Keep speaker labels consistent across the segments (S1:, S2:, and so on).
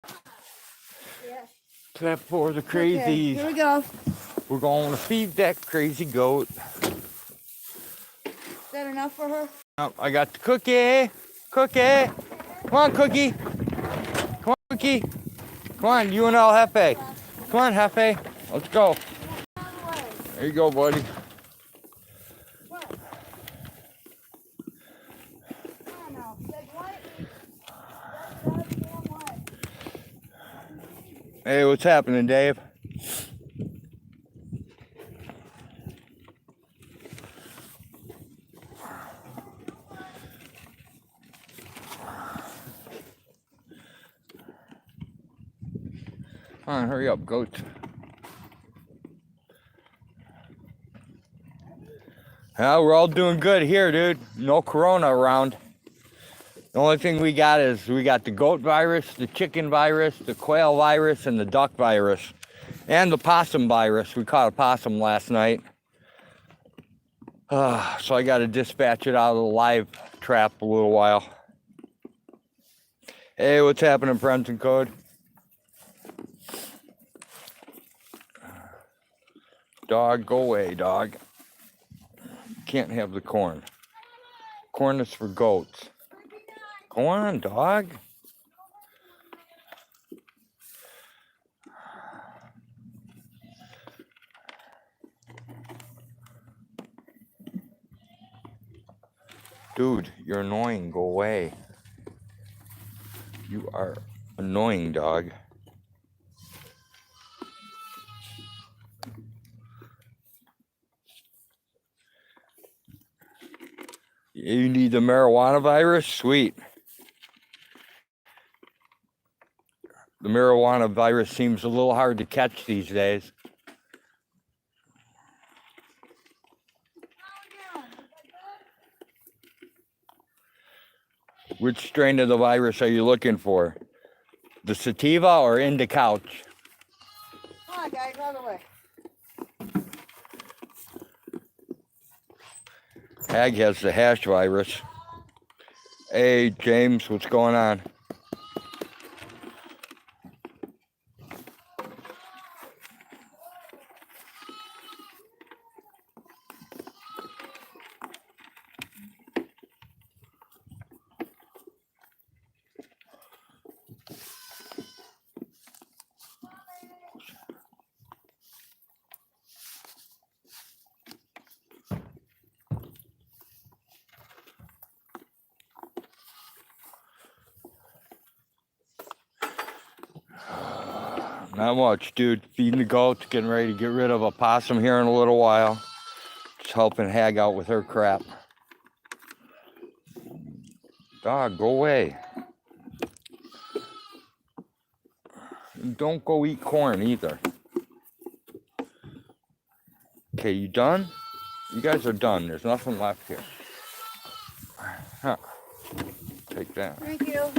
S1: Yeah.
S2: Except for the
S1: Okay,
S2: crazies.
S1: here we go.
S2: We're going to feed that crazy goat.
S1: Is that enough for her?
S2: Oh, I got the cookie. Cookie. Come on, Cookie. Come on, Cookie. Come on, you and El Jefe. Come on, Jefe. Let's go. There you go, buddy. Hey, what's happening, Dave? Come on, hurry up, goat. Yeah, we're all doing good here, dude. No corona around. The only thing we got is we got the goat virus, the chicken virus, the quail virus, and the duck virus. And the possum virus. We caught a possum last night. So I got to dispatch it out of the live trap a little while. Hey, what's happening, Friendsincode? Dog, go away, dog. Can't have the corn. Corn is for goats. Go on, dog. Dude, you're annoying. Go away. You are annoying, dog. You need the marijuana virus? Sweet. The marijuana virus seems a little hard to catch these days. Which strain of the virus are you looking for? The sativa or Indica couch?
S1: Come on, guys, out of the way.
S2: Hag has the hash virus. Hey, James, what's going on? Not much, dude. Feeding the goats, getting ready to get rid of a possum here in a little while. Just helping Hag out with her crap. Dog, go away. Don't go eat corn either. Okay, you done? You guys are done. There's nothing left here. Huh. Take that.
S1: Thank you.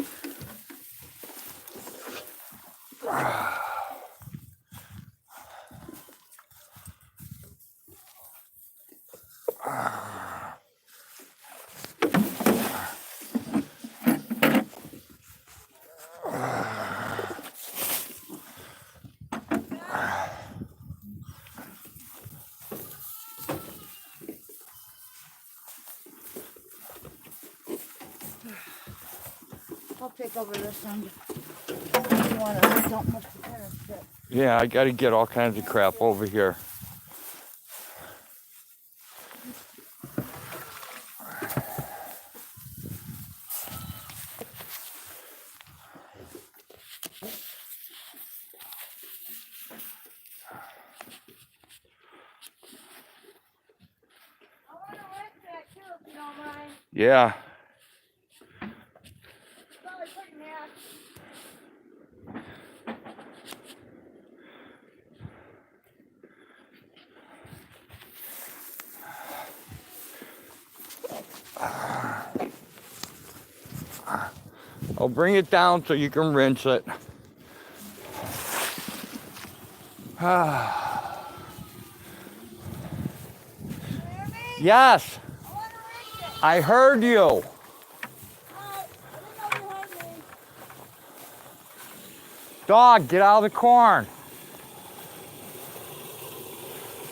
S1: I'll take over this end. You want to dump much potato shit.
S2: Yeah, I gotta get all kinds of crap over here. Yeah. I'll bring it down so you can rinse it. Yes. I heard you. Dog, get out of the corn.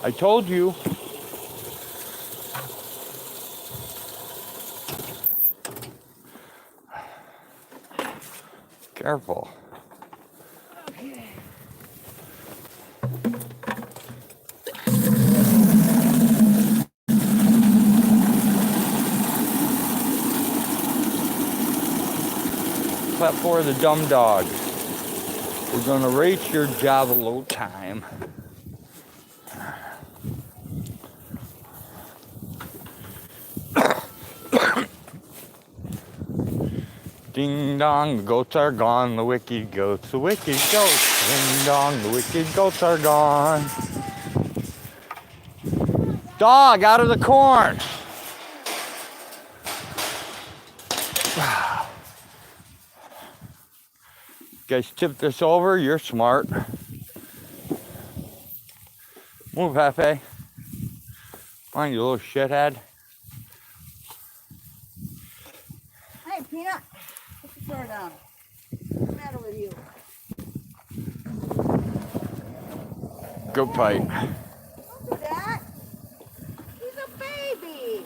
S2: I told you. Careful.
S1: Okay.
S2: Clap for the dumb dog. We're gonna race your Javelot time. Ding dong, the goats are gone, the wicked goats, the wicked goats. Ding dong, the wicked goats are gone. Dog, out of the corn. Guys, tip this over, you're smart. Move, Hefe. Come on, you little shithead.
S1: Hey, Peanut. Put the fur down. What's the matter with you?
S2: Goat fight.
S1: Don't do that. He's a baby.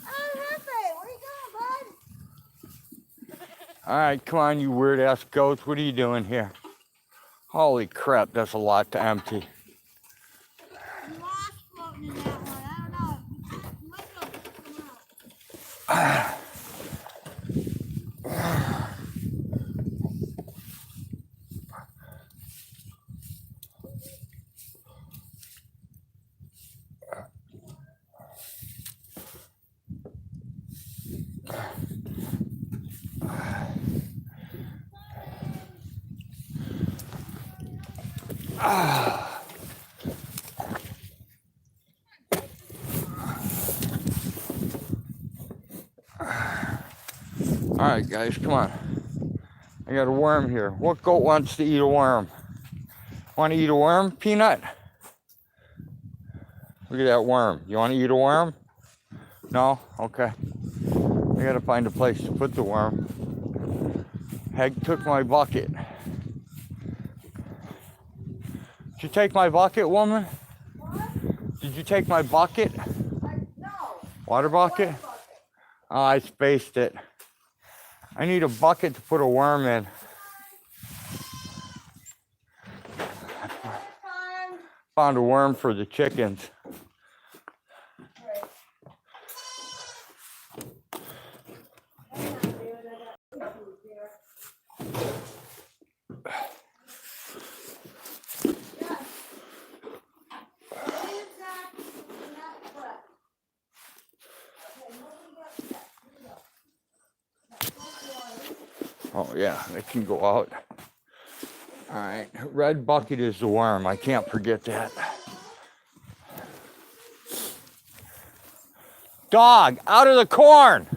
S1: Oh, Hefe, where you going, bud?
S2: All right, come on, you weird ass goats. What are you doing here? Holy crap, that's a lot to empty.
S1: You lost floating in that one. I don't know. You might be able to pick them out.
S2: All right, guys, come on. I got a worm here. What goat wants to eat a worm? Want to eat a worm, Peanut? Look at that worm. You want to eat a worm? No? Okay. I got to find a place to put the worm. Heg took my bucket. Did you take my bucket, woman?
S1: What?
S2: Did you take my bucket?
S1: No.
S2: Water bucket? Oh, I spaced it. I need a bucket to put a worm in. Found a worm for the chickens. Oh yeah, it can go out. All right, red bucket is the worm. I can't forget that. Dog, out of the corn.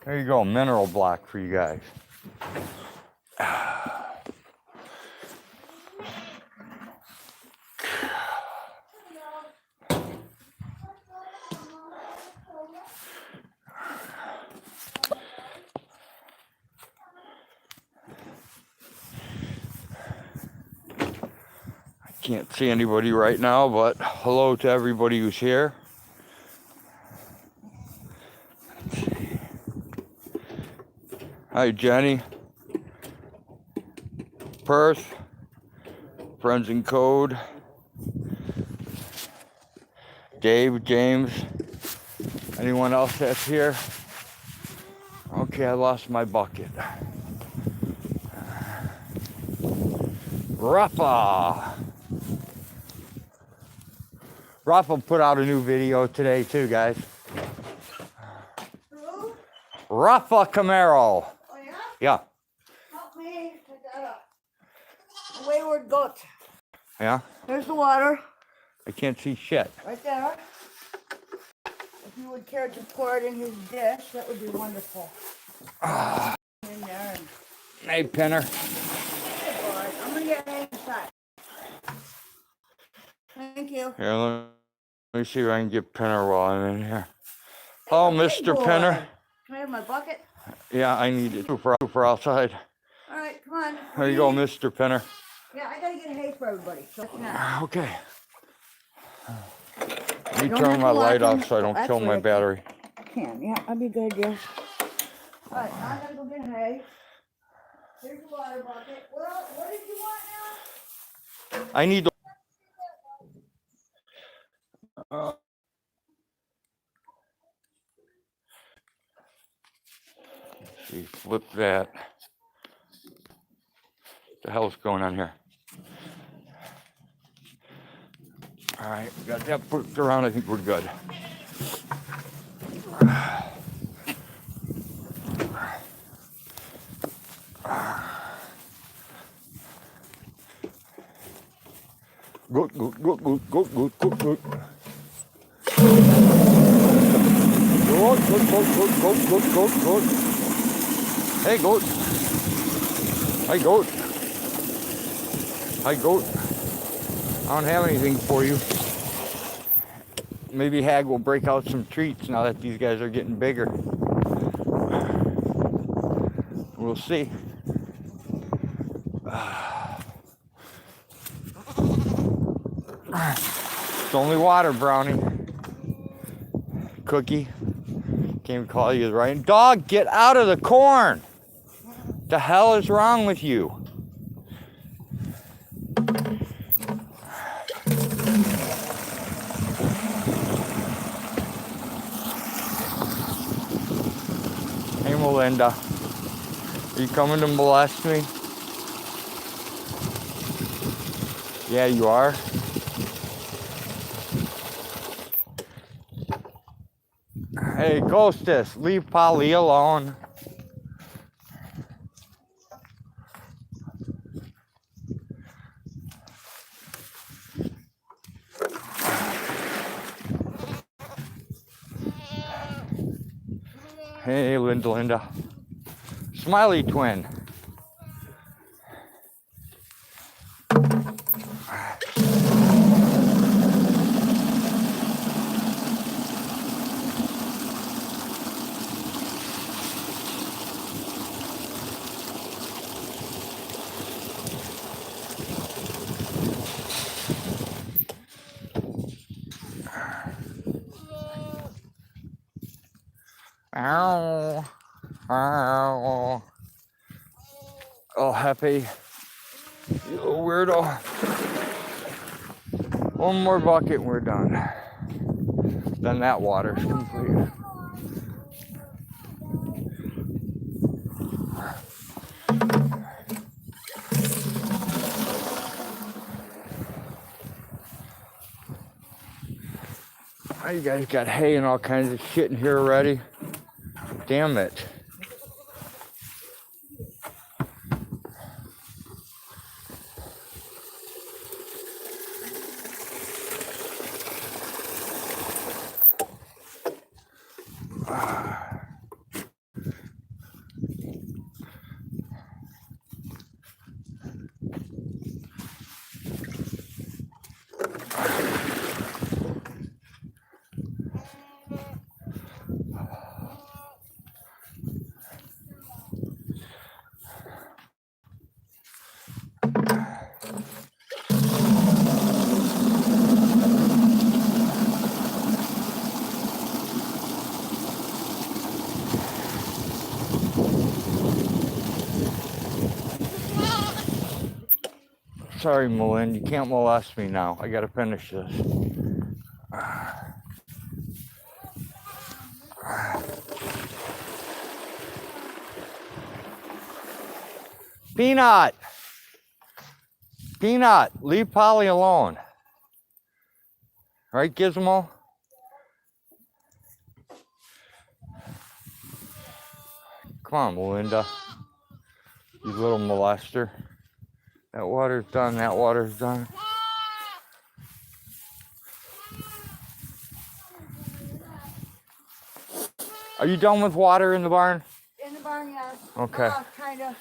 S2: There you go, mineral block for you guys. Can't see anybody right now, but hello to everybody who's here. Hi, Jenny. Perth. Friendsincode. Dave, James. Anyone else that's here? Okay, I lost my bucket. Rafa. Rafa put out a new video today too, guys.
S1: Who?
S2: Rafa Camaro.
S1: Oh, yeah?
S2: Yeah.
S1: Help me. I got a wayward goat.
S2: Yeah?
S1: There's the water.
S2: I can't see shit.
S1: Right there. If you would care to pour it in his dish, that would be wonderful. In there. And
S2: Hey, Pinner.
S1: Good boy. I'm gonna get hay inside. Thank you.
S2: Here, let me see if I can get Pinner while I'm in here. Oh, Mr. Pinner.
S1: Can I have my bucket?
S2: Yeah, I need it. Super outside.
S1: All right, come on.
S2: There you go, Mr. Pinner.
S1: Yeah, I gotta get hay for everybody. So now.
S2: Okay. Let me turn my light off so I don't kill my battery.
S1: Can, yeah, that'd be good, yeah. All right, now I gotta go get hay. Here's the water bucket. Well, what did you want now?
S2: I need to. See, flip that. What the hell's going on here? All right, got that flipped around. I think we're good. Good. Good. Hey, goat. Hi, goat. Hi, goat. I don't have anything for you. Maybe Hag will break out some treats now that these guys are getting bigger. We'll see. It's only water, Brownie. Cookie. Can't call you right. Dog, get out of the corn! The hell is wrong with you? Hey, Melinda. Are you coming to molest me? Yeah, you are. Hey, Ghostess, leave Polly alone. Hey, Linda. Smiley twin. Ow. Ow. Oh, happy. You little weirdo. One more bucket and we're done. Then that water's complete. Oh, you guys got hay and all kinds of shit in here already. Damn it. Sorry, Melinda, you can't molest me now. I gotta finish this. Peanut! Peanut, leave Polly alone. Right, Gizmo? Come on, Melinda. You little molester. That water's done, that water's done. Are you done with water in the barn?
S1: In the barn, yes.
S2: Okay.
S1: Kinda.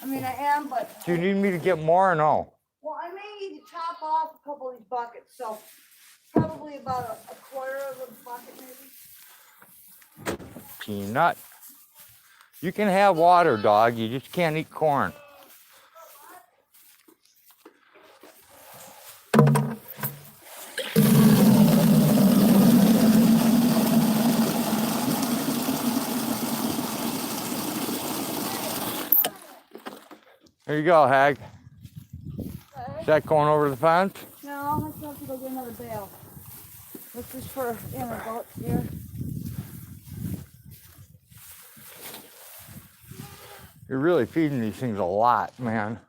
S1: I mean, I am, but.
S2: Do you need me to get more or no?
S1: Well, I may need to top off a couple of these buckets, so probably about a quarter of a bucket maybe.
S2: Peanut. You can have water, dog. You just can't eat corn. There you go, Hag. Is that going over the fence?
S1: No, I still have to go get another bale. This is for goats here.
S2: You're really feeding these things a lot, man.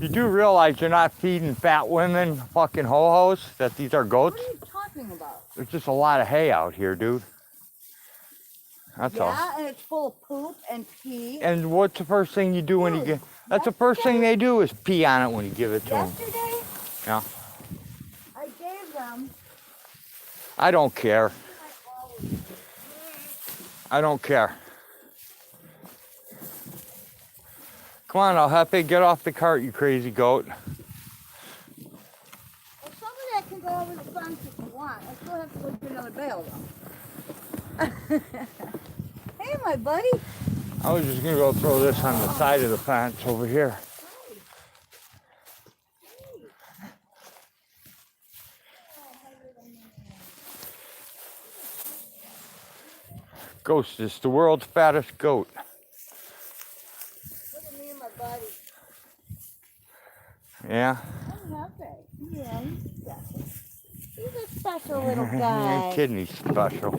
S2: You do realize you're not feeding fat women fucking ho-hos, that these are goats?
S1: What are you talking about?
S2: There's just a lot of hay out here, dude. That's all.
S1: Yeah, and it's full of poop and pee.
S2: And what's the first thing you do when you get... That's the first thing they do is pee on it when you give it to them.
S1: Yesterday,
S2: Yeah.
S1: I gave them...
S2: I don't care. I don't care. Come on, El Jefe, get off the cart, you crazy goat.
S1: Well, some of that can go over the fence if you want. I still have to go get another bale, though. Hey, my buddy.
S2: I was just gonna go throw this on the side of the fence over here. Ghost is the world's fattest goat.
S1: Look at me and my buddy.
S2: Yeah.
S1: I'm happy. Yeah, he's special. He's a special little
S2: Ain't
S1: guy.
S2: kidding, he's special.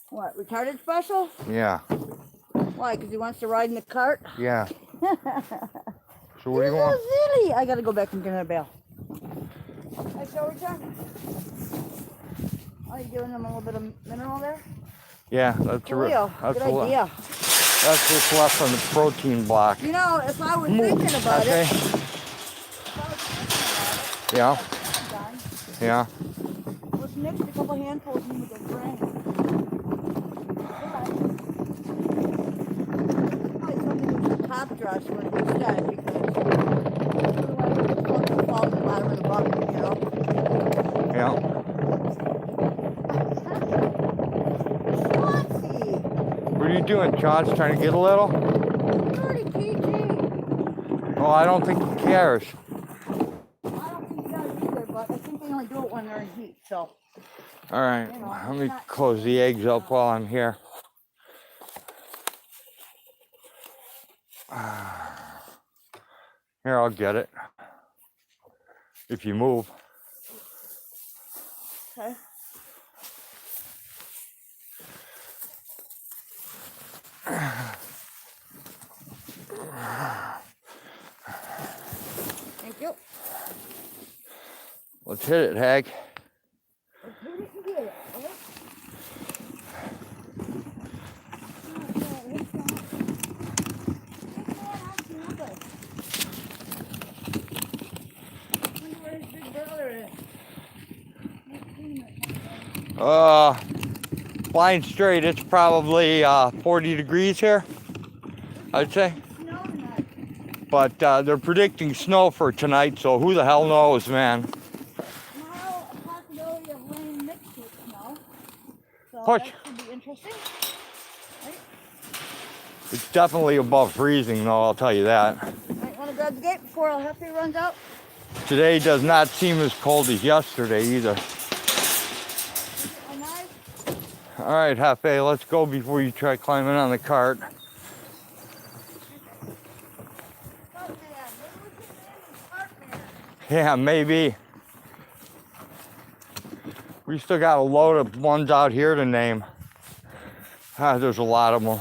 S1: What, retarded special?
S2: Yeah.
S1: Why, because he wants to ride in the cart?
S2: Yeah. So what do you want?
S1: Silly. I gotta go back and get another bale. Hey, show her, Chuck. Are you giving them a little bit of mineral there?
S2: Yeah, that's
S1: Good idea.
S2: That's what's left on the protein block.
S1: You know, if I was thinking about it.
S2: Yeah.
S1: Done.
S2: Yeah.
S1: Let's mix a couple handfuls in with the grain. Probably something with the top dress when it's done, because otherwise it's going to fall in the bottom of the bucket, you know?
S2: Yeah. What are you doing, Chores? Trying to get a little?
S1: Dirty PG.
S2: Oh, I don't think he cares.
S1: I don't think he does either, but I think they only do it when they're in heat, so.
S2: All right,
S1: You know,
S2: let me close the eggs up while I'm here. Here, I'll get it. If you move.
S1: Okay. Thank you.
S2: Let's hit it, Hag.
S1: Let's hit it and get it, right?
S2: Flying straight, it's probably 40 degrees here, I'd say. But they're predicting snow for tonight, so who the hell knows, man.
S1: Tomorrow, a possibility of rain mixed with snow. So
S2: Push.
S1: that should be interesting. Right?
S2: It's definitely above freezing, though, I'll tell you that.
S1: Might want to grab the gate before El Jefe runs out.
S2: Today does not seem as cold as yesterday either.
S1: A knife.
S2: All right, Jefe, let's go before you try climbing on the cart. Yeah, maybe. We still got a load of ones out here to name. There's a lot of them.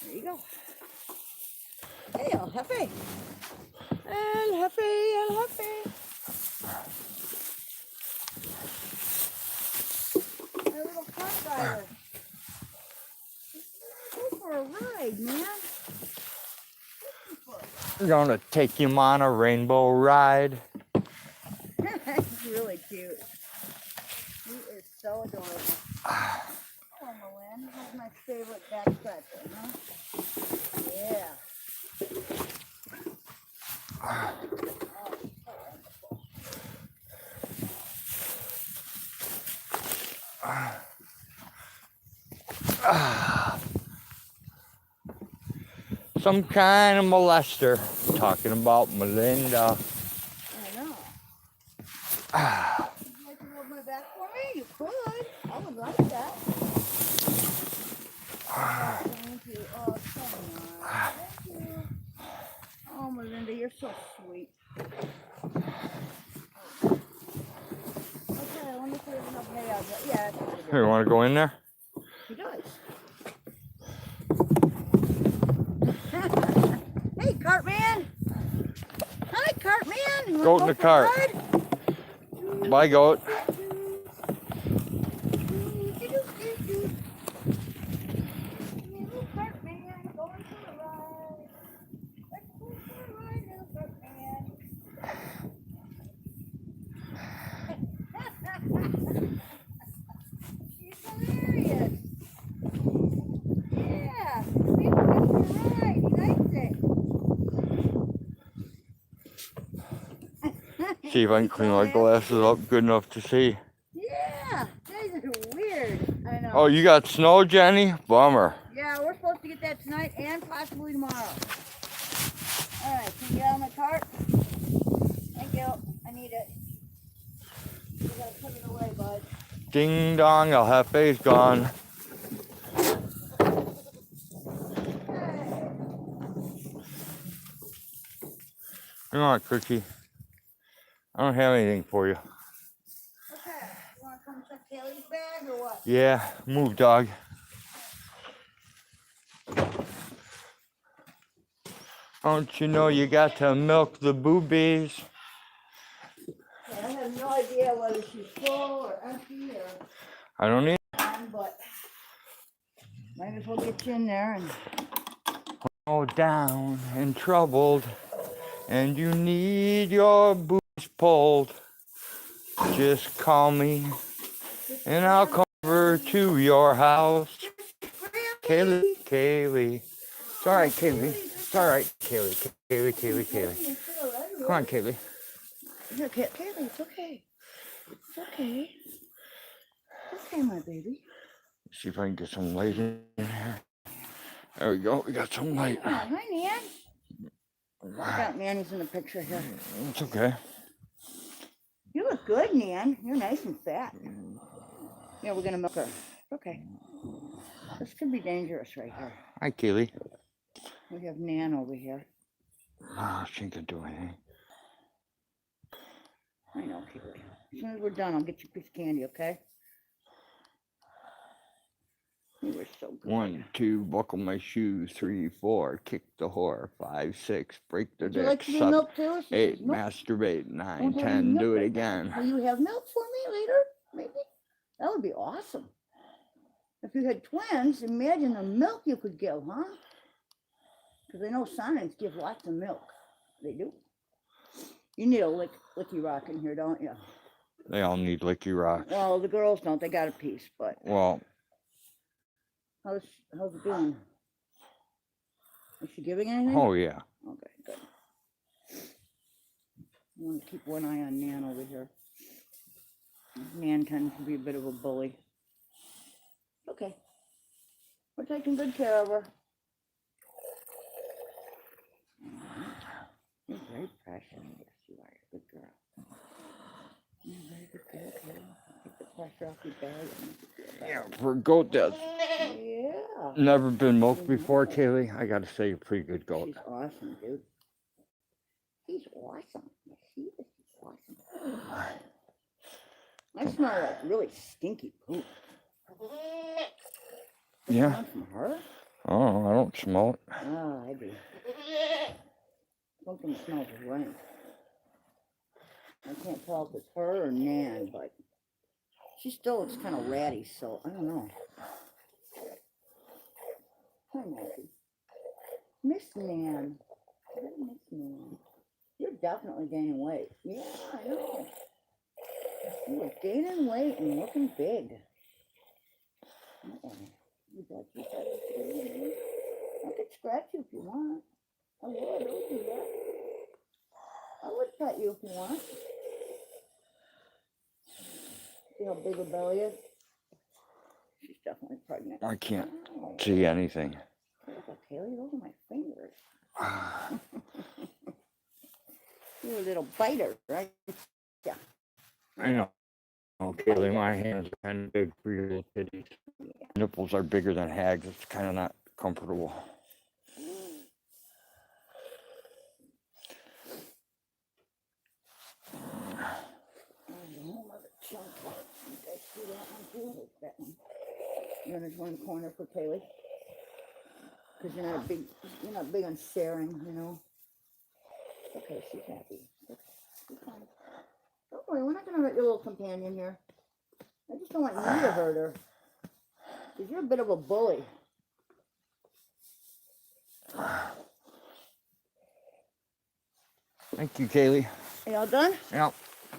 S1: There you go. Hey, El Jefe. El Jefe, El Jefe. My little cart driver. Go for a ride, man.
S2: We're gonna take him on a rainbow ride.
S1: He's really cute. He is so adorable. Oh, Malin, that's my favorite back scratcher, huh? Yeah. Oh,
S2: Some kind of molester talking about Melinda.
S1: I know. Would you like to rub my back for me? You could. I would like that. Thank you. Oh, so nice. Thank you. Oh, Melinda, you're so sweet. Okay, I wonder if we have enough hay out there. Yeah, I think we do.
S2: Here, you want to go in there?
S1: He does. Hey, Cartman! Hi, Cartman! You
S2: Goat in
S1: wanna
S2: the
S1: go for a
S2: cart.
S1: ride?
S2: Bye, goat.
S1: Little Cartman, going for a ride. Let's go for a ride, little Cartman. He's hilarious. Yeah, he's going for a ride. He likes it.
S2: See if I can clean my glasses up good enough to see.
S1: Yeah, guys are weird. I know.
S2: Oh, you got snow, Jenny? Bummer.
S1: Yeah, we're supposed to get that tonight and possibly tomorrow. All right, can you get out of my cart? Thank you. I need it. You gotta put it away, bud.
S2: Ding dong, El Jefe's gone. Come on, Cookie. I don't have anything for you.
S1: Okay, you wanna come check Kaylee's bag or what?
S2: Yeah, move, dog. Don't you know you got to milk the boobies?
S1: I have no idea whether she's full or empty or
S2: I don't need.
S1: but might as well get you in there and
S2: Oh, down and troubled, and you need your boots pulled. Just call me, and I'll come over to your house. Kaylee, Kaylee. It's all right, Kaylee. It's all right, Kaylee. Kaylee. Come on, Kaylee.
S1: It's okay, Kaylee, it's okay. It's okay. It's okay, my baby.
S2: See if I can get some light in here. There we go. We got some light.
S1: Oh, hi, Nan. I got Nanny's in the picture here.
S2: It's okay.
S1: You look good, Nan. You're nice and fat. Yeah, we're gonna milk her. Okay. This could be dangerous right here.
S2: Hi, Kaylee.
S1: We have Nan over here.
S2: Oh, she ain't gonna do anything.
S1: I know, Kaylee. As soon as we're done, I'll get you a piece of candy, okay? You were so good.
S2: 1, 2, buckle my shoes. 3, 4, kick the whore. 5, 6, break the
S1: Would you
S2: dick.
S1: like to be
S2: 7,
S1: milk too? She
S2: 8,
S1: says, "Milk."
S2: masturbate. 9,
S1: Won't have
S2: 10,
S1: any
S2: do
S1: milk
S2: it
S1: right now.
S2: again.
S1: Will you have milk for me later? Maybe? That would be awesome. If you had twins, imagine the milk you could give, huh? Because I know sonnets give lots of milk. They do. You need a licky rock in here, don't you?
S2: They all need licky rocks.
S1: Well, the girls don't. They got a piece, but
S2: Well,
S1: how's it doing? Is she giving anything?
S2: oh yeah.
S1: Okay, good. I want to keep one eye on Nan over here. Nan tends to be a bit of a bully. Okay. We're taking good care of her. You're very precious. Yes, you are. You're a good girl. You're a very good girl, Kaylee. Take the pressure off your bag.
S2: Yeah, for a goat that's
S1: Yeah.
S2: never been milked before, Kaylee, I gotta say you're a pretty good goat.
S1: She's awesome, dude. She's awesome. Yes, she is. She's awesome. I smell like really stinky poop.
S2: Yeah.
S1: Come from her?
S2: Oh, I don't smell it.
S1: Oh, I do. Something smells rank. I can't tell if it's her or Nan, but she still looks kind of ratty, so I don't know. Hi, Matthew. Miss Nan. That makes me laugh. You're definitely gaining weight. Yeah, I know. You were gaining weight and looking big. You'd like to pet it? I could scratch you if you want. I would do that. I would pet you if you want. See how big her belly is? She's definitely pregnant.
S2: I can't see anything.
S1: Look, Kaylee, those are my fingers. You're a little biter, right? Yeah.
S2: I know. Okay, my hands are kind of big for your little titties.
S1: Yeah.
S2: Nipples are bigger than Hags. It's kind of not comfortable.
S1: And then there's one corner for Kaylee. Because you're not big on sharing, you know. Okay, she's happy. Okay, she's fine. Don't worry, we're not gonna hurt your little companion here. I just don't want you to hurt her. Because you're a bit of a bully.
S2: Thank you, Kaylee.
S1: Are y'all done?
S2: Yeah.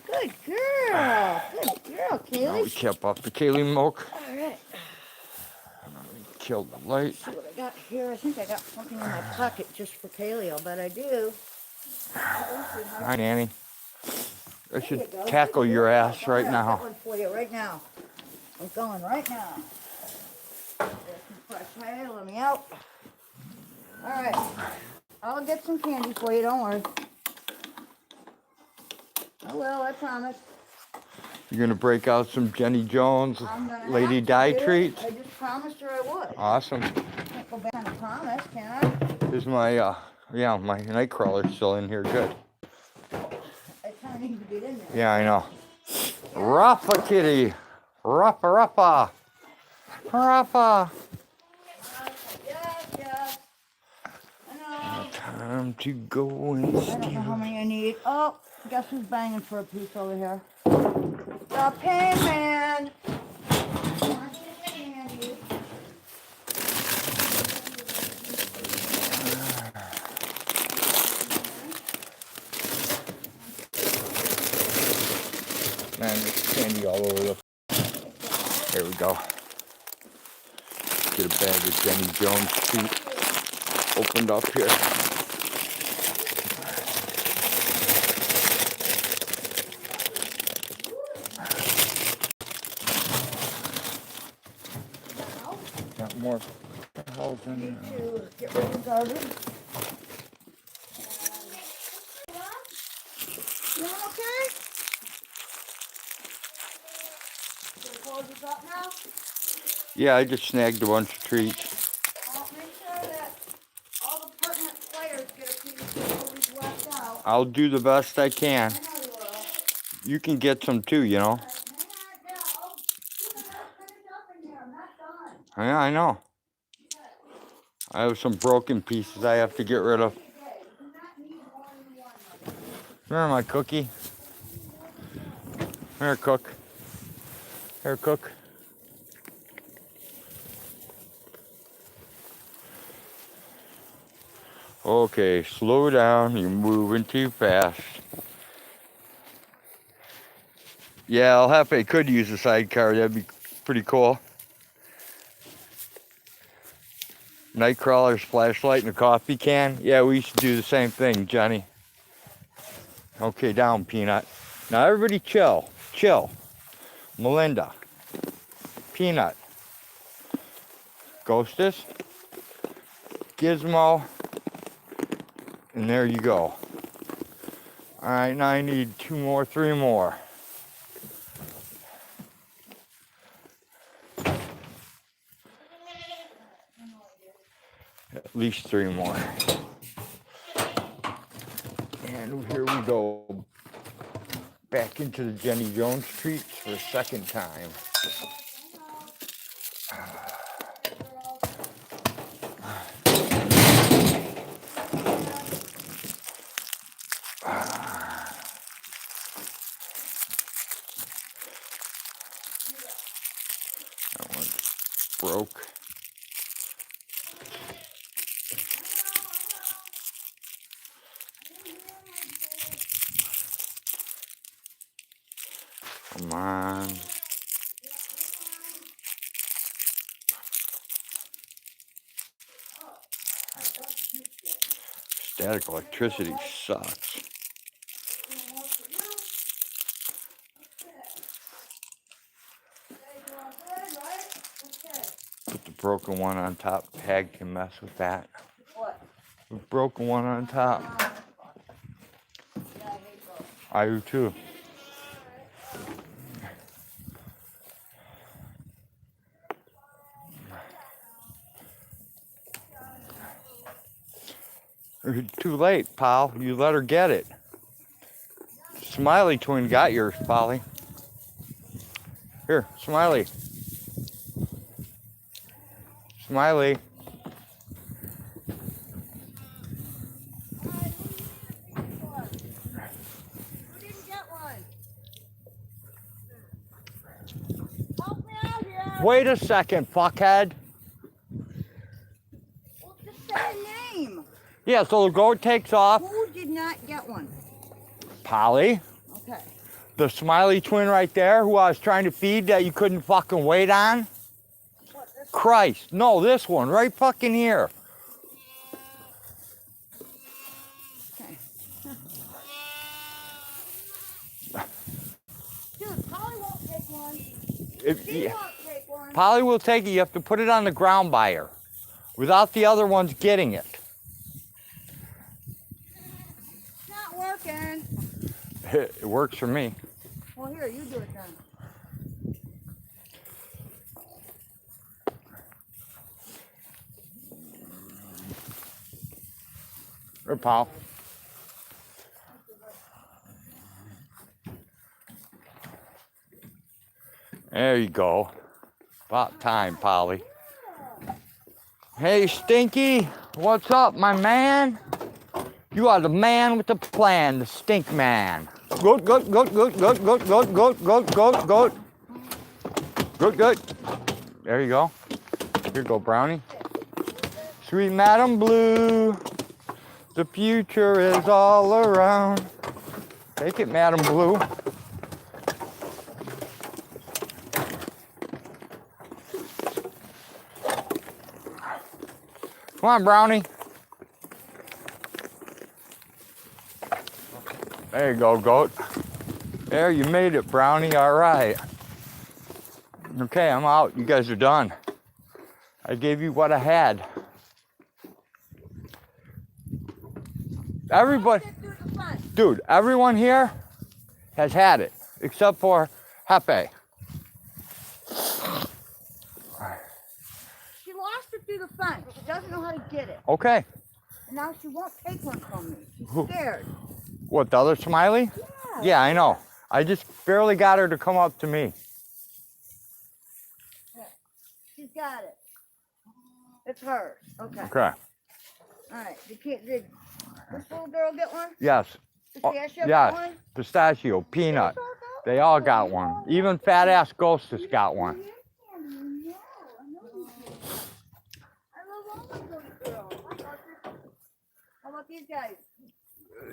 S1: Good girl. Good girl, Kaylee.
S2: Now we cap off the Kaylee milk.
S1: All right.
S2: Kill the light.
S1: Let's see what I got here. I think I got something in my pocket just for Kaylee. I'll bet I do.
S2: Hi, Nanny. I should
S1: you go.
S2: tackle your ass right
S1: I got
S2: now.
S1: one for you right now. I'm going right now. There's some fresh hay. Let me out. All right. I'll get some candy for you. Don't worry. I will. I promise.
S2: You're gonna break out some Jenny Jones
S1: I'm gonna
S2: Lady
S1: have to
S2: Di
S1: do it.
S2: treats.
S1: I just promised her I would.
S2: Awesome.
S1: Can't go back on a promise, can I?
S2: Here's my my Nightcrawler's still in here. Good.
S1: I kind of need to get in there.
S2: Yeah, I know. Rafa kitty. Rafa.
S1: Yes, yes. I know.
S2: Time to go and
S1: I don't know how
S2: steal.
S1: many I need. Oh, guess who's banging for a piece over here? The Pain Man. Come on, get in hand, you.
S2: Man, there's candy all over the. There we go. Get a bag of Jenny Jones treats opened up here. Got more holes in
S1: Need
S2: there.
S1: to get rid of the garbage. You doing okay? Your clothes is up now?
S2: Yeah, I just snagged a bunch of treats.
S1: Well, make sure that all the pertinent players get a piece before we left out.
S2: I'll do the best I can.
S1: I know you will.
S2: You can get some too, you know.
S1: Hang on, yeah, I'll finish up in here. I'm not done.
S2: Yeah, I know. I have some broken pieces I have to get rid of.
S1: Okay, you do not need more than one of them.
S2: Here, my cookie. Here, cook. Here, cook. Okay, slow down. You're moving too fast. Yeah, Aljefe could use a sidecar. That'd be pretty cool. Nightcrawler's flashlight and a coffee can. Yeah, we used to do the same thing, Johnny. Okay, down, Peanut. Now everybody chill. Chill. Melinda. Peanut. Ghostus. Gizmo. And there you go. Alright, now I need 2 more, 3 more. At least 3 more. And here we go. Back into the Jenny Jones treats for a second time. That one broke. Come on. Static electricity sucks. Put the broken one on top. Hag can mess with that.
S1: What?
S2: The broken one on top. I do too. You're too late, pal. You let her get it. Smiley twin got yours, Polly. Here, Smiley. Smiley. Wait a second, fuckhead.
S1: Well, just say a name.
S2: Yeah, so the goat takes off.
S1: Who did not get one?
S2: Polly.
S1: Okay.
S2: The Smiley twin right there who I was trying to feed that you couldn't fucking wait on.
S1: What, this
S2: Christ. No, this one right fucking here.
S1: Okay. Dude, Polly won't take one. She won't take one.
S2: Polly will take it. You have to put it on the ground by her without the other ones getting it.
S1: It's not working.
S2: It works for me.
S1: Well, here, you do it then.
S2: Here, pal. There you go. About time, Polly. Hey, Stinky. What's up, my man? You are the man with the plan, the stink man. Goat, goat, goat, goat, goat, goat, goat, goat, goat, goat, goat. Goat, goat. There you go. Here you go, Brownie. Sweet Madam Blue. The future is all around. Take it, Madam Blue. Come on, Brownie. There you go, goat. There, you made it, Brownie. All right. Okay, I'm out. You guys are done. I gave you what I had. Everybody, dude, everyone here has had it, except for Hefe.
S1: She lost it through the fence. She doesn't know how to get it.
S2: Okay.
S1: And now she won't take one from me. She's scared.
S2: What, the other Smiley?
S1: Yeah.
S2: Yeah, I know. I just barely got her to come up to me.
S1: Yeah. She's got it. It's hers. Okay.
S2: Okay.
S1: All right. Did this little girl get one?
S2: Yes.
S1: Pistachio
S2: Yes.
S1: get one?
S2: Pistachio, peanut. They all got one. Even fat ass Ghost has got one.
S1: How about these guys?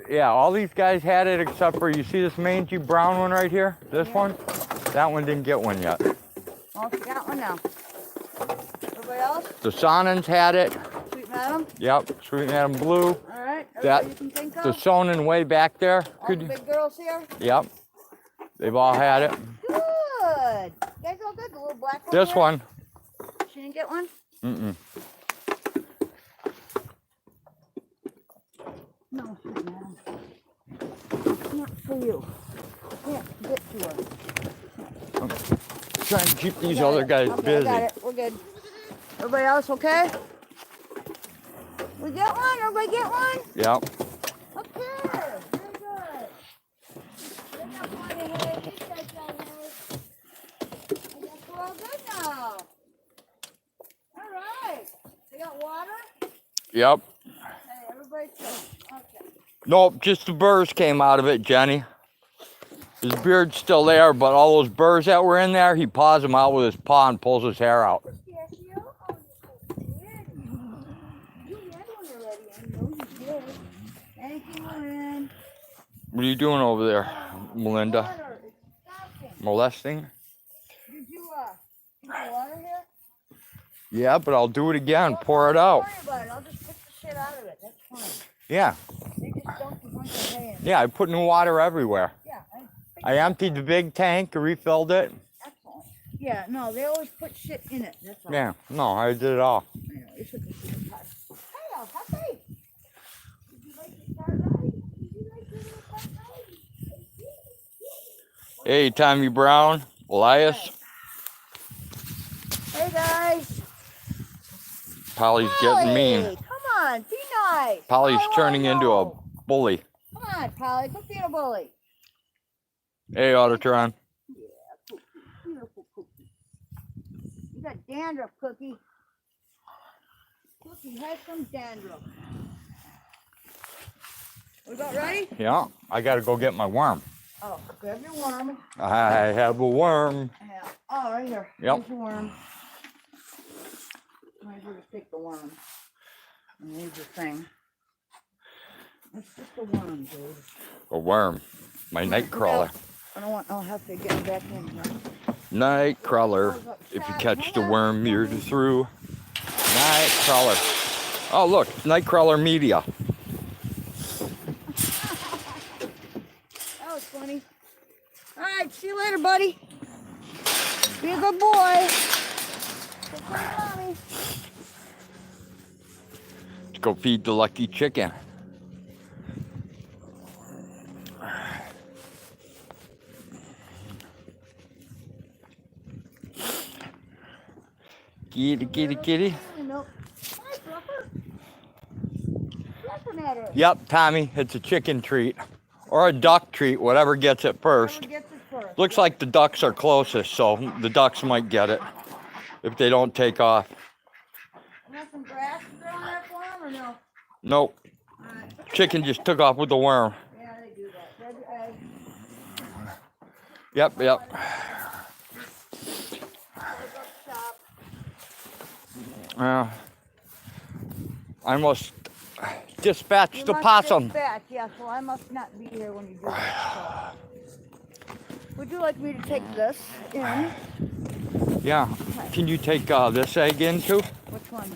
S2: Yeah, all these guys had it except for, you see this mangy brown one right here? This one? That one didn't get one yet.
S1: Oh, she got one now. Everybody else?
S2: The Sonins had it.
S1: Sweet Madam?
S2: Yep, Sweet Madam Blue.
S1: All right.
S2: That,
S1: Everybody you can think of?
S2: the Sonin way back there.
S1: All
S2: Could
S1: the
S2: you?
S1: big girls here?
S2: Yep. They've all had it.
S1: Good. You guys all good? The little black one?
S2: This
S1: here?
S2: one.
S1: She didn't get one?
S2: Mm-mm.
S1: No, Sweet Madam. Not for you. Can't get to her.
S2: Trying to keep these
S1: Got
S2: other
S1: it.
S2: guys
S1: Okay,
S2: busy.
S1: I got it. We're good. Everybody else okay? We get one? Everybody get one?
S2: Yep.
S1: Okay. Very good. Good enough money, hey. These guys got it. I guess we're all good now. All right. They got water?
S2: Yep.
S1: Hey, everybody's good. Okay.
S2: Nope, just the burrs came out of it, Jenny. His beard's still there, but all those burrs that were in there, he paws them out with his paw and pulls his hair out.
S1: Pistachio? Oh, you're so good. You had one already. I know you did. Thank you, Lynn.
S2: What are you doing over there, Melinda?
S1: Water is stocking.
S2: molesting.
S1: Did you keep the water here?
S2: Yeah, but I'll do it again.
S1: Well,
S2: Pour it
S1: don't
S2: out.
S1: worry about it. I'll just pick the shit out of it. That's fine.
S2: Yeah.
S1: They just dumped a bunch of hay in it.
S2: Yeah, I put new water everywhere.
S1: Yeah.
S2: I emptied the big tank, refilled it.
S1: Excellent. Yeah, no, they always put shit in it. That's all.
S2: Yeah, no, I did it all.
S1: Yeah, you should have seen it. Hello, puppy. Did you like to start right? Did you like to start right?
S2: Hey, Tommy Brown, Elias.
S1: Hey, guys.
S2: Polly's getting mean.
S1: Come on, be nice.
S2: Polly's
S1: I
S2: turning
S1: wanna
S2: into a
S1: know.
S2: bully.
S1: Come on, Polly, quit being a bully.
S2: Hey, Autotron.
S1: Yeah, Cookie, beautiful Cookie. You got dandruff, Cookie. Cookie has some dandruff. We about ready?
S2: Yeah, I gotta go get my worm.
S1: Oh, grab your worm.
S2: I have a worm.
S1: Yeah. Oh, right here.
S2: Yep.
S1: Here's your worm. Might as well just take the worm. And here's your thing. It's just a worm, dude.
S2: A worm. My night crawler.
S1: I'll have to get back in here.
S2: Night crawler. If you catch the worm, you're through. Night crawler. Oh, look, night crawler media.
S1: That was funny. All right, see you later, buddy. Be a good boy. Take care of mommy.
S2: Let's go feed the lucky chicken. Kitty, kitty, kitty.
S1: Nope. Hi, Fluffer. Fluffing at her.
S2: Yep, Tommy, it's a chicken treat. Or a duck treat, whatever gets it first.
S1: Whoever gets it first.
S2: Looks like the ducks are closest, so the ducks might get it if they don't take off.
S1: You want some grass growing there for him or no?
S2: Nope.
S1: All right.
S2: Chicken just took off with the worm.
S1: Yeah, they do that. Grab your egg.
S2: Yep, yep.
S1: Go shop.
S2: I must dispatch
S1: You
S2: the
S1: must
S2: possum.
S1: dispatch, yeah, so I must not be here when you do that. So. Would you like me to take this in?
S2: Yeah. Can you take this egg in too?
S1: Which one?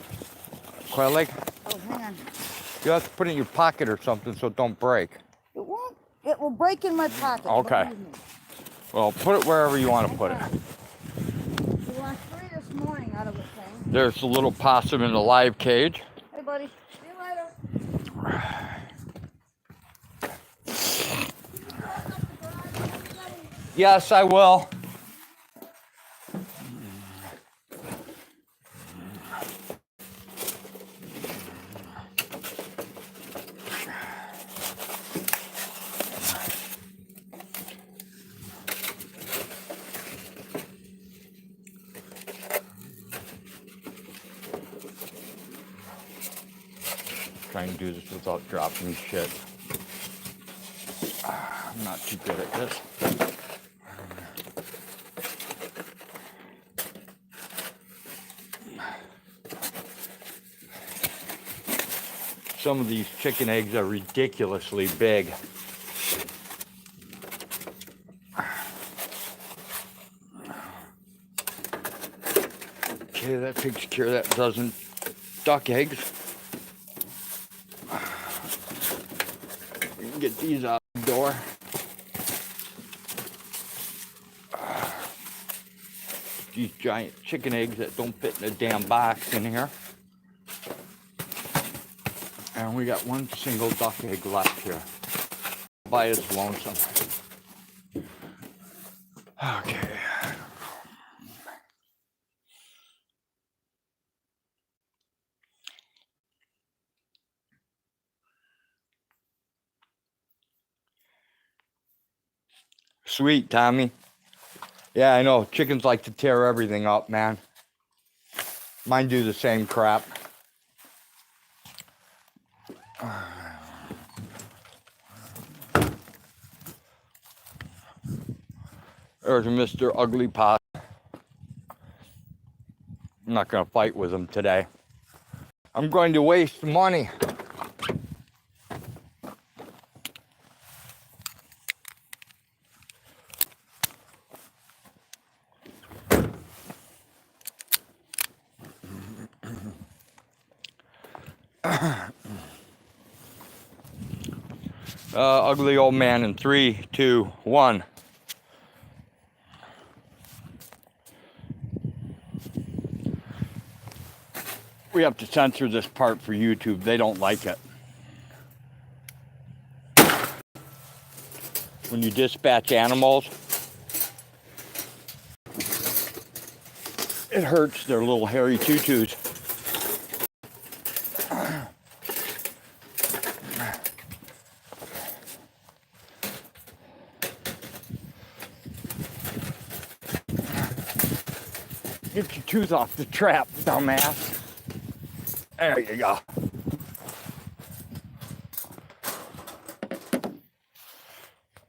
S2: Quail egg?
S1: Oh, hang on.
S2: You have to put it in your pocket or something so it don't break.
S1: It won't. It will break in my pocket.
S2: Okay.
S1: believe me.
S2: Well, put it wherever you want to put it.
S1: We lost 3 this morning out of the thing.
S2: There's the little possum in the live cage.
S1: Hey, buddy. See you later.
S2: Yes, I will. Trying to do this without dropping shit. I'm not too good at this. Some of these chicken eggs are ridiculously big. Okay, that takes care of that dozen duck eggs. We can get these out the door. These giant chicken eggs that don't fit in a damn box in here. And we got one single duck egg left here. By its lonesome. Okay. Sweet, Tommy. Yeah, I know. Chickens like to tear everything up, man. Mine do the same crap. There's Mr. Ugly Pot. I'm not going to fight with him today. I'm going to waste money. Ugly old man in 3, 2, 1. We have to censor this part for YouTube. They don't like it. When you dispatch animals, it hurts their little hairy tutus. Get your tooth off the trap, dumbass. There you go.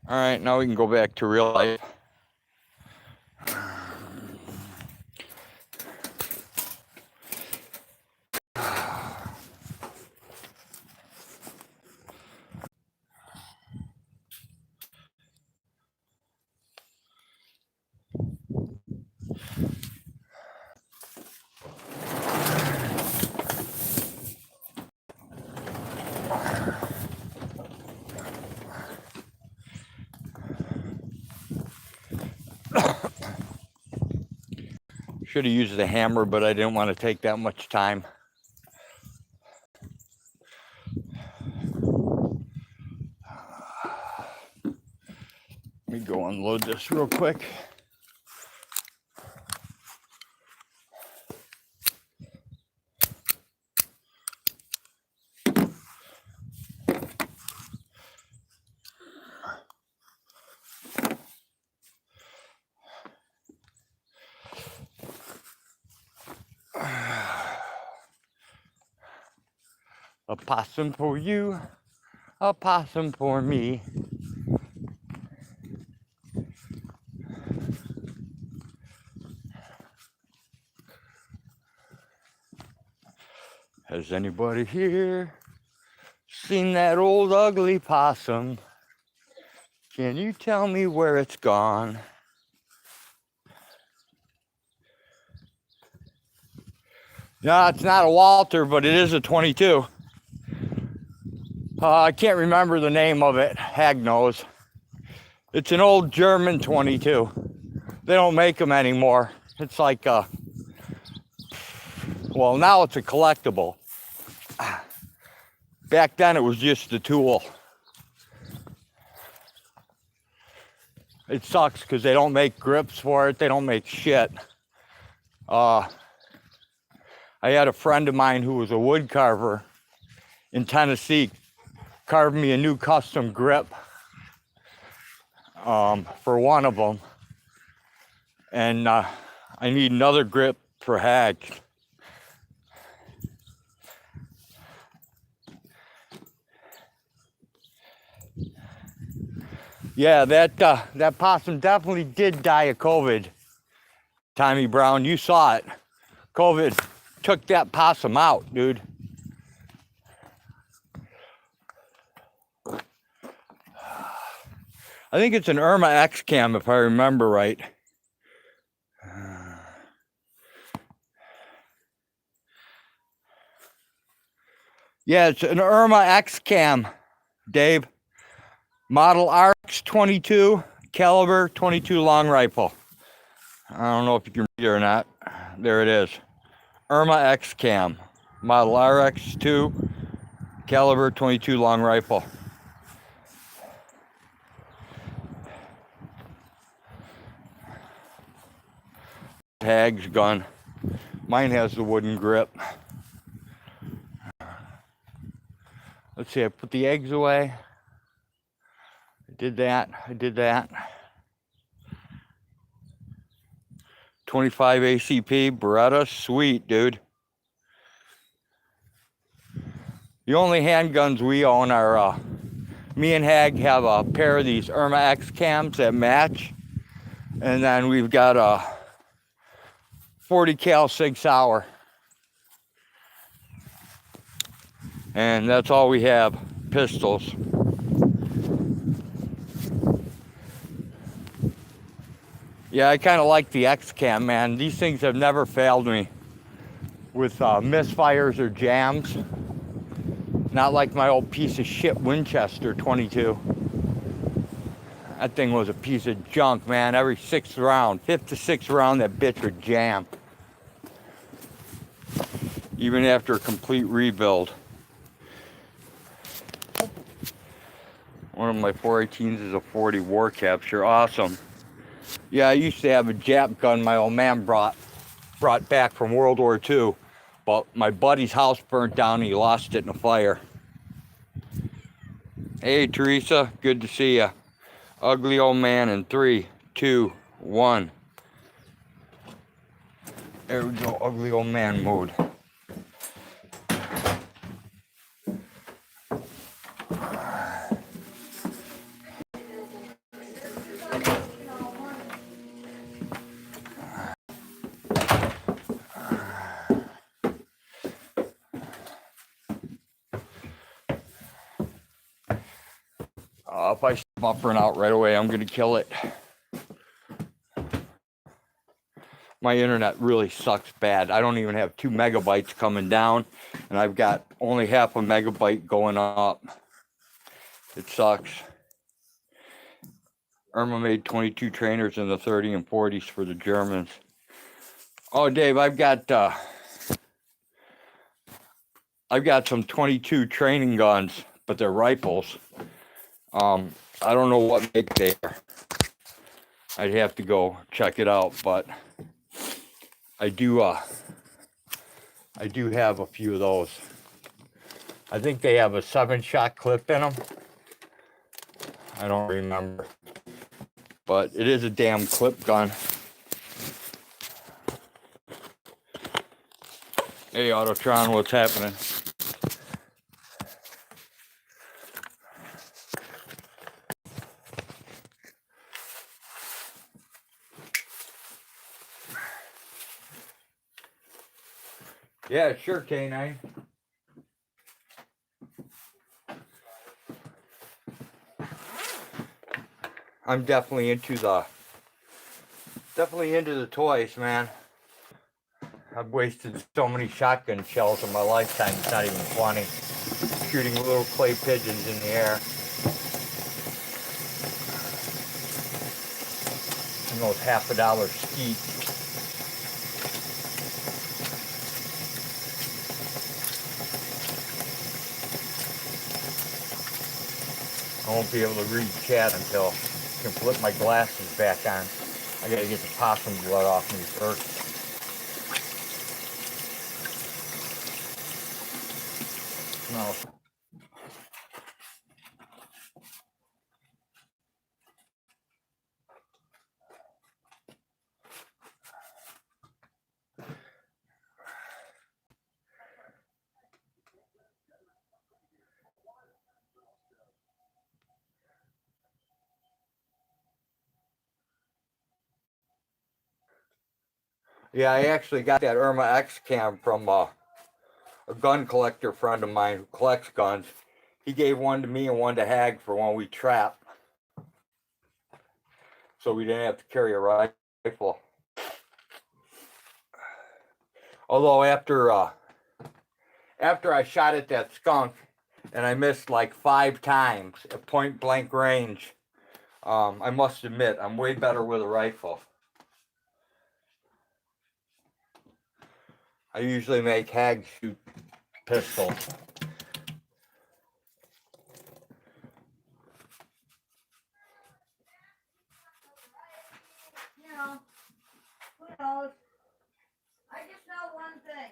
S2: All right, now we can go back to real life. Should have used the hammer, but I didn't want to take that much time. Let me go unload this real quick. A possum for you, a possum for me. Has anybody here seen that old ugly possum? Can you tell me where it's gone? No, it's not a Walter, but it is a 22. I can't remember the name of it. Hag knows. It's an old German 22. They don't make them anymore. It's like well, now it's a collectible. Back then it was just a tool. It sucks because they don't make grips for it. They don't make shit. I had a friend of mine who was a wood carver in Tennessee, carved me a new custom grip for one of them. And I need another grip for hags. Yeah, that possum definitely did die of COVID. Tommy Brown, you saw it. COVID took that possum out, dude. I think it's an Irma X cam if I remember right. Yeah, it's an Irma X cam, Dave. Model RX-22, caliber 22 long rifle. I don't know if you can read it or not. There it is. Irma X cam. Model RX-2, caliber 22 long rifle. Hag's gun. Mine has the wooden grip. Let's see, I put the eggs away. I did that. 25 ACP Beretta, sweet, dude. The only handguns we own are, me and Hag have a pair of these Irma X cams that match. And then we've got a 40 cal Sig Sauer. And that's all we have, pistols. Yeah, I kind of like the X-Cam, man. These things have never failed me with misfires or jams. Not like my old piece of shit Winchester 22. That thing was a piece of junk, man. Every sixth round, fifth to sixth round, that bitch would jam. Even after a complete rebuild. One of my 418s is a 40 war capture. Awesome. Yeah, I used to have a Jap gun my old man brought back from World War II. But my buddy's house burnt down and he lost it in a fire. Hey, Teresa. Good to see ya. Ugly old man in 3, 2, 1. There we go. Ugly old man mode. If I stop buffering out right away, I'm gonna kill it. My internet really sucks bad. I don't even have 2 megabytes coming down, and I've got only half a megabyte going up. It sucks. Irma made 22 trainers in the 30 and 40s for the Germans. Oh, Dave, I've got some 22 training guns, but they're rifles. I don't know what make they are. I'd have to go check it out, but I do have a few of those. I think they have a 7-shot clip in them. I don't remember, but it is a damn clip gun. Hey, Autotron, what's happening? Yeah, sure, K9. I'm definitely into the toys, man. I've wasted so many shotgun shells in my lifetime, it's not even funny. Shooting little clay pigeons in the air. And those $50 skeets. I won't be able to read chat until I can flip my glasses back on. I gotta get the possum blood off me first. No. Yeah, I actually got that Irma X cam from a gun collector friend of mine who collects guns. He gave one to me and one to Hag for when we trap. So we didn't have to carry a rifle. Although after I shot at that skunk and I missed like 5 times at point blank range, I must admit I'm way better with a rifle. I usually make Hag shoot pistols.
S1: You know, who knows? I just know one thing.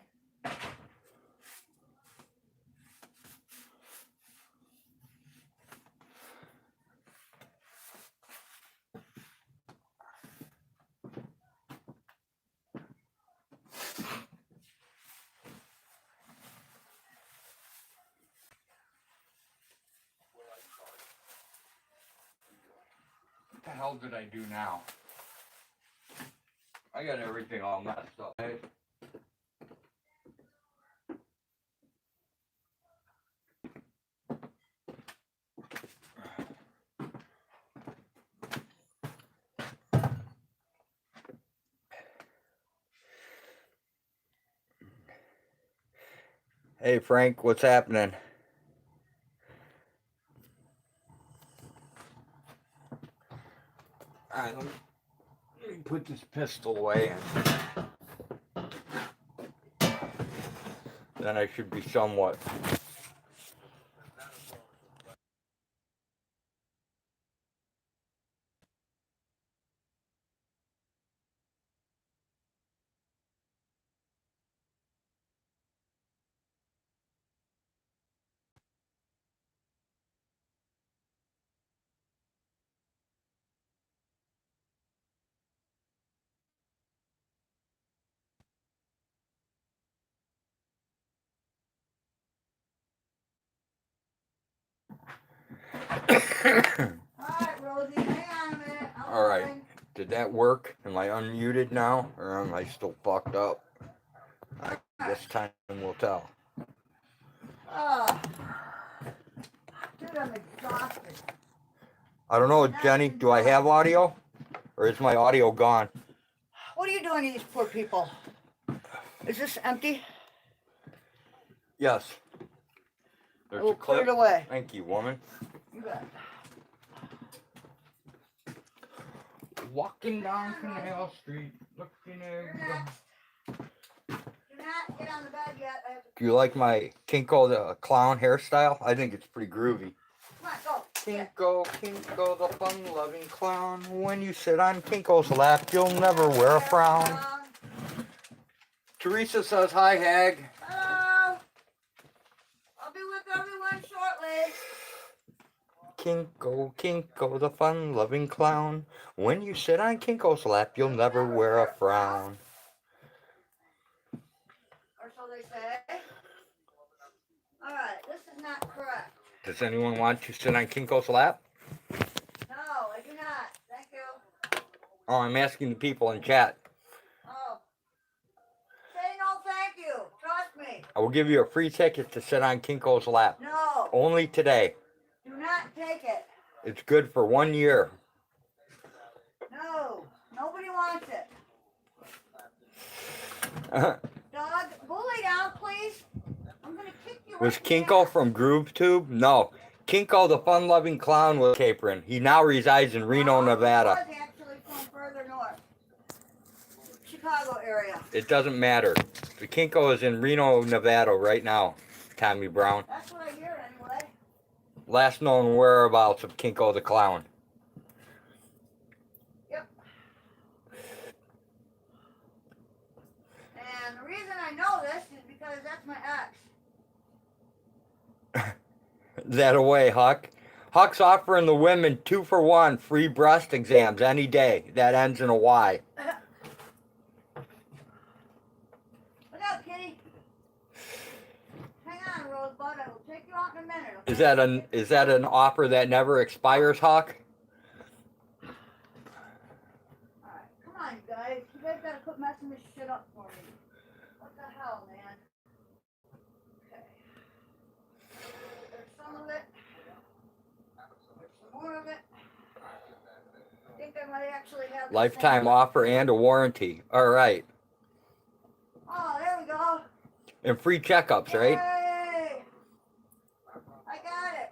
S2: What the hell did I do now? I got everything all messed up. Hey Frank, what's happening? Alright, let me put this pistol away. Then I should be somewhat.
S1: Alright, Rosie, hang on a minute.
S2: Alright, did that work? Am I unmuted now, or am I still fucked up? I guess time will tell.
S1: Oh. Dude, I'm exhausted.
S2: I don't know, Jenny, do I have audio? Or is my audio gone?
S1: What are you doing to these poor people? Is this empty?
S2: Yes. There's
S1: We'll
S2: a
S1: put
S2: clip.
S1: it away.
S2: Thank you, woman.
S1: You bet.
S2: Walking down Canal Street, looking
S1: You're
S2: at...
S1: next. Do not get on the bed yet. I have to...
S2: Do you like my Kinko the Clown hairstyle? I think it's pretty groovy.
S1: Come on, go.
S2: Kinko, Kinko the fun-loving clown. When you sit on Kinko's lap, you'll never wear a frown. Teresa says, hi, Hag.
S1: Hello. I'll be with everyone shortly.
S2: Kinko, Kinko the fun-loving clown. When you sit on Kinko's lap, you'll never wear a frown.
S1: Or so they say. Alright, this is not correct.
S2: Does anyone want to sit on Kinko's lap?
S1: No, I do not. Thank you.
S2: Oh, I'm asking the people in chat.
S1: Oh. Say no thank you. Trust me.
S2: I will give you a free ticket to sit on Kinko's lap.
S1: No.
S2: Only today.
S1: Do not take it.
S2: It's good for 1 year.
S1: No. Nobody wants it. Dog, bully down, please. I'm gonna kick you.
S2: Was
S1: right in the
S2: Kinko
S1: ass.
S2: from GrooveTube? No. Kinko the fun-loving clown was capering. He now resides in Reno,
S1: He
S2: Nevada.
S1: was actually from further north. Chicago area.
S2: It doesn't matter. The Kinko is in Reno, Nevada right now, Tommy Brown.
S1: That's what I hear anyway.
S2: Last known whereabouts of Kinko the clown.
S1: Yep. And the reason I know this is because that's my ex.
S2: That away, Huck. Huck's offering the women 2-for-1 free breast exams any day. That ends in a Y.
S1: Look out, kitty. Hang on, Rosebud. I will take you out in a minute. Okay?
S2: Is that an offer that never expires, Huck?
S1: Alright, come on, you guys. You guys gotta quit messing this shit up for me. What the hell, man? Okay. There's some of it. There's some more of it. I think I might actually have the
S2: Lifetime
S1: same.
S2: offer and a warranty. All right.
S1: Oh, there we go.
S2: And free checkups, right?
S1: Yay! I got it.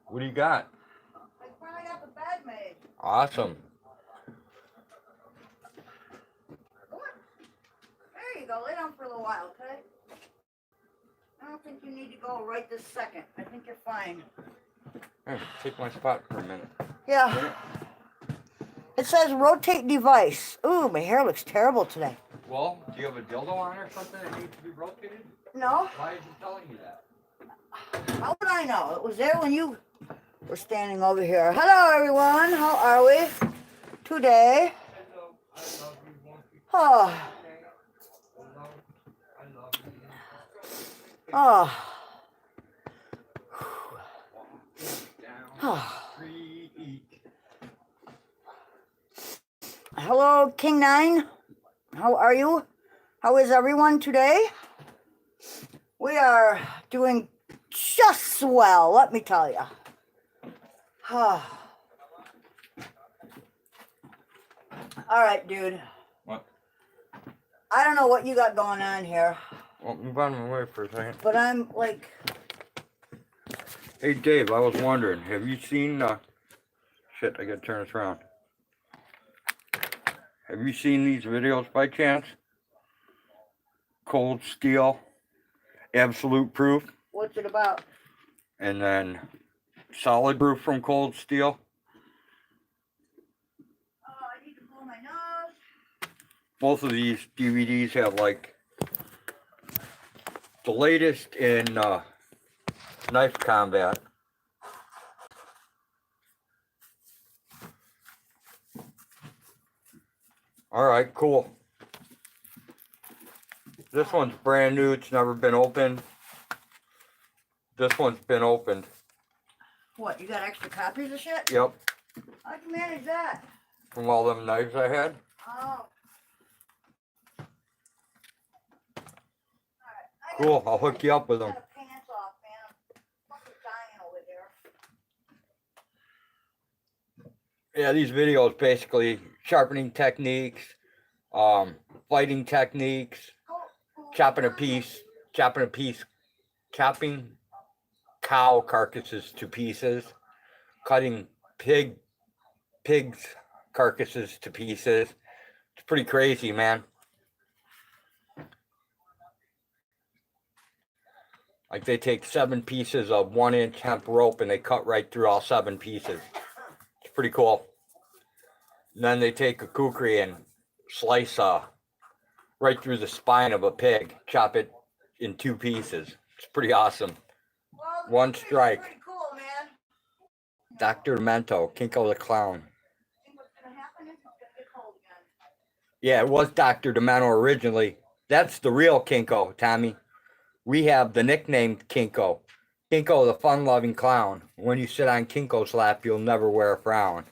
S2: What do you got?
S1: I finally got the bed made.
S2: Awesome.
S1: Come on. There you go. Lay down for a little while, okay? I don't think you need to go right this second. I think you're fine.
S2: Hey, take my spot for a minute.
S1: Yeah. It says rotate device. Ooh, my hair looks terrible today.
S2: Well, do you have a dildo on or something that needs to be rotated?
S1: No?
S2: Why is he telling you that?
S1: How would I know? It was there when you were standing over here. Hello, everyone. How are we today?
S2: Hello, I love you. Won't you
S1: Oh.
S2: Hello, I love you.
S1: Oh.
S2: Down,
S1: Oh.
S2: free, eat.
S1: Hello, King 9. How are you? How is everyone today? We are doing just well, let me tell you. All right, dude.
S2: What?
S1: I don't know what you got going on here,
S2: Well, move out of my way for a second.
S1: but I'm like,
S2: Hey, Dave, I was wondering, have you seen, shit, I gotta turn this around. Have you seen these videos by chance? Cold steel, absolute proof,
S1: What's it about?
S2: and then solid proof from cold steel.
S1: Oh, I need to blow my nose.
S2: Both of these DVDs have like the latest in knife combat. All right, cool. This one's brand new. It's never been opened. This one's been opened.
S1: What, you got extra copies of shit?
S2: Yep,
S1: How'd you manage that?
S2: from all them knives I had.
S1: Oh.
S2: Cool, I'll hook you up with them.
S1: Pants off, man. I'm fucking dying over here.
S2: Yeah, these videos basically sharpening techniques, fighting techniques, chopping cow carcasses to pieces, cutting pigs carcasses to pieces. It's pretty crazy, man. Like they take 7 pieces of 1-inch hemp rope and they cut right through all 7 pieces. It's pretty cool. And then they take a kukri and slice right through the spine of a pig, chop it in 2 pieces. It's pretty awesome.
S1: Well,
S2: One
S1: this is
S2: strike.
S1: Pretty cool, man.
S2: Dr. Demento, Kinko the Clown.
S1: See what's gonna happen is it's gonna get cold again.
S2: Yeah, it was Dr. Demento originally. That's the real Kinko, Tommy. We have the nickname Kinko. Kinko the fun-loving clown. When you sit on Kinko's lap, you'll never wear a frown.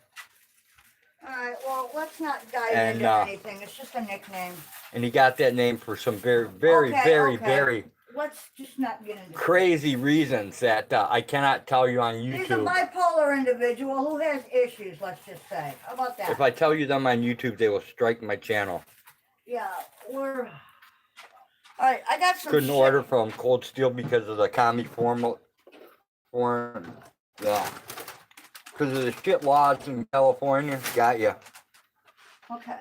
S1: Alright, well, let's not dive
S2: And,
S1: into anything. It's just a nickname.
S2: And he got that name for some very,
S1: Okay.
S2: very
S1: Let's just not get into it.
S2: crazy reasons that I cannot tell you on
S1: He's a
S2: YouTube.
S1: bipolar individual who has issues, let's just say. How about that?
S2: If I tell you them on YouTube, they will strike my channel.
S1: Yeah, we're... Alright, I got some
S2: Couldn't
S1: shit.
S2: order from Cold Steel because of the commie because of the shit laws in California. Got you.
S1: Okay.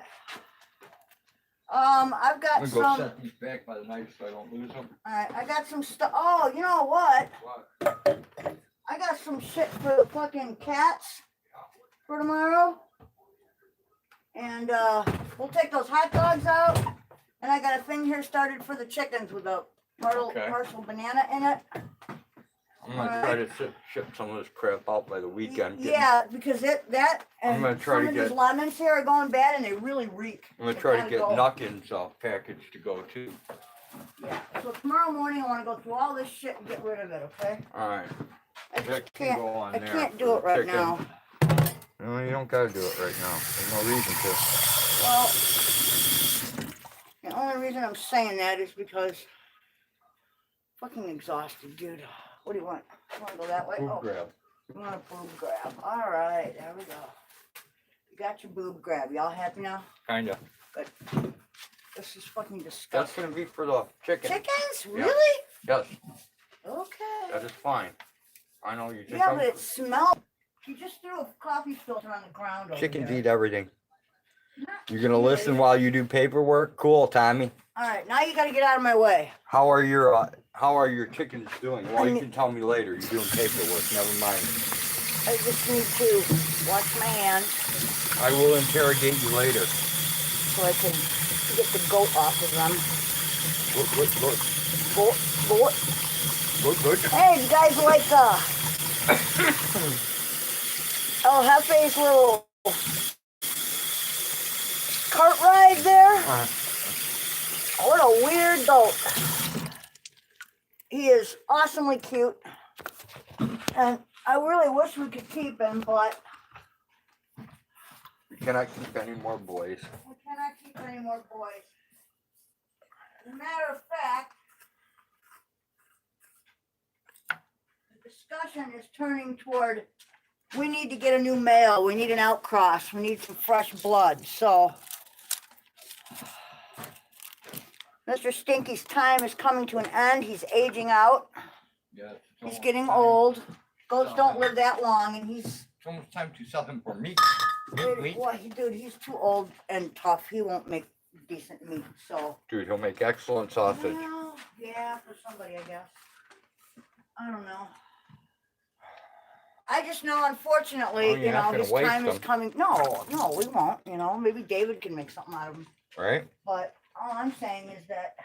S1: I've got
S2: I'm gonna go
S1: some...
S2: set these back by the knife so I don't lose them.
S1: Alright, I got some stuff... Oh, you know what?
S2: What?
S1: I got some shit for the fucking cats for tomorrow. And we'll take those hot dogs out. And I got a thing here started for the chickens with a partial banana in it.
S2: I'm gonna try to ship some of this crap out by the weekend.
S1: Yeah, because that
S2: I'm
S1: and
S2: gonna try
S1: some
S2: to
S1: of
S2: get-
S1: these lemons here are going bad and they really reek.
S2: I'm gonna
S1: They
S2: try to
S1: gotta
S2: get
S1: go.
S2: Nuckin's package to go too.
S1: Yeah. So tomorrow morning I want to go through all this shit and get rid of it. Okay.
S2: All right.
S1: I
S2: That
S1: just
S2: can
S1: can't.
S2: go on
S1: I
S2: there
S1: can't
S2: for
S1: do it
S2: the
S1: right
S2: chicken.
S1: now.
S2: No, you don't gotta do it right now. There's no reason to.
S1: Well, the only reason I'm saying that is because fucking exhausted, dude. What do you want? You want to go that way?
S2: Boob
S1: Oh,
S2: grab.
S1: you want a boob grab? All right, there we go. You got your boob grab. Y'all happy now?
S2: Kinda.
S1: Good. This is fucking
S2: That's
S1: disgusting.
S2: gonna be for the chicken.
S1: Chickens?
S2: Yeah.
S1: Really?
S2: Yes,
S1: Okay.
S2: that is fine. I know you just
S1: Yeah, but it smells. You just threw a coffee filter on the ground over
S2: chickens
S1: there.
S2: eat everything.
S1: Not
S2: You're gonna
S1: really.
S2: listen while you do paperwork? Cool, Tommy.
S1: All right, now you got to get out of my way.
S2: How are your chickens doing? Well, you can tell me later. You're doing paperwork. Never mind.
S1: I just need to wash my hands
S2: I will interrogate you later.
S1: so I can get the goat off of them.
S2: Look.
S1: Goat.
S2: Good.
S1: Hey, you guys like El Jefe's little cart ride there? What a weird goat. He is awesomely cute. And I really wish we could keep him, but
S2: We cannot keep any more boys.
S1: we cannot keep any more boys. As a matter of fact, the discussion is turning toward we need to get a new male. We need an outcross. We need some fresh blood. So Mr. Stinky's time is coming to an end. He's aging out.
S2: Yeah,
S1: He's getting old. Goats don't live that long, and he's
S2: It's almost time to sell him for meat. Meat?
S1: Well, dude, he's too old and tough. He won't make decent meat. So.
S2: Dude, he'll make excellent sausage.
S1: Well, yeah, for somebody, I guess. I don't know. I just know, unfortunately,
S2: Well, you're not gonna
S1: his
S2: waste
S1: time is
S2: them.
S1: coming. No, we won't. Maybe David can make something out of him.
S2: Right?
S1: But all I'm saying is that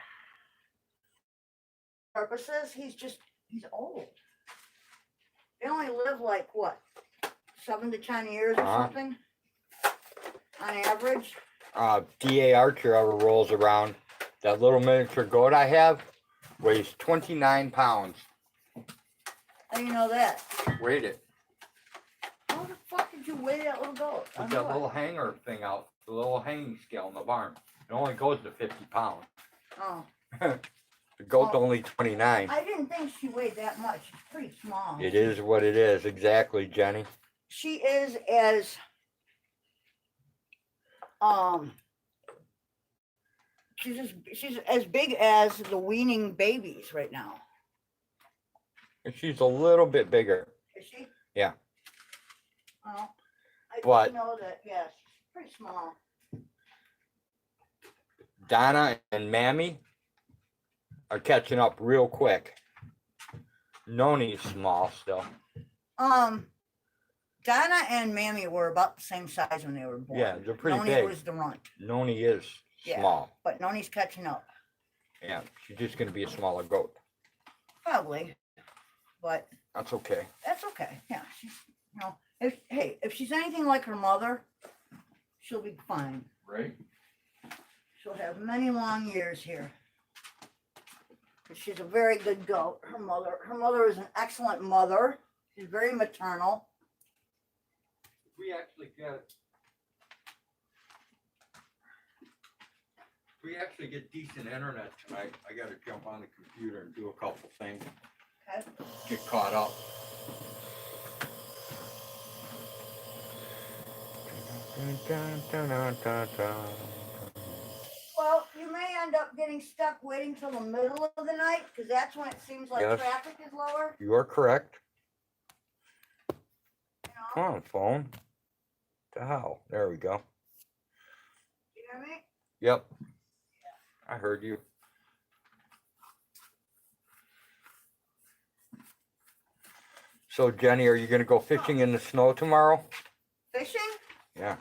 S1: purposes, he's old. They only live like what, 7 to 10 years or something on average.
S2: D.A. Archer ever rolls around. That little miniature goat I have weighs 29 pounds.
S1: How do you know that?
S2: Weighed it.
S1: How the fuck did you weigh that little goat?
S2: Put that little hanger thing out, the little hanging scale in the barn. It only goes to 50 pounds.
S1: Oh.
S2: The goat's only 29.
S1: I didn't think she weighed that much. She's pretty small.
S2: It is what it is, exactly, Jenny.
S1: She is as she's as big as the weaning babies right now.
S2: She's a little bit bigger.
S1: Is she?
S2: Yeah.
S1: Well, I
S2: But-
S1: do know that, yes, she's pretty small.
S2: Donna and Mammy are catching up real quick. Noni's small still.
S1: Donna and Mammy were about the same size when they were born.
S2: Yeah, they're pretty
S1: Noni
S2: big.
S1: was the runt,
S2: Noni is
S1: Yeah.
S2: small.
S1: but Noni's catching up,
S2: Yeah, she's just gonna be a smaller goat.
S1: probably. But
S2: That's okay.
S1: that's okay. Yeah, she's if she's anything like her mother, she'll be fine.
S2: Right?
S1: She'll have many long years here. 'Cause she's a very good goat. Her mother is an excellent mother. She's very maternal.
S2: We actually get decent internet tonight. I gotta jump on the computer and do a couple things.
S1: Okay.
S2: Get caught up.
S1: Well, you may end up getting stuck waiting till the middle of the night because that's when it seems like
S2: Yes.
S1: traffic is lower.
S2: You are correct.
S1: You know?
S2: Come on, phone. The hell? There we go.
S1: You know what I mean?
S2: Yep. I heard you. So Jenny, are you gonna go fishing in the snow tomorrow?
S1: Fishing?
S2: Yeah.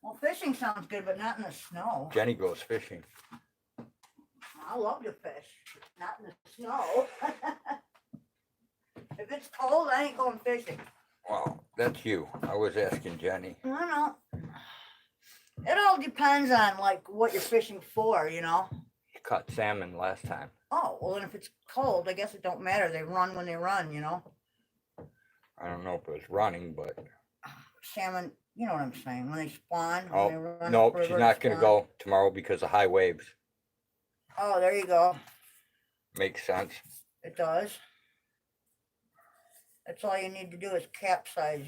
S1: Well, fishing sounds good, but not in the snow.
S2: Jenny goes fishing.
S1: I love to fish, not in the snow. If it's cold, I ain't going fishing.
S2: Well, that's you. I was asking Jenny.
S1: I don't know. It all depends on like what you're fishing for,
S2: You caught salmon last time.
S1: Oh, well, and if it's cold, I guess it don't matter. They run when they run,
S2: I don't know if it was running, but
S1: Salmon, you know what I'm saying? When they spawn,
S2: oh
S1: when they run
S2: no,
S1: upriver,
S2: she's
S1: they
S2: not gonna
S1: spawn.
S2: go tomorrow because of high waves.
S1: Oh, there you go.
S2: Makes sense.
S1: It does. That's all you need to do is capsize,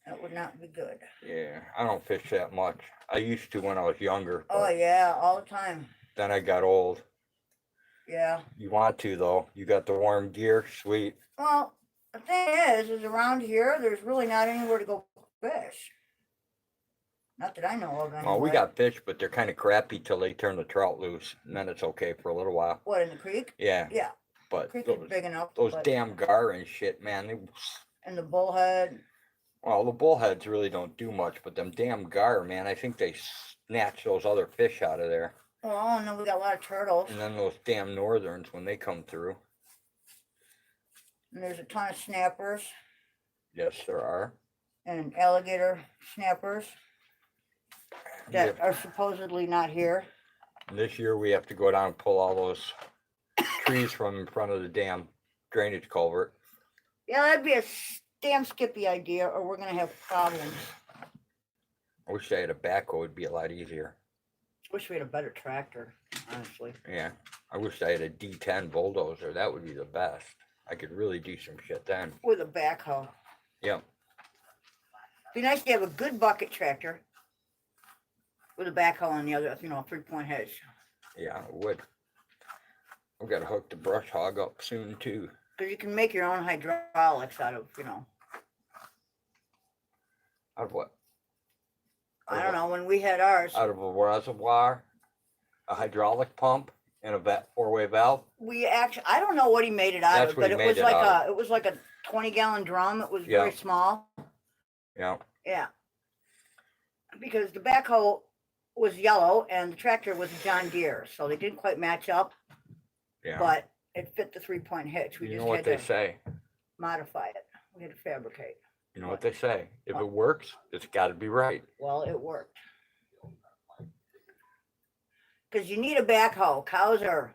S1: That would not be good.
S2: Yeah, I don't fish that much. I used to when I was younger,
S1: Oh,
S2: but
S1: yeah, all the time.
S2: then I got old.
S1: Yeah.
S2: You want to though. You got the warm gear, sweet.
S1: Well, the thing is around here, there's really not anywhere to go fish. Not that I know of, anyway.
S2: Oh, we got fish, but they're kind of crappy till they turn the trout loose, and then it's okay for a little while.
S1: What, in the creek?
S2: Yeah,
S1: Yeah,
S2: but
S1: creek
S2: those,
S1: is big enough.
S2: those
S1: but-
S2: damn gar and shit, man.
S1: And the bullhead.
S2: Well, the bullheads really don't do much, but them damn gar, man, I think they snatch those other fish out of there.
S1: Well, and then we got a lot of turtles.
S2: And then those damn northerns when they come through.
S1: And there's a ton of snappers
S2: Yes, there are.
S1: and alligator snappers that
S2: Yeah.
S1: are supposedly not here.
S2: And this year we have to go down and pull all those trees from in front of the damn drainage culvert.
S1: Yeah, that'd be a damn skippy idea, or we're gonna have problems.
S2: I wish I had a backhoe, it'd be a lot easier.
S1: Wish we had a better tractor, honestly.
S2: Yeah, I wish I had a D10 bulldozer. That would be the best. I could really do some shit then.
S1: With a backhoe.
S2: Yep.
S1: Be nice to have a good bucket tractor with a backhoe on the other, 3-point heads.
S2: Yeah, it would. I've got to hook the brush hog up soon too.
S1: Because you can make your own hydraulics out of, you know,
S2: Out of what?
S1: I don't know, when we had ours,
S2: Out of a reservoir, a hydraulic pump, and a four-way valve.
S1: we actually, I don't know what he made it out
S2: That's
S1: of,
S2: what
S1: but
S2: he
S1: it
S2: made
S1: was
S2: it
S1: like
S2: out
S1: it was like a 20-gallon drum. It was
S2: Yeah.
S1: very small.
S2: Yeah.
S1: Yeah. Because the backhoe was yellow and the tractor was a John Deere, so they didn't quite match up,
S2: Yeah.
S1: but it fit the 3-point hitch. We
S2: you
S1: just
S2: know what
S1: had
S2: they
S1: to
S2: say.
S1: modify it. We had to fabricate.
S2: You know what they say. If it works, it's got to be right.
S1: Well, it worked. Because you need a backhoe. Cows are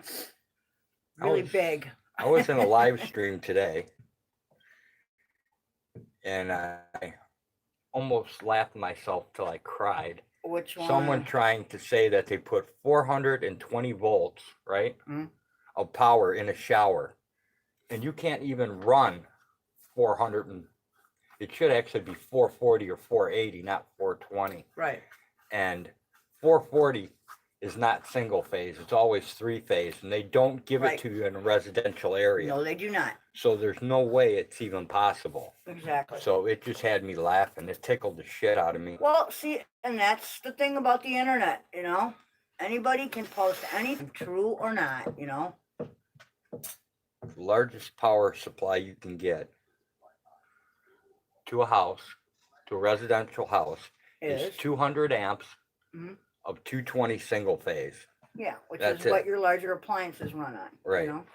S1: really big.
S2: I was in a live stream today, and I almost laughed myself till I cried.
S1: Which one?
S2: Someone trying to say that they put 420 volts, right, of power in a shower, and you can't even run 400 and it should actually be 440 or 480, not 420.
S1: Right.
S2: And 440 is not single phase; it's always 3-phase, and they don't give
S1: Right.
S2: it to you in a residential area.
S1: No, they do not.
S2: So there's no way it's even possible.
S1: Exactly.
S2: So it just had me laughing. It tickled the shit out of me.
S1: Well, see, and that's the thing about the internet, you know? Anybody can post anything, true or not, you know?
S2: The largest power supply you can get to a house, to a residential house, is 200 amps
S1: Mhm.
S2: of 220 single phase.
S1: Yeah, which
S2: That's
S1: is what
S2: it.
S1: your larger appliances run on.
S2: Right.
S1: You know?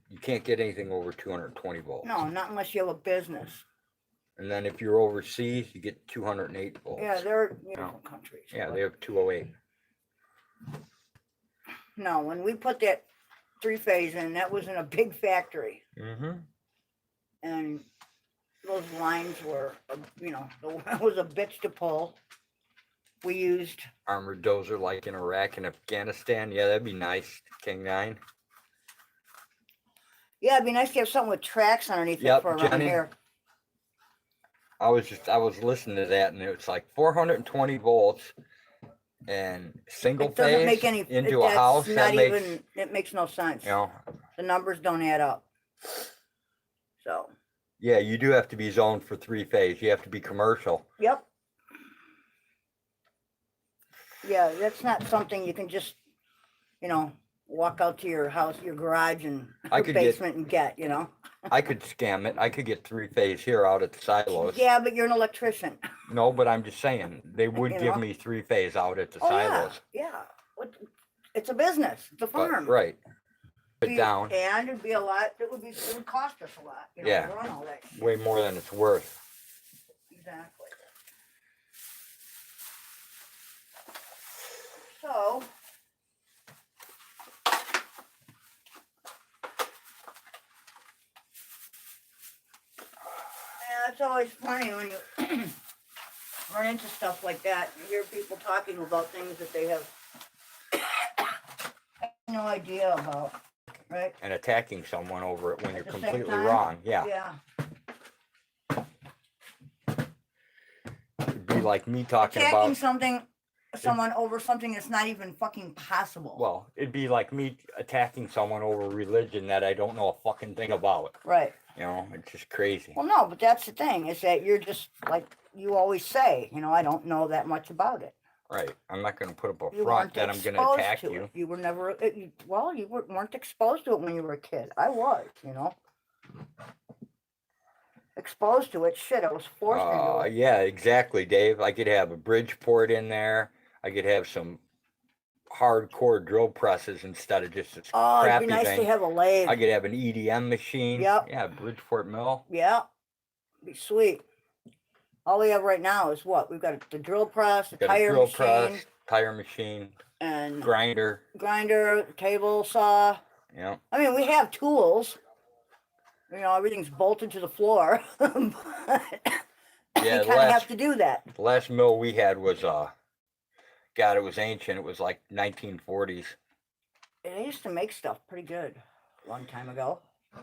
S2: You can't get anything over 220 volts.
S1: No, not unless you have a business.
S2: And then if you're overseas, you get 208 volts.
S1: Yeah, they're different countries.
S2: Yeah,
S1: but
S2: they have 208.
S1: no, when we put that 3-phase in, that was in a big factory.
S2: Mm-hmm.
S1: And those lines were, you know, it was a bitch to pull. We used,
S2: Armored dozer like in Iraq and Afghanistan. Yeah, that'd be nice. King 9.
S1: yeah, it'd be nice to have something with tracks underneath
S2: Yep,
S1: it for around
S2: Jenny.
S1: here.
S2: I was listening to that, and it's like 420 volts and single
S1: It doesn't
S2: phase
S1: make any,
S2: into a
S1: that's
S2: house.
S1: not
S2: That makes,
S1: even, it makes no sense.
S2: you know,
S1: The numbers don't add up. So,
S2: yeah, you do have to be zoned for 3-phase. You have to be commercial.
S1: yep. Yeah, that's not something you can just, you know, walk out to your house, your garage and
S2: I
S1: your
S2: could get-
S1: basement and get, you know?
S2: I could scam it. I could get 3-phase here out at the silos.
S1: Yeah, but you're an electrician.
S2: No, but I'm just saying they would
S1: You
S2: give
S1: know?
S2: me 3-phase out at the
S1: Oh, yeah,
S2: silos.
S1: yeah. What, it's a business, it's a
S2: But,
S1: farm.
S2: right. Put
S1: Be-
S2: down
S1: And it'd be a lot, it would cost us a lot, you know,
S2: Yeah.
S1: to run all that shit.
S2: way more than it's worth.
S1: Exactly. So. Yeah, it's always funny when you run into stuff like that and hear people talking about things that they have no idea about, right?
S2: And attacking someone over it when you're
S1: At the same
S2: completely
S1: time?
S2: wrong. Yeah.
S1: Yeah.
S2: It'd be like me talking
S1: Attacking
S2: about,
S1: someone over something that's not even fucking possible.
S2: well, it'd be like me attacking someone over religion that I don't know a fucking thing about.
S1: Right.
S2: You know, it's just crazy.
S1: Well, no, but that's the thing, is that you're just like you always say, you know, I don't know that much about it.
S2: Right. I'm not going to put up a
S1: You
S2: front
S1: weren't
S2: that I'm going to
S1: exposed
S2: attack
S1: to
S2: you.
S1: it. You were never, you weren't exposed to it when you were a kid. I was, you know. Exposed to it, shit, I was forced into it.
S2: Yeah, exactly, Dave. I could have a Bridgeport in there. I could have some hardcore drill presses instead of just this
S1: Oh, it'd
S2: crappy
S1: be nice
S2: thing.
S1: to have a lathe.
S2: I could have an EDM machine.
S1: Yep.
S2: Yeah, Bridgeport mill.
S1: Yeah, be sweet. All we have right now is what? We've got the drill press, the
S2: Got a
S1: tire
S2: drill
S1: machine,
S2: press, tire machine,
S1: and
S2: grinder.
S1: grinder, table saw.
S2: Yeah.
S1: I mean, we have tools. You know, everything's bolted to the floor. But
S2: Yeah,
S1: you
S2: the
S1: kind of
S2: last-
S1: have to do that.
S2: The last mill we had was God, it was ancient. It was like 1940s.
S1: They used to make stuff pretty good a long time ago.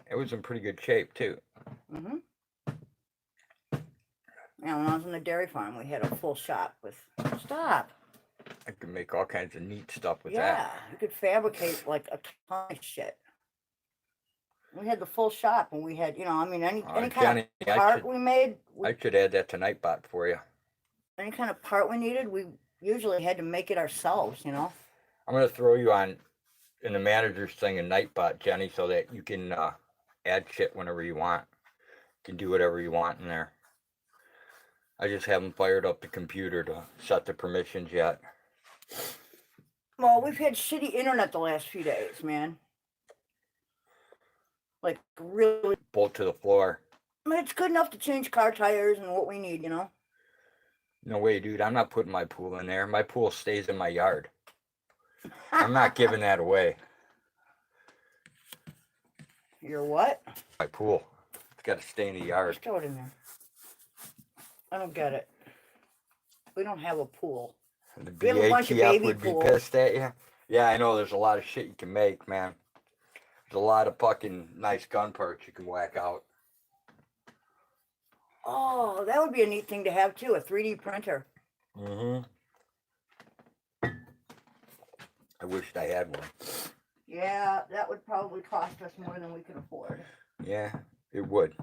S2: It was in pretty good shape too.
S1: Mm-hmm. Yeah, when I was on the dairy farm, we had a full shop with, stop.
S2: I could make all kinds of neat stuff with
S1: Yeah,
S2: that.
S1: you could fabricate like a ton of shit. We had the full shop, and we had, you know, I mean, any kind
S2: Jenny,
S1: of part we made,
S2: I should add that to Nightbot for you.
S1: any kind of part we needed, we usually had to make it ourselves, you know.
S2: I'm gonna throw you on in the manager's thing in Nightbot, Jenny, so that you can add shit whenever you want. You can do whatever you want in there. I just haven't fired up the computer to set the permissions yet.
S1: Well, we've had shitty internet the last few days, man. Like, really.
S2: Bolt to the floor.
S1: I mean, it's good enough to change car tires and what we need, you know.
S2: No way, dude. I'm not putting my pool in there. My pool stays in my yard. I'm not giving that away.
S1: Your what?
S2: My pool. It's got to stay in the yard.
S1: Just throw it in there. I don't get it. We don't have a pool.
S2: The
S1: We have a bunch of
S2: BATF
S1: baby
S2: would
S1: pools.
S2: be pissed at you. Yeah, I know. There's a lot of shit you can make, man. There's a lot of fucking nice gun parts you can whack out.
S1: Oh, that would be a neat thing to have too, a 3D printer.
S2: Mm-hmm. I wished I had one.
S1: Yeah, that would probably cost us more than we could afford.
S2: Yeah, it would.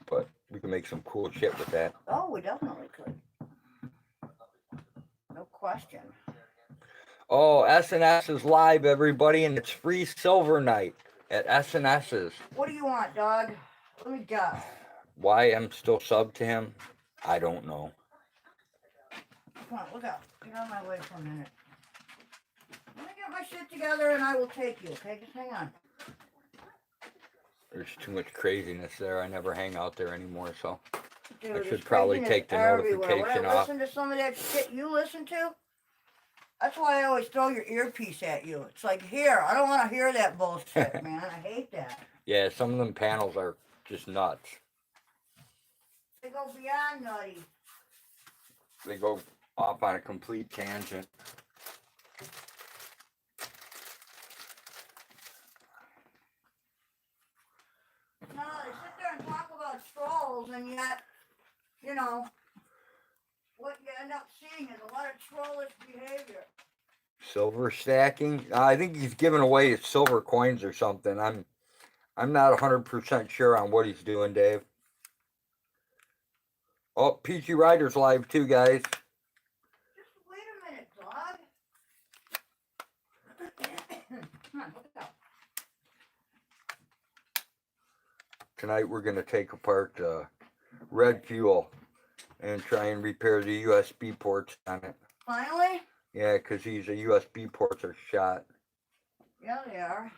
S2: But we can make some cool shit with that.
S1: Oh, we definitely could. No question.
S2: Oh, S&S is live, everybody, and it's free silver night at S&S's.
S1: What do you want, dog? Let me guess.
S2: Why I'm still sub to him, I don't know.
S1: Come on, look out. Get out of my way for a minute. Let me get my shit together and I will take you, okay? Just hang on.
S2: There's too much craziness there. I never hang out there anymore, so
S1: Dude,
S2: I should
S1: there's
S2: probably
S1: craziness
S2: take the
S1: everywhere.
S2: notification
S1: When I
S2: off.
S1: listen to some of that shit you listen to, that's why I always throw your earpiece at you. It's like, here, I don't want to hear that bullshit, man. I hate that.
S2: Yeah, some of them panels are just nuts.
S1: They go beyond nutty.
S2: They go off on a complete tangent.
S1: No, they sit there and talk about trolls, and yet, you know, what you end up seeing is a lot of trollish behavior.
S2: Silver stacking? I think he's giving away his silver coins or something. I'm not 100% sure on what he's doing, Dave. Oh, PG Rider's live too, guys.
S1: Just wait a minute, dog. Come on, look out.
S2: Tonight we're going to take apart red fuel and try and repair the USB ports on it.
S1: Finally?
S2: Yeah, because these USB ports are shot.
S1: Yeah, they are.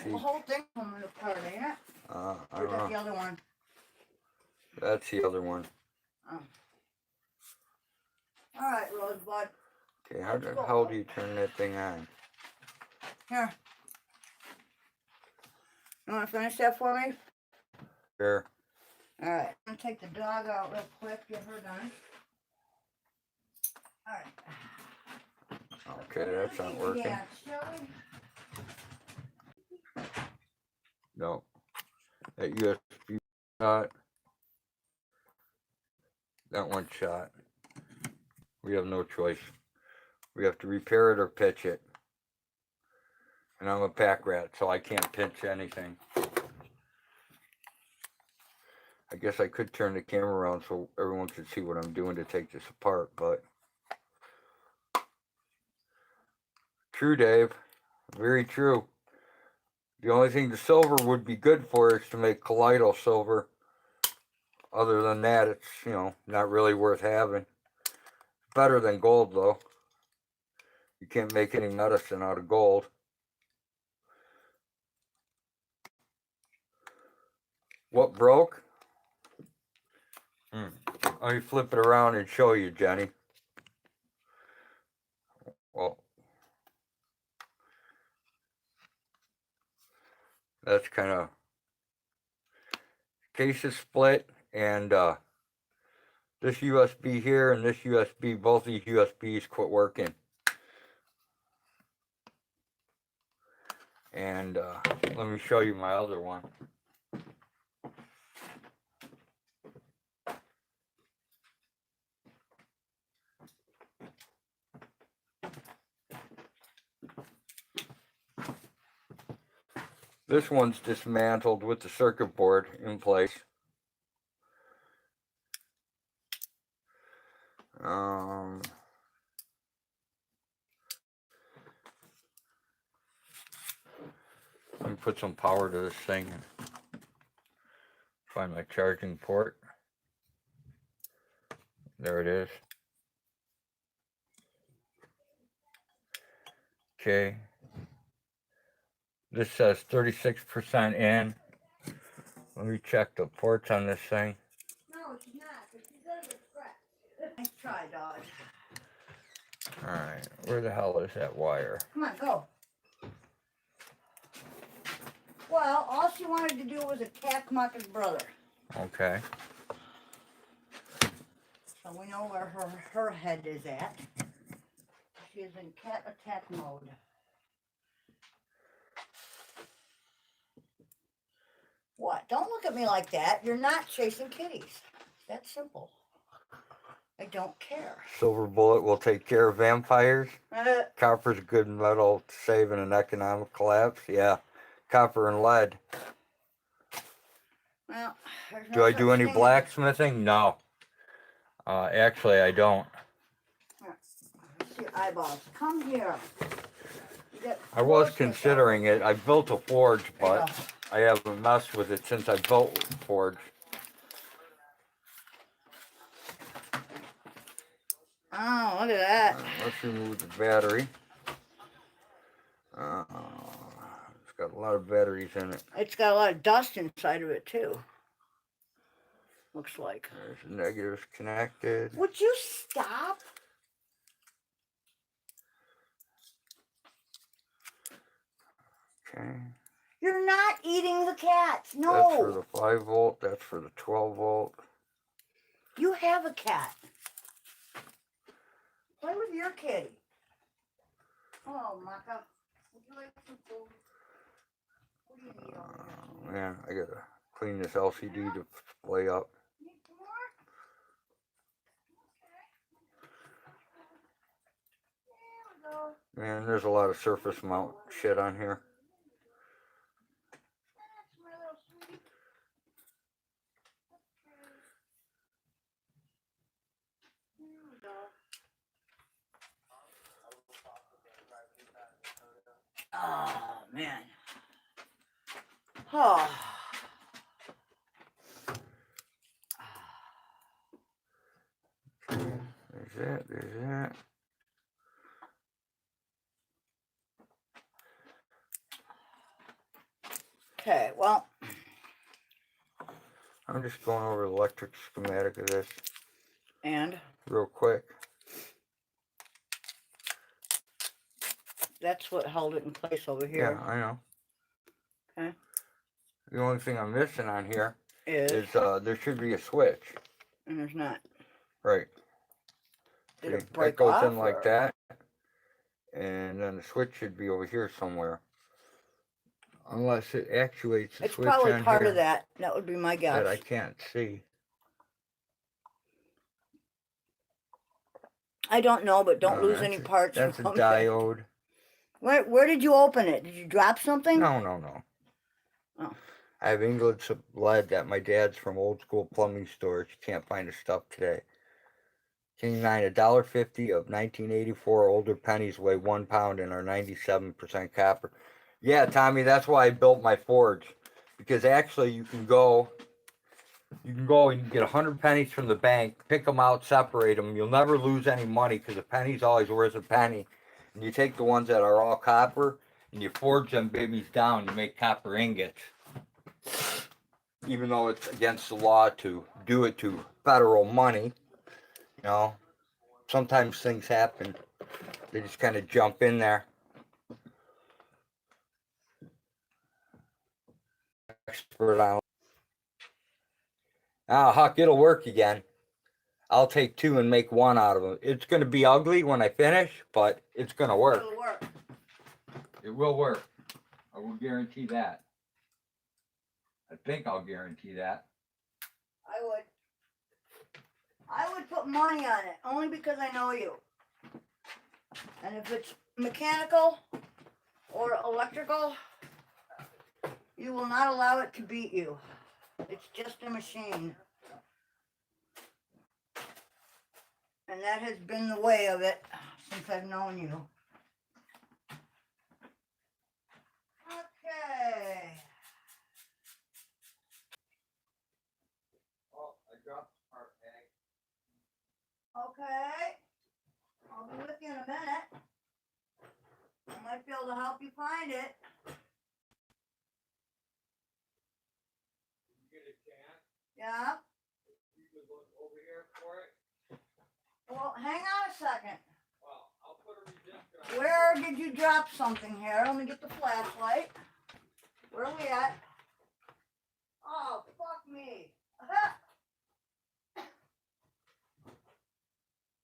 S2: See,
S1: The whole thing coming apart, ain't it?
S2: I
S1: Or
S2: don't
S1: is that the
S2: know.
S1: other one?
S2: That's the other one.
S1: Oh. All right, Rosebud.
S2: Okay, how the hell do you turn that thing on?
S1: Here. You want to finish that for me?
S2: Sure.
S1: All right. I'm going to take the dog out real quick, get her done. All right.
S2: Okay, that's not working.
S1: Yeah, shall we?
S2: No. That USB shot. That one shot. We have no choice. We have to repair it or pitch it. And I'm a pack rat, so I can't pinch anything. I guess I could turn the camera around so everyone could see what I'm doing to take this apart, but... True, Dave. Very true. The only thing the silver would be good for is to make colloidal silver. Other than that, it's, you know, not really worth having. Better than gold, though. You can't make any medicine out of gold. What broke? Let me flip it around and show you, Jenny. Well, that's kind of... Case is split, and this USB here and this USB, both these USBs quit working. And let me show you my other one. This one's dismantled with the circuit board in place. Let me put some power to this thing and find my charging port. There it is. Okay. This says 36% in. Let me check the ports on this thing.
S1: No, she's not. She's gonna get scratched. Nice try, dog.
S2: Alright, where the hell is that wire?
S1: Come on, go. Well, all she wanted to do was attack Marcus' brother.
S2: Okay.
S1: So we know where her head is at. She is in cat attack mode. What? Don't look at me like that. You're not chasing kitties. That's simple. I don't care.
S2: Silver bullet will take care of vampires. Copper's a good metal to save in an economic collapse. Yeah. Copper and lead.
S1: Well, there's no
S2: Do I
S1: such
S2: do any
S1: thing as-
S2: blacksmithing? No. Actually, I don't.
S1: Let's see your eyeballs. Come here. You got
S2: I was
S1: force
S2: considering it. I built a forge,
S1: yourself. There you
S2: but I haven't messed with it since I built the forge.
S1: go. Oh, look at that.
S2: Let's remove the battery. It's got a lot of batteries in it.
S1: It's got a lot of dust inside of it, too. Looks like.
S2: There's the negatives connected.
S1: Would you stop?
S2: Okay.
S1: You're not eating the cats.
S2: That's for
S1: No.
S2: the 5 volt. That's for the 12 volt.
S1: You have a cat. Play with your kitty. Oh, Maka. Would you like some food? What do you need over here?
S2: Man, I gotta clean this LCD display up.
S1: Need some more? Okay. There we go.
S2: Man, there's a lot of surface mount shit on here.
S1: That's my little sweetie. Okay. There we go. Oh, man. Oh.
S2: There's that, there's that.
S1: Okay, well,
S2: I'm just going over the electric schematic of this
S1: and
S2: real quick.
S1: that's what held it in place over
S2: Yeah,
S1: here.
S2: I know.
S1: Okay.
S2: The only thing I'm missing on here
S1: Is,
S2: is there should be a switch.
S1: and there's not.
S2: Right.
S1: Did
S2: See,
S1: it break
S2: that goes
S1: off?
S2: in like
S1: or-
S2: that. And then the switch should be over here somewhere. Unless it actuates the
S1: It's
S2: switch
S1: probably
S2: on
S1: part
S2: here
S1: of that. That would be my
S2: that I
S1: guess.
S2: can't see.
S1: I don't know, but don't
S2: No,
S1: lose any parts.
S2: That's a
S1: from it.
S2: diode.
S1: Where did you open it? Did you drop something?
S2: No, no, no.
S1: Oh.
S2: I have English lead that my dad's from old school plumbing stores. You can't find the stuff today. King 9, $1.50 of 1984 older pennies weigh 1 pound and are 97% copper. Yeah, Tommy, that's why I built my forge. Because actually you can go and get 100 pennies from the bank, pick them out, separate them. You'll never lose any money because a penny's always worth a penny. And you take the ones that are all copper and you forge them babies down to make copper ingots. Even though it's against the law to do it to federal money, you know, sometimes things happen. They just kind of jump in there. Expert on. Ah, Huck, it'll work again. I'll take 2 and make 1 out of them. It's going to be ugly when I finish, but it's going to work.
S1: It'll work.
S2: It will work. I will guarantee that. I think I'll guarantee that.
S1: I would put money on it, only because I know you. And if it's mechanical or electrical, You will not allow it to beat you. It's just a machine. And that has been the way of it since I've known you. Okay.
S2: Oh, I dropped the part bag.
S1: Okay. I'll be with you in a minute. I might be able to help you find it.
S2: You get a chance?
S1: Yeah.
S2: You could look over here for it.
S1: Well, hang on a second.
S2: Well, I'll put a resistor on.
S1: Where did you drop something here? Let me get the flashlight. Where are we at? Oh, fuck me.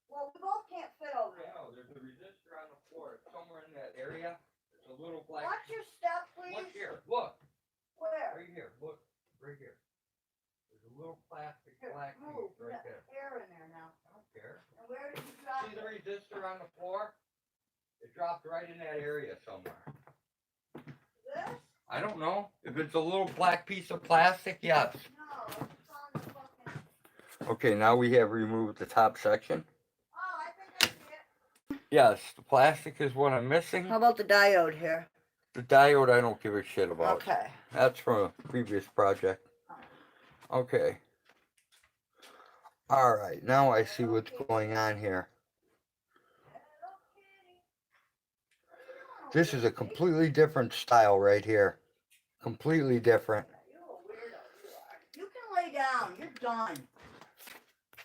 S1: Well, we both can't fit over
S2: I
S1: there.
S2: know, there's a resistor on the floor. It's somewhere in that area. There's a little black.
S1: Watch your step, please.
S2: Look here. Look.
S1: Where?
S2: Right here. Look. Right here. There's a little plastic
S1: Here,
S2: black
S1: move.
S2: piece right
S1: There's
S2: there.
S1: air in there now.
S2: I don't care.
S1: And where did you drop
S2: See the
S1: it?
S2: resistor on the floor? It dropped right in that area somewhere.
S1: This?
S2: I don't know. If it's a little black piece of plastic, yes.
S1: No, it's on the fucking...
S2: Okay, now we have removed the top section.
S1: Oh, I think I see it.
S2: Yes, the plastic is what I'm missing.
S1: How about the diode here?
S2: The diode I don't give a shit about.
S1: Okay.
S2: That's from a previous project. Okay. Alright, now I see what's going on here. This is a completely different style right here. Completely different.
S1: You're a weirdo, you are. You can lay down. You're done.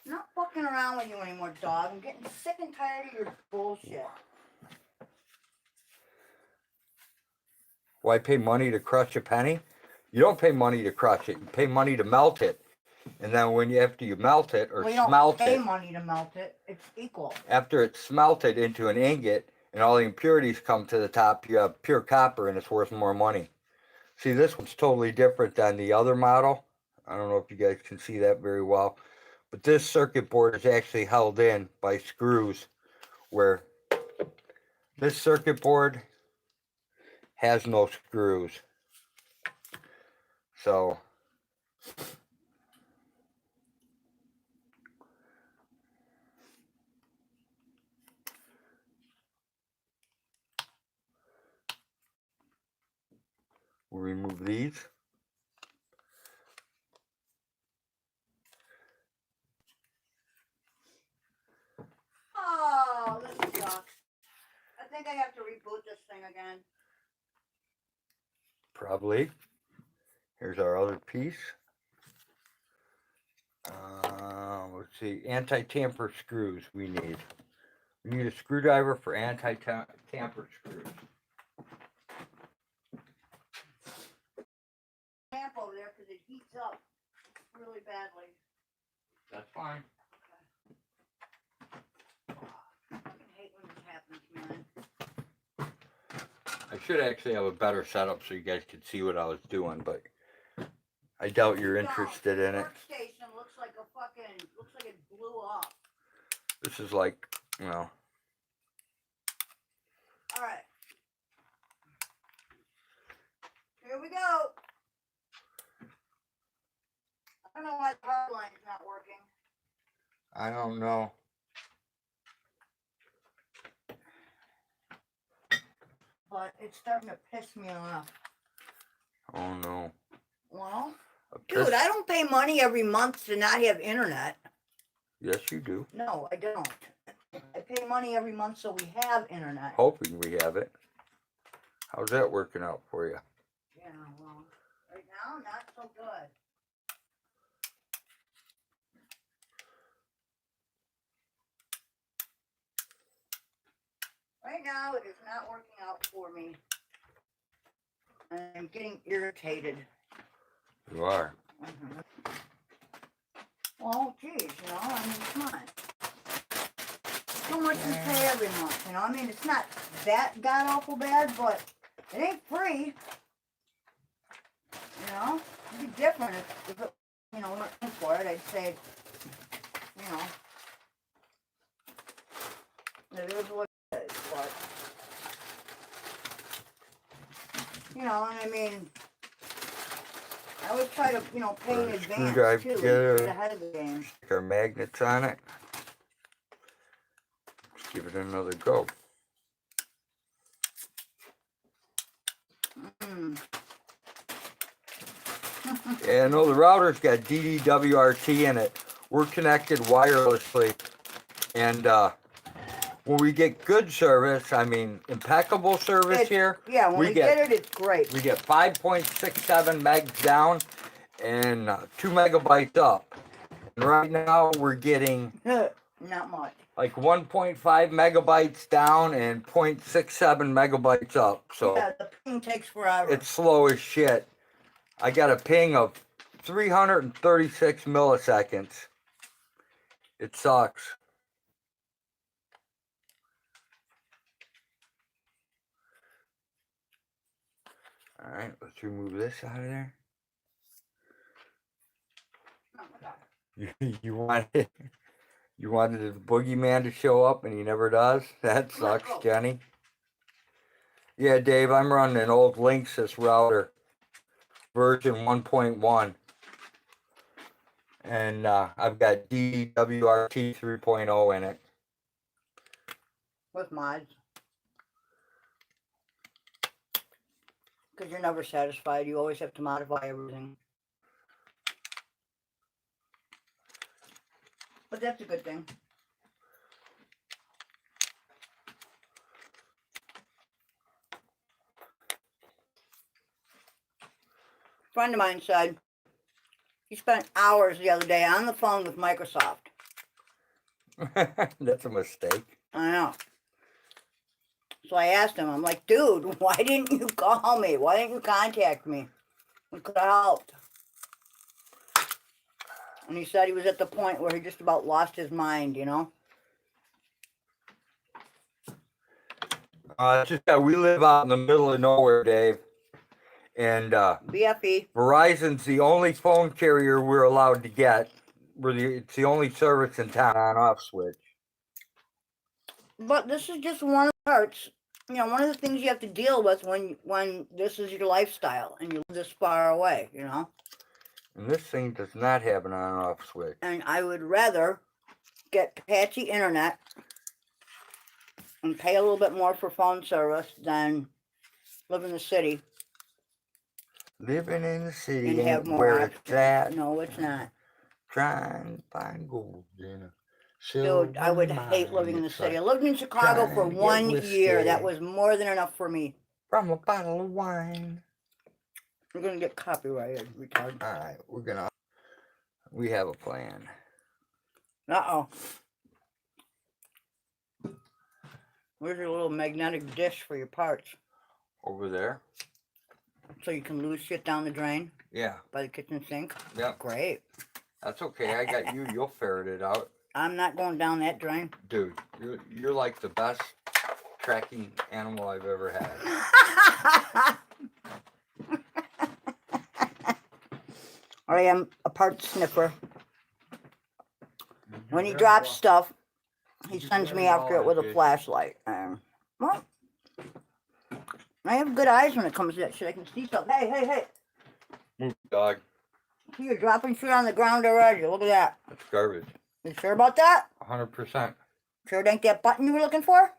S1: I'm not fucking around with you anymore, dog. I'm getting sick and tired of your bullshit.
S2: Why pay money to crush a penny? You don't pay money to crush it. You pay money to melt it. And then after you melt it or
S1: We don't
S2: smelt
S1: pay
S2: it,
S1: money to melt it. It's equal.
S2: after it's smelted into an ingot and all the impurities come to the top, you have pure copper and it's worth more money. See, this one's totally different than the other model. I don't know if you guys can see that very well. But this circuit board is actually held in by screws, where this circuit board has no screws. So we'll remove these.
S1: Oh, this sucks. I think I have to reboot this thing again.
S2: Probably. Here's our other piece. Let's see, anti-tamper screws we need. We need a screwdriver for anti-tamper screws.
S1: Lamp over there because it heats up really badly.
S2: That's fine.
S1: I fucking hate when this happens, man.
S2: I should actually have a better setup so you guys could see what I was doing, but I doubt you're interested in it.
S1: Workstation looks like a fucking, looks like it blew up.
S2: This is like, you know.
S1: All right. Here we go. I don't know why the power line is not working.
S2: I don't know.
S1: But it's starting to piss me off.
S2: Oh no.
S1: Well,
S2: A
S1: dude,
S2: piss-
S1: I don't pay money every month to not have internet.
S2: Yes, you do.
S1: No, I don't. I pay money every month so we have internet.
S2: Hoping we have it. How's that working out for you?
S1: Yeah, well, right now, not so good. Right now, it is not working out for me. I'm getting irritated.
S2: You are.
S1: Well, geez, you know, I mean, come on. So much we pay every month, you know? I mean, it's not that god-awful bad, but it ain't free. You know? It'd be different if it, you know, weren't paying for it. I'd say, you know, it is what it is, but, you know, and I mean, I always try to, you know, pay in
S2: Or
S1: advance
S2: screwdriver
S1: too.
S2: together.
S1: Get ahead of the game.
S2: Stick our magnets on it. Let's give it another go.
S1: Mm.
S2: Yeah, no, the router's got DDWRT in it. We're connected wirelessly. And when we get good service, I mean impeccable service
S1: It's,
S2: here,
S1: yeah, when we get it, it's great.
S2: we get 5.67 megs down and 2 megabytes up. And right now we're getting
S1: Not much.
S2: like 1.5 megabytes down and 0.67 megabytes up. So
S1: Yeah, the ping takes forever.
S2: it's slow as shit. I got a ping of 336 milliseconds. It sucks. All right, let's remove this out of there. You wanted the boogeyman to show up and he never does? That sucks, Jenny. Yeah, Dave, I'm running an old Linksys router, version 1.1. And I've got DWRT 3.0 in it.
S1: With mods. Because you're never satisfied. You always have to modify everything. But that's a good thing. A friend of mine said he spent hours the other day on the phone with Microsoft.
S2: That's a mistake.
S1: I know. So I asked him, I'm like, dude, why didn't you call me? Why didn't you contact me? We could have helped. And he said he was at the point where he just about lost his mind, you know?
S2: We live out in the middle of nowhere, Dave. And
S1: BFE.
S2: Verizon's the only phone carrier we're allowed to get. It's the only service in town on-off switch.
S1: But this is just one of the parts, you know, one of the things you have to deal with when this is your lifestyle and you live this far away, you know?
S2: And this thing does not have an on-off switch.
S1: And I would rather get patchy internet and pay a little bit more for phone service than live in the city.
S2: Living in the city
S1: And have
S2: ain't
S1: more
S2: where
S1: options.
S2: it's at.
S1: No, it's not.
S2: Trying to find gold in a
S1: Dude, I would hate living in the city. I lived in Chicago for 1 year. That was more than enough for me.
S2: From a bottle of wine.
S1: We're going to get copyrighted, retard.
S2: Alright, we have a plan.
S1: Uh-oh. Where's your little magnetic dish for your parts?
S2: Over there?
S1: So you can lose shit down the drain?
S2: Yeah.
S1: By the kitchen sink?
S2: Yep.
S1: Great.
S2: That's okay. I got you. You'll ferret it out.
S1: I'm not going down that drain.
S2: Dude, you're like the best tracking animal I've ever had.
S1: I am a part sniffer. When he drops stuff, he sends me after it with a flashlight. Well, I have good eyes when it comes to that shit. I can see stuff. Hey, hey, hey.
S2: Move, dog.
S1: See, you're dropping shit on the ground already. Look at that.
S2: That's garbage.
S1: You sure about that?
S2: 100%.
S1: Sure it ain't that button you were looking for?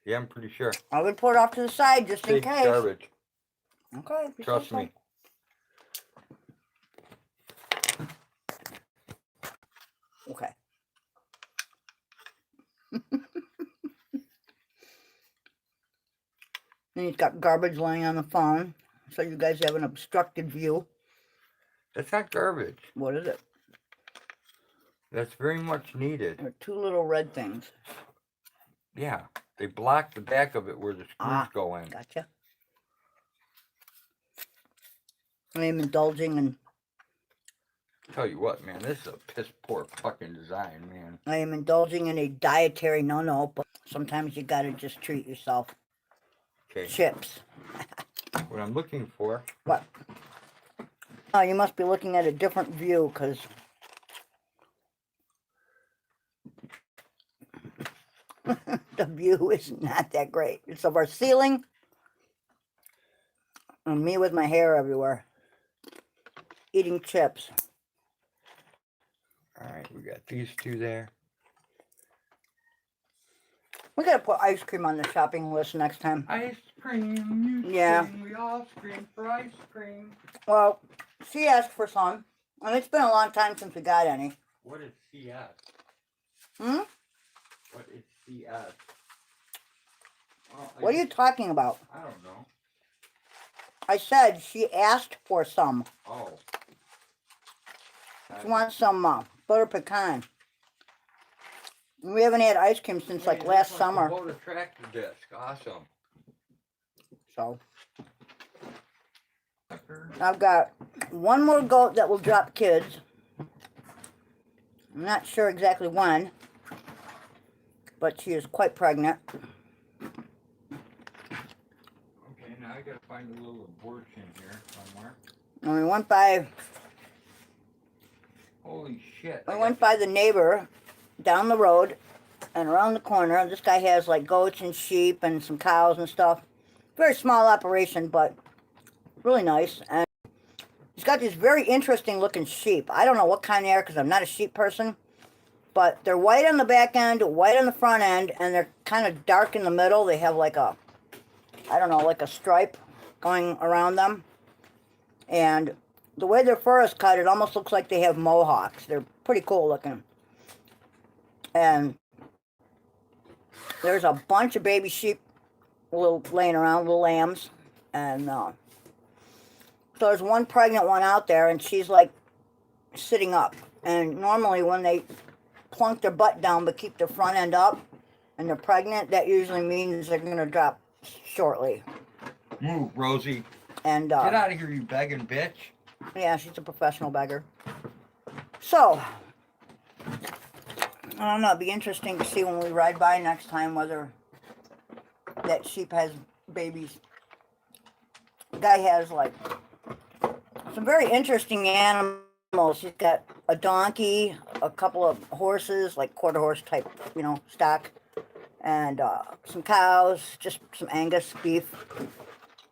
S2: Yeah, I'm pretty sure.
S1: I would put it off to the side just in
S2: Big
S1: case.
S2: garbage.
S1: Okay.
S2: Trust me.
S1: Okay. And he's got garbage laying on the phone, so you guys have an obstructed view.
S2: That's not garbage.
S1: What is it?
S2: That's very much needed.
S1: There are two little red things.
S2: Yeah, they block the back of it where the screws go in.
S1: Gotcha. I am indulging in...
S2: Tell you what, man, this is a piss poor fucking design, man.
S1: I am indulging in a dietary no-no, but sometimes you gotta just treat yourself.
S2: Okay.
S1: Chips.
S2: What I'm looking for...
S1: What? Oh, you must be looking at a different view, because... the view is not that great. It's of our ceiling. And me with my hair everywhere. eating chips.
S2: All right, we got these two there.
S1: We gotta put ice cream on the shopping list next time.
S2: Ice cream.
S1: Yeah.
S2: We all scream for ice cream.
S1: Well, she asked for some, and it's been a long time since we got any.
S2: What is CS?
S1: Hmm?
S2: What is CS? Well,
S1: What are you talking about?
S2: I don't know.
S1: I said she asked for some.
S2: Oh.
S1: She wants some butter pecan. We haven't had ice cream since like last summer.
S2: Kubota tractor disc. Awesome.
S1: So I've got one more goat that will drop kids. I'm not sure exactly when, but she is quite pregnant.
S2: Okay, now I gotta find a little abortion here somewhere.
S1: And we went by.
S2: Holy shit.
S1: We went by the neighbor down the road and around the corner. This guy has like goats and sheep and some cows and stuff. Very small operation, but really nice. And he's got these very interesting looking sheep. I don't know what kind they are because I'm not a sheep person. But they're white on the back end, white on the front end, and they're kind of dark in the middle. They have like a, I don't know, like a stripe going around them. And the way their fur is cut, it almost looks like they have mohawks. They're pretty cool looking. And there's a bunch of baby sheep laying around, little lambs. And so there's one pregnant one out there, and she's like sitting up. And normally when they plunk their butt down but keep their front end up and they're pregnant, that usually means they're going to drop shortly.
S2: Move, Rosie.
S1: And
S2: get out of here, you begging bitch.
S1: Yeah, she's a professional beggar. So, I don't know, it'd be interesting to see when we ride by next time whether that sheep has babies. Guy has like some very interesting animals. He's got a donkey, a couple of horses, like quarter horse type, you know, stock, and some cows, just some Angus beef.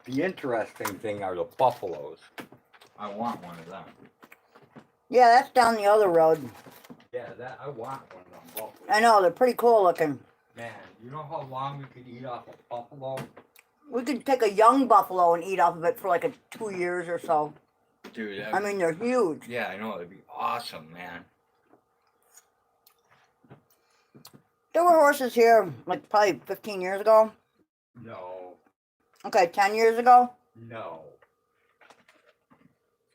S2: The interesting thing are the buffaloes. I want one of them.
S1: Yeah, that's down the other road.
S2: Yeah, that I want one of them buffaloes.
S1: I know, they're pretty cool looking.
S2: Man, you know how long we could eat off a buffalo?
S1: We could take a young buffalo and eat off of it for like 2 years or so.
S2: Dude,
S1: I mean, they're huge.
S2: Yeah, I know, it'd be awesome, man.
S1: There were horses here like probably 15 years ago.
S2: No.
S1: Okay, 10 years ago.
S2: No.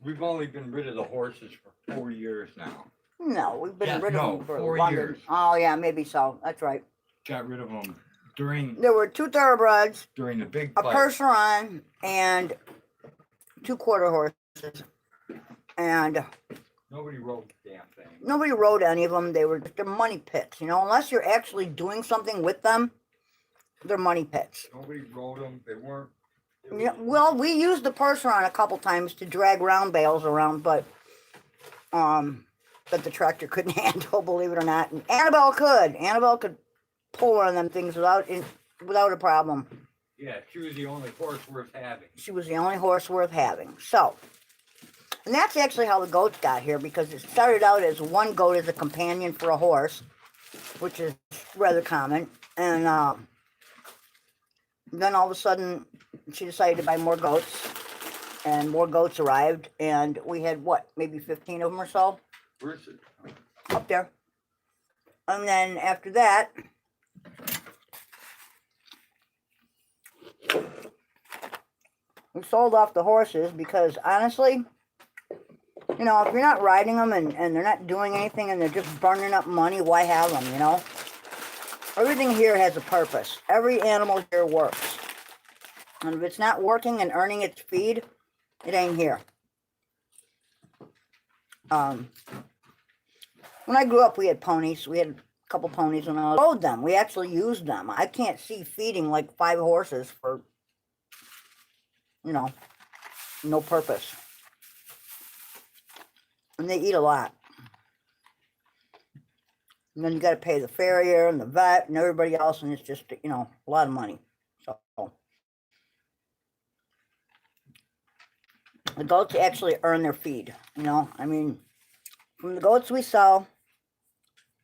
S2: We've only been rid of the horses for 4 years now.
S1: No, we've been rid of them for
S2: 4
S1: longer.
S2: years.
S1: Oh, yeah, maybe so. That's right.
S2: Got rid of them during
S1: There were 2 thoroughbreds,
S2: the big
S1: a
S2: fight.
S1: Percheron, and 2 quarter horses. And
S2: Nobody rode the damn thing.
S1: nobody rode any of them. They're money pits, you know. Unless you're actually doing something with them, they're money pits.
S2: Nobody rode them. They weren't.
S1: Yeah, well, we used the Percheron a couple times to drag round bales around, but the tractor couldn't handle, believe it or not. And Annabelle could. Annabelle could pull one of them things without a problem.
S2: Yeah, she was the only horse worth having.
S1: She was the only horse worth having. So, and that's actually how the goats got here, because it started out as one goat as a companion for a horse, which is rather common. And then all of a sudden, she decided to buy more goats, and more goats arrived, and we had, what, maybe 15 of them or so?
S2: Where's it?
S1: Up there. And then after that, we sold off the horses because, honestly, you know, if you're not riding them and they're not doing anything and they're just burning up money, why have them, you know? Everything here has a purpose. Every animal here works. And if it's not working and earning its feed, it ain't here. When I grew up, we had ponies. We had a couple ponies and I rode them. We actually used them. I can't see feeding like 5 horses for, you know, no purpose. And they eat a lot. And then you got to pay the farrier and the vet and everybody else, and it's just, you know, a lot of money. So, The goats actually earn their feed, you know. I mean, from the goats we sell,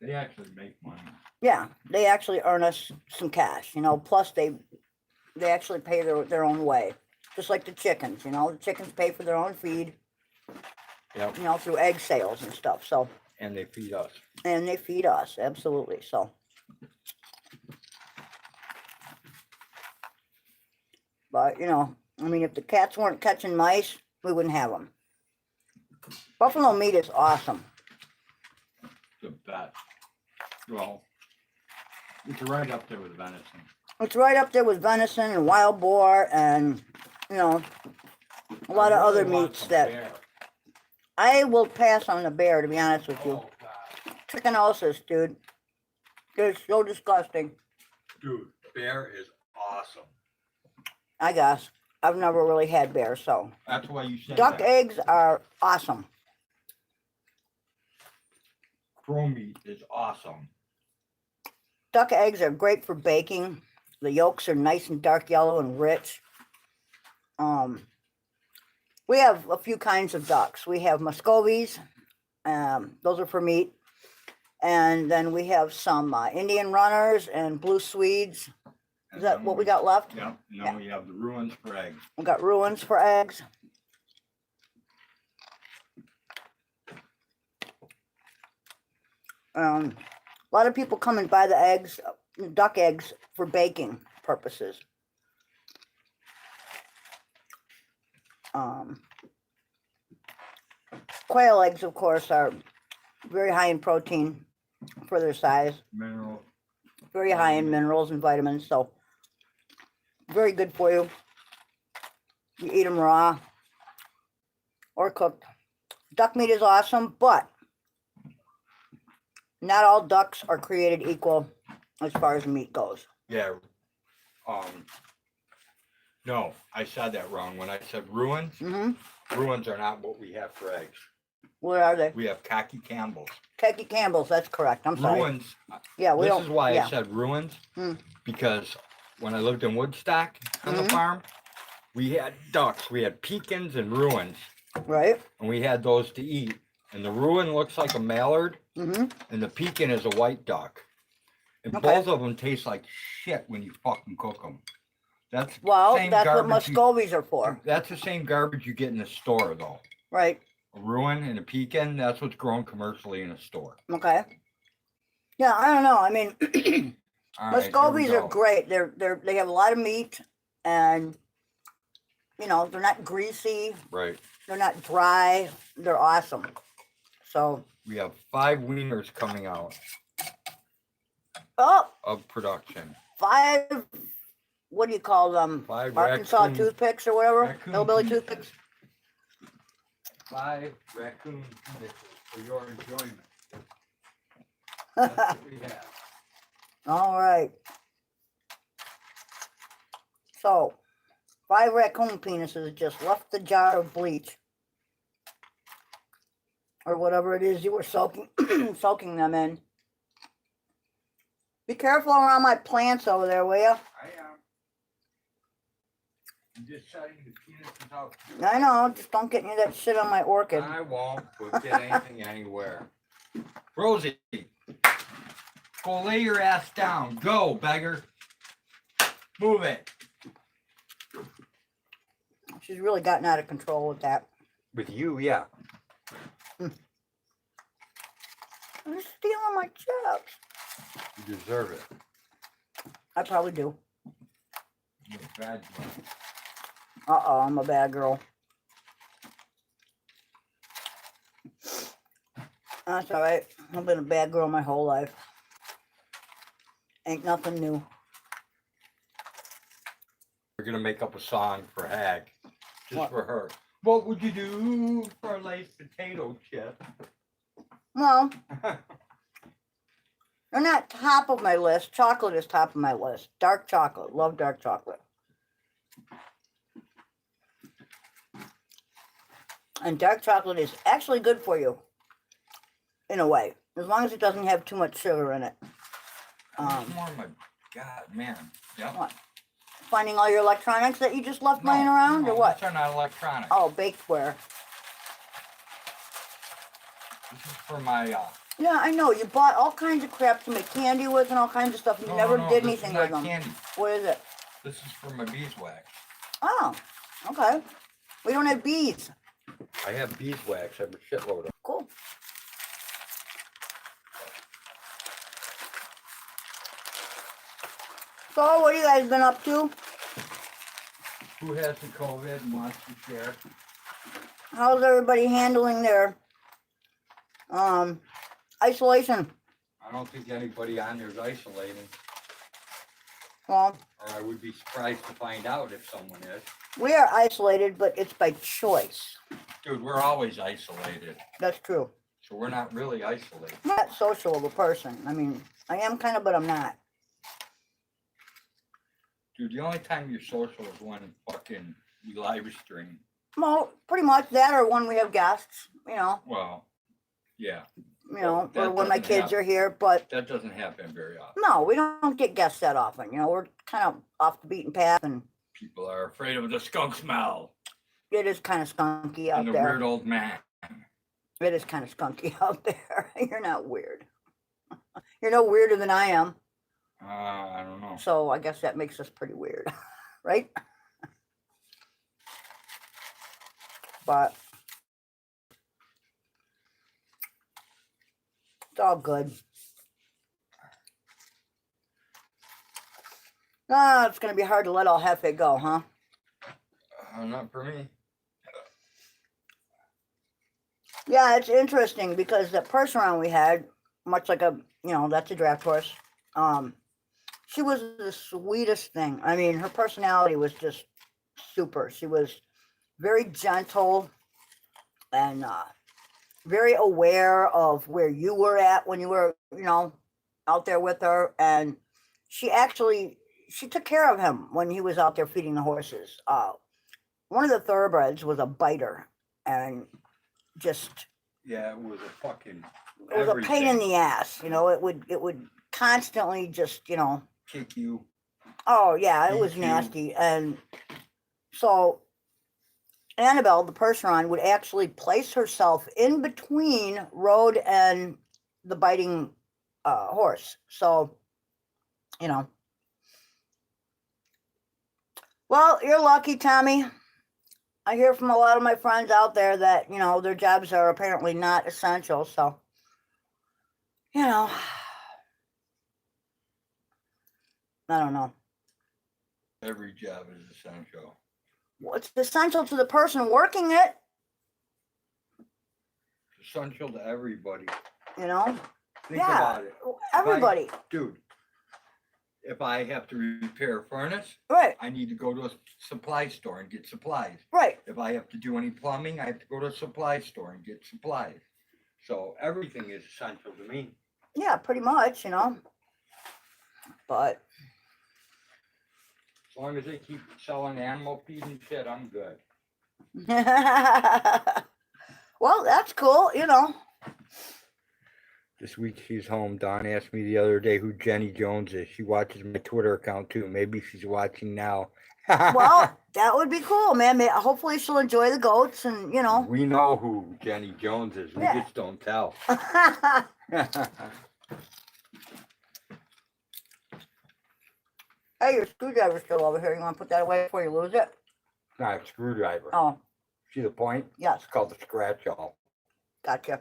S2: They actually make money.
S1: yeah, they actually earn us some cash, you know. Plus, they actually pay their own way, just like the chickens, you know. The chickens pay for their own feed,
S2: Yep.
S1: you know, through egg sales and stuff. So,
S2: And they feed us.
S1: and they feed us, absolutely. So, but you know, I mean, if the cats weren't catching mice, we wouldn't have them. Buffalo meat is awesome.
S2: The best. Well, it's right up there with venison.
S1: It's right up there with venison and wild boar and, you know, a lot of other meats that I will pass on the bear, to be honest with you.
S2: Oh, God.
S1: Trichinosis, dude. It's so disgusting.
S2: Dude, bear is awesome.
S1: I guess. I've never really had bear, so.
S2: That's why you said
S1: Duck
S2: that.
S1: eggs are awesome.
S2: Crow meat is awesome.
S1: Duck eggs are great for baking. The yolks are nice and dark yellow and rich. We have a few kinds of ducks. We have Muscovies. Those are for meat. And then we have some Indian runners and blue Swedes. Is that what we got left?
S2: Yep. No,
S1: Yeah.
S2: we have the ruins for eggs.
S1: We got ruins for eggs. A lot of people come and buy the eggs, duck eggs, for baking purposes. Quail eggs, of course, are very high in protein for their size.
S2: Mineral.
S1: Very high in minerals and vitamins, so very good for you. You eat them raw or cooked. Duck meat is awesome, but not all ducks are created equal as far as meat goes.
S2: Yeah. No, I said that wrong. When I said ruins, ruins are not what we have for eggs.
S1: What are they?
S2: We have khaki Campbell's.
S1: Khaki Campbell's, that's correct. I'm sorry.
S2: Ruins.
S1: Yeah, we
S2: This
S1: don't.
S2: is why
S1: yeah.
S2: I said ruins,
S1: Mm.
S2: because when I lived in Woodstock on the farm, we had ducks. We had pecans and ruins,
S1: Right.
S2: and we had those to eat. And the ruin looks like a mallard, and the pecan is a white duck. And
S1: Okay.
S2: both of them taste like shit when you fucking cook them. That's
S1: Well,
S2: same
S1: that's what
S2: garbage
S1: Muscovies are for.
S2: That's the same garbage you get in the store, though.
S1: Right.
S2: A ruin and a pecan, that's what's grown commercially in a store.
S1: Okay. Yeah, I don't know. I mean,
S2: All right, here we
S1: Muscovies are
S2: go.
S1: great. They have a lot of meat, and you know, they're not greasy.
S2: Right.
S1: They're not dry. They're awesome. So,
S2: We have 5 wieners coming out
S1: oh,
S2: of production.
S1: 5, what do you call them?
S2: 5
S1: Arkansas
S2: raccoon-
S1: toothpicks or whatever?
S2: raccoon
S1: Hillbilly
S2: pieces.
S1: toothpicks?
S2: 5 raccoon pieces for your enjoyment. That's what we have.
S1: All right. So, 5 raccoon penises just left the jar of bleach. Or whatever it is you were soaking soaking them in. Be careful around my plants over there, will you?
S2: I am. I'm just setting the penises out.
S1: I know, just don't get any of that shit on my orchid.
S2: I won't put get anything anywhere. Rosie, go lay your ass down. Go, beggar. Move it.
S1: She's really gotten out of control with that.
S2: With you, yeah.
S1: You're stealing my chips.
S2: You deserve it.
S1: I probably do.
S2: You're a bad girl.
S1: Uh-oh, I'm a bad girl. That's all right. I've been a bad girl my whole life. Ain't nothing new.
S2: We're gonna make up a song for Hag, just
S1: What?
S2: for her. What would you do for a nice potato chip?
S1: Well, they're not top of my list. Chocolate is top of my list. Dark chocolate. Love dark chocolate. And dark chocolate is actually good for you, in a way, as long as it doesn't have too much sugar in it.
S2: More of my God, man. Yep.
S1: What? finding all your electronics that you just left laying around, or what?
S2: These are not electronics.
S1: Oh, bakeware.
S2: This is for my,
S1: Yeah, I know. You bought all kinds of crap to make candy with and all kinds of stuff, and you never did anything with them.
S2: Candy.
S1: What is it?
S2: This is for my beeswax.
S1: Oh, okay. We don't have bees.
S2: I have beeswax. I have a shitload of.
S1: Cool. So, what have you guys been up to?
S2: Who has the COVID and wants to share?
S1: How's everybody handling their isolation?
S2: I don't think anybody on there is isolating.
S1: Well,
S2: Or I would be surprised to find out if someone is.
S1: we are isolated, but it's by choice.
S2: Dude, we're always isolated.
S1: That's true.
S2: So we're not really isolated.
S1: I'm not social of a person. I mean, I am kind of, but I'm not.
S2: Dude, the only time you're social is when fucking we live stream.
S1: Well, pretty much that, or when we have guests, you know.
S2: Well, yeah.
S1: You know,
S2: That
S1: or when my
S2: doesn't
S1: kids
S2: happen.
S1: are here, but
S2: That doesn't happen very often.
S1: no, we don't get guests that often. You know, we're kind of off the beaten path, and
S2: People are afraid of the skunk smell
S1: it is kind of skunky out
S2: and the
S1: there.
S2: weird old man.
S1: It is kind of skunky out there. You're not weird. You're no weirder than I am.
S2: I don't know.
S1: So I guess that makes us pretty weird, right? But it's all good. Ah, it's going to be hard to let all Hefe go, huh?
S2: Not for me.
S1: Yeah, it's interesting because the Percheron we had, much like a, you know, that's a draft horse. She was the sweetest thing. I mean, her personality was just super. She was very gentle and very aware of where you were at when you were, you know, out there with her. And she took care of him when he was out there feeding the horses. One of the thoroughbreds was a biter, and just
S2: Yeah, it was a fucking.
S1: it was a pain in the ass. You know, it would constantly just, you know.
S2: Kick you.
S1: Oh yeah, it was
S2: Beat you.
S1: nasty. And so Annabelle, the Percheron, would actually place herself in between Rode and the biting horse. So, you know. Well, you're lucky, Tommy. I hear from a lot of my friends out there that, you know, their jobs are apparently not essential. So, you know, I don't know.
S2: Every job is essential.
S1: Well, it's essential to the person working it,
S2: It's essential to everybody.
S1: you know.
S2: Think
S1: Yeah,
S2: about it.
S1: everybody.
S2: Dude, if I have to repair a furnace,
S1: Right,
S2: I need to go to a supply store and get supplies.
S1: right.
S2: If I have to do any plumbing, I have to go to a supply store and get supplies. So everything is essential to me.
S1: Yeah, pretty much, you know. But
S2: As long as they keep selling animal feed and shit, I'm good.
S1: well, that's cool, you know.
S2: This week she's home. Dawn asked me the other day who Jenny Jones is. She watches my Twitter account too. Maybe she's watching now.
S1: Well, that would be cool, man. Hopefully she'll enjoy the goats and, you know.
S2: We know who Jenny Jones is. We
S1: Yeah.
S2: just don't tell.
S1: Hey, your screwdriver's still over here. You want to put that away before you lose it?
S2: Not a screwdriver.
S1: Oh,
S2: See the point?
S1: yes.
S2: It's called the scratch all.
S1: Gotcha.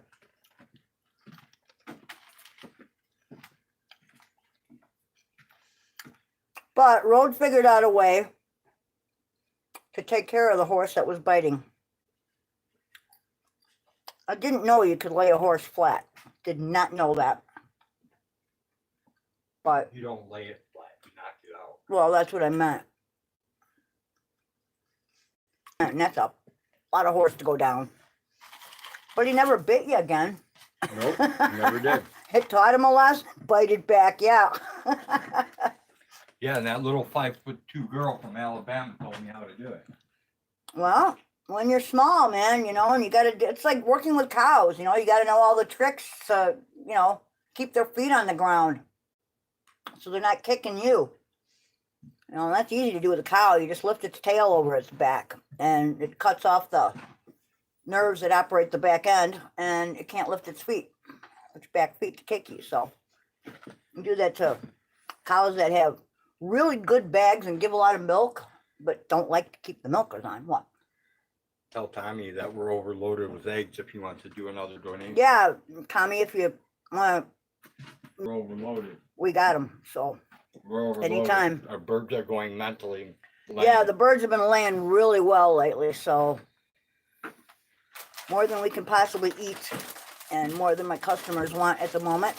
S1: But Rode figured out a way to take care of the horse that was biting. I didn't know you could lay a horse flat. Did not know that. But,
S2: You don't lay it flat. You knock it out.
S1: well, that's what I meant. And that's a lot of horse to go down. But he never bit you again.
S2: Nope, never did.
S1: It taught him a lesson. Bited back, yeah.
S2: Yeah, and that little 5'2" girl from Alabama told me how to do it.
S1: Well, when you're small, man, you know, and you gotta, it's like working with cows, you know, you gotta know all the tricks to, you know, keep their feet on the ground so they're not kicking you. You know, that's easy to do with a cow. You just lift its tail over its back, and it cuts off the nerves that operate the back end, and it can't lift its feet, its back feet to kick you. So you do that to cows that have really good bags and give a lot of milk, but don't like to keep the milkers on. What?
S2: Tell Tommy that we're overloaded with eggs if he wants to do another donation.
S1: Yeah, Tommy, if you want,
S2: We're overloaded.
S1: we got them. So
S2: We're overloaded.
S1: anytime.
S2: Our birds are going mentally.
S1: Yeah, the birds have been laying really well lately, so more than we can possibly eat and more than my customers want at the moment.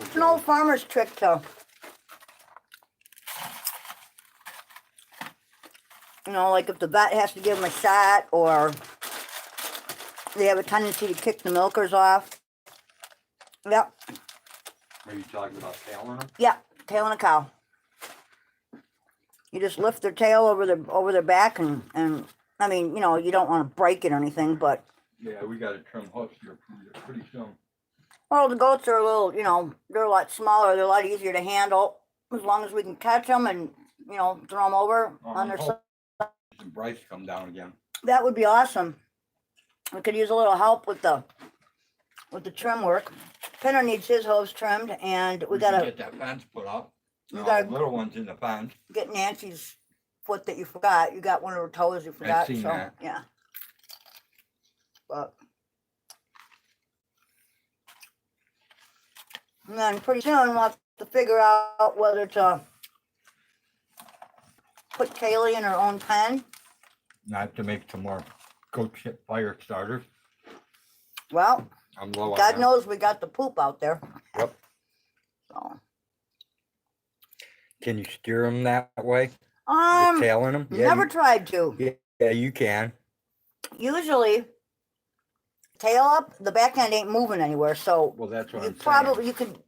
S1: It's an old farmer's trick to, you know, like if the vet has to give them a shot or they have a tendency to kick the milkers off. Yep.
S2: Are you talking about tailing them?
S1: Yeah, tailing a cow. You just lift their tail over their back and I mean, you know, you don't want to break it or anything, but
S2: Yeah, we got to trim hoofs here pretty soon.
S1: well, the goats are a little, you know, they're a lot smaller. They're a lot easier to handle as long as we can catch them and, you know, throw them over on their side.
S2: Some Bryce come down again.
S1: That would be awesome. We could use a little help with the trim work. Pinner needs his hooves trimmed, and we
S2: can
S1: gotta
S2: get that fence put up.
S1: You
S2: No,
S1: gotta-
S2: little ones in the fence.
S1: get Nancy's foot that you forgot. You got one of her toes you forgot.
S2: seen
S1: So
S2: that.
S1: yeah. But and then pretty soon we'll have to figure out whether to put Kaylee in her own pen.
S2: Not to make some more goat shit fire starters.
S1: Well,
S2: I'm low on
S1: God
S2: that.
S1: knows we got the poop out there.
S2: Yep.
S1: So
S2: Can you steer them that way? With tailing them?
S1: never tried to.
S2: Yeah, you can.
S1: Usually tail up, the back end ain't moving anywhere, so
S2: Well, that's what
S1: you
S2: I'm
S1: probably
S2: saying.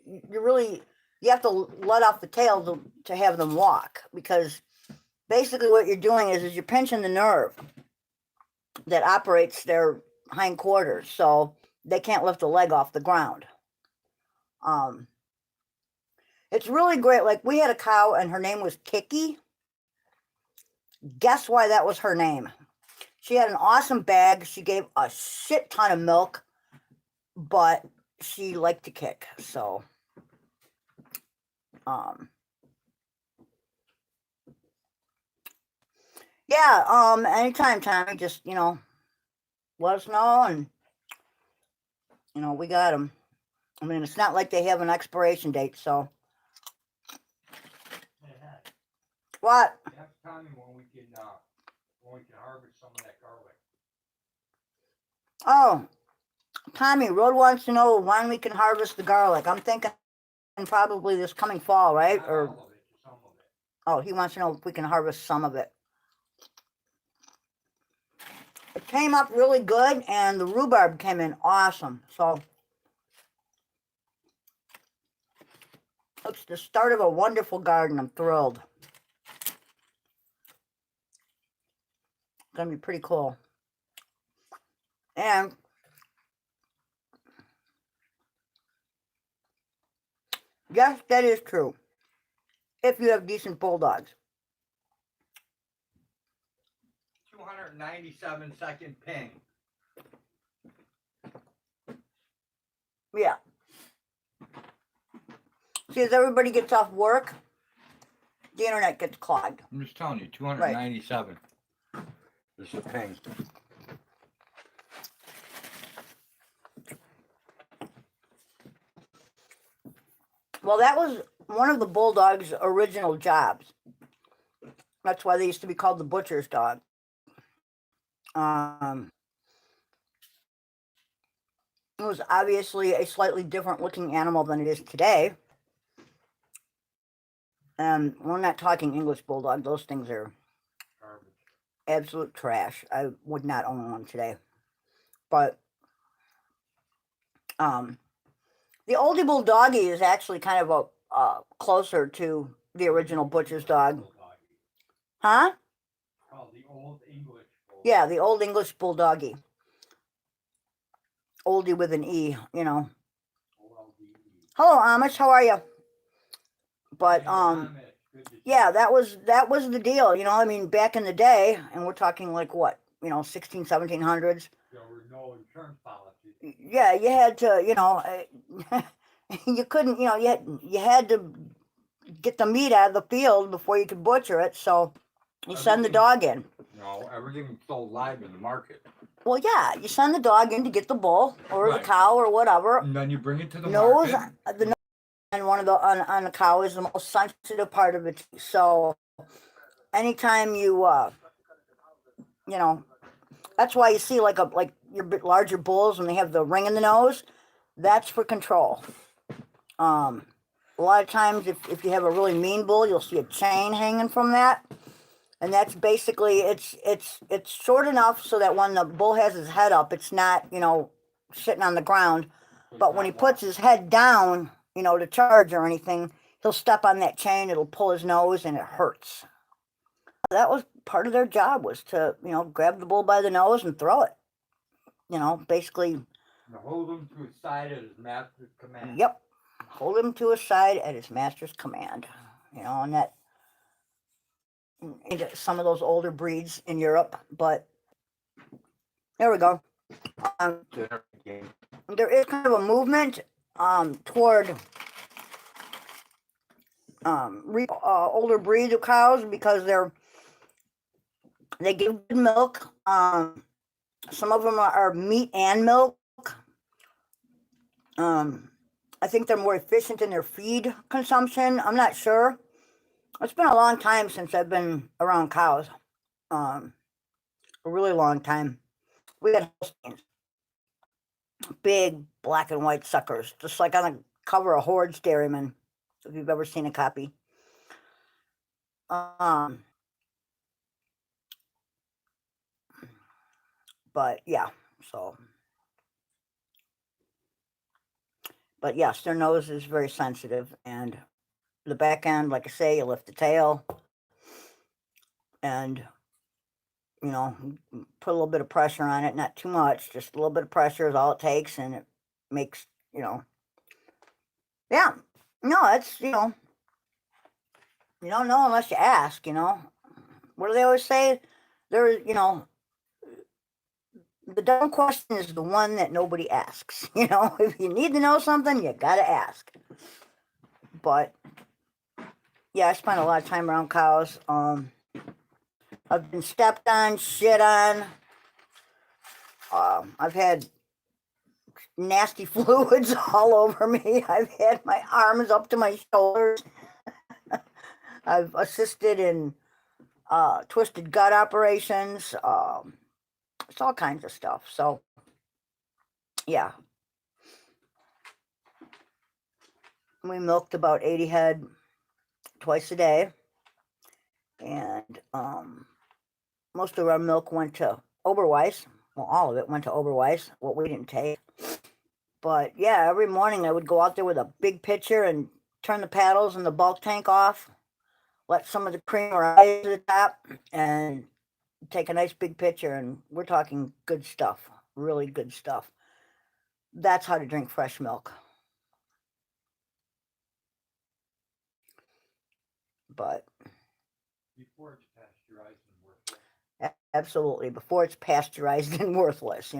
S1: you have to let off the tail to have them walk, because basically what you're doing is you're pinching the nerve that operates their hindquarters, so they can't lift a leg off the ground. It's really great. Like, we had a cow and her name was Kiki. Guess why that was her name? She had an awesome bag. She gave a shit ton of milk, but she liked to kick. So, yeah, anytime, Tommy, just, you know, let us know, and, you know, we got them. I mean, it's not like they have an expiration date, so. What?
S2: That's Tommy when we can harvest some of that garlic.
S1: Oh, Tommy, Rod wants to know when we can harvest the garlic. I'm thinking probably this coming fall, right?
S2: Not
S1: Or
S2: all of it, some of it.
S1: oh, he wants to know if we can harvest some of it. It came up really good, and the rhubarb came in awesome. So it's the start of a wonderful garden. I'm thrilled. It's gonna be pretty cool. And yes, that is true. If you have decent bulldogs.
S2: 297-second ping.
S1: Yeah. See, as everybody gets off work, the internet gets clogged.
S2: I'm just telling you, 297 is the ping.
S1: Well, that was one of the bulldog's original jobs. That's why they used to be called the butcher's dog. It was obviously a slightly different looking animal than it is today. And we're not talking English bulldog. Those things are
S2: Garbage.
S1: absolute trash. I would not own one today. But the oldie bulldoggy is actually kind of a closer to the original butcher's dog. Huh?
S2: Called the Old English Bulldog.
S1: Yeah, the old English bulldoggy. Oldie with an E, you know. Hello, Amish. How are you? But yeah, that was the deal. You know, I mean, back in the day, and we're talking like what, 16, 1700s.
S2: There were no insurance policies.
S1: Yeah, you had to, you couldn't, you had to get the meat out of the field before you could butcher it. So you send the dog in.
S2: No, everything's sold live in the market.
S1: Well, yeah, you send the dog in to get the bull or the
S2: Right.
S1: cow or whatever.
S2: And then you bring it to the
S1: Nose,
S2: market.
S1: the nose on one of the on the cow is the most sensitive part of it. So anytime you that's why you see like your bit larger bulls when they have the ring in the nose, that's for control. A lot of times if you have a really mean bull, you'll see a chain hanging from that. And that's basically it's short enough so that when the bull has his head up, it's not, sitting on the ground. But when he puts his head down, to charge or anything, he'll step on that chain, it'll pull his nose and it hurts. That was part of their job, was to, grab the bull by the nose and throw it. Basically.
S2: And hold him to his side at his master's command.
S1: Yep. Hold him to his side at his master's command. And that into some of those older breeds in Europe, but there we go. There is kind of a movement toward older breeds of cows because they give good milk. Some of them are meat and milk. I think they're more efficient in their feed consumption. I'm not sure. It's been a long time since I've been around cows. A really long time. We had Holsteins. Big black and white suckers, just like on the cover of Horde's Dairyman, if you've ever seen a copy. But yeah, so. But yes, their nose is very sensitive, and the back end, like I say, you lift the tail, and put a little bit of pressure on it, not too much, just a little bit of pressure is all it takes, and it makes, yeah, no, it's, you don't know unless you ask, what do they always say? The dumb question is the one that nobody asks. If you need to know something, you gotta ask. But yeah, I spent a lot of time around cows. I've been stepped on, shit on. I've had nasty fluids all over me. I've had my arms up to my shoulders. I've assisted in twisted gut operations. It's all kinds of stuff. So, yeah. We milked about 80 head twice a day. And most of our milk went to Oberweis. Well, all of it went to Oberweis, what we didn't take. But yeah, every morning I would go out there with a big pitcher and turn the paddles and the bulk tank off, let some of the cream rise to the top, and take a nice big pitcher, and we're talking good stuff, really good stuff. That's how to drink fresh milk. But
S2: before it's pasteurized and worthless.
S1: Absolutely, before it's pasteurized and worthless,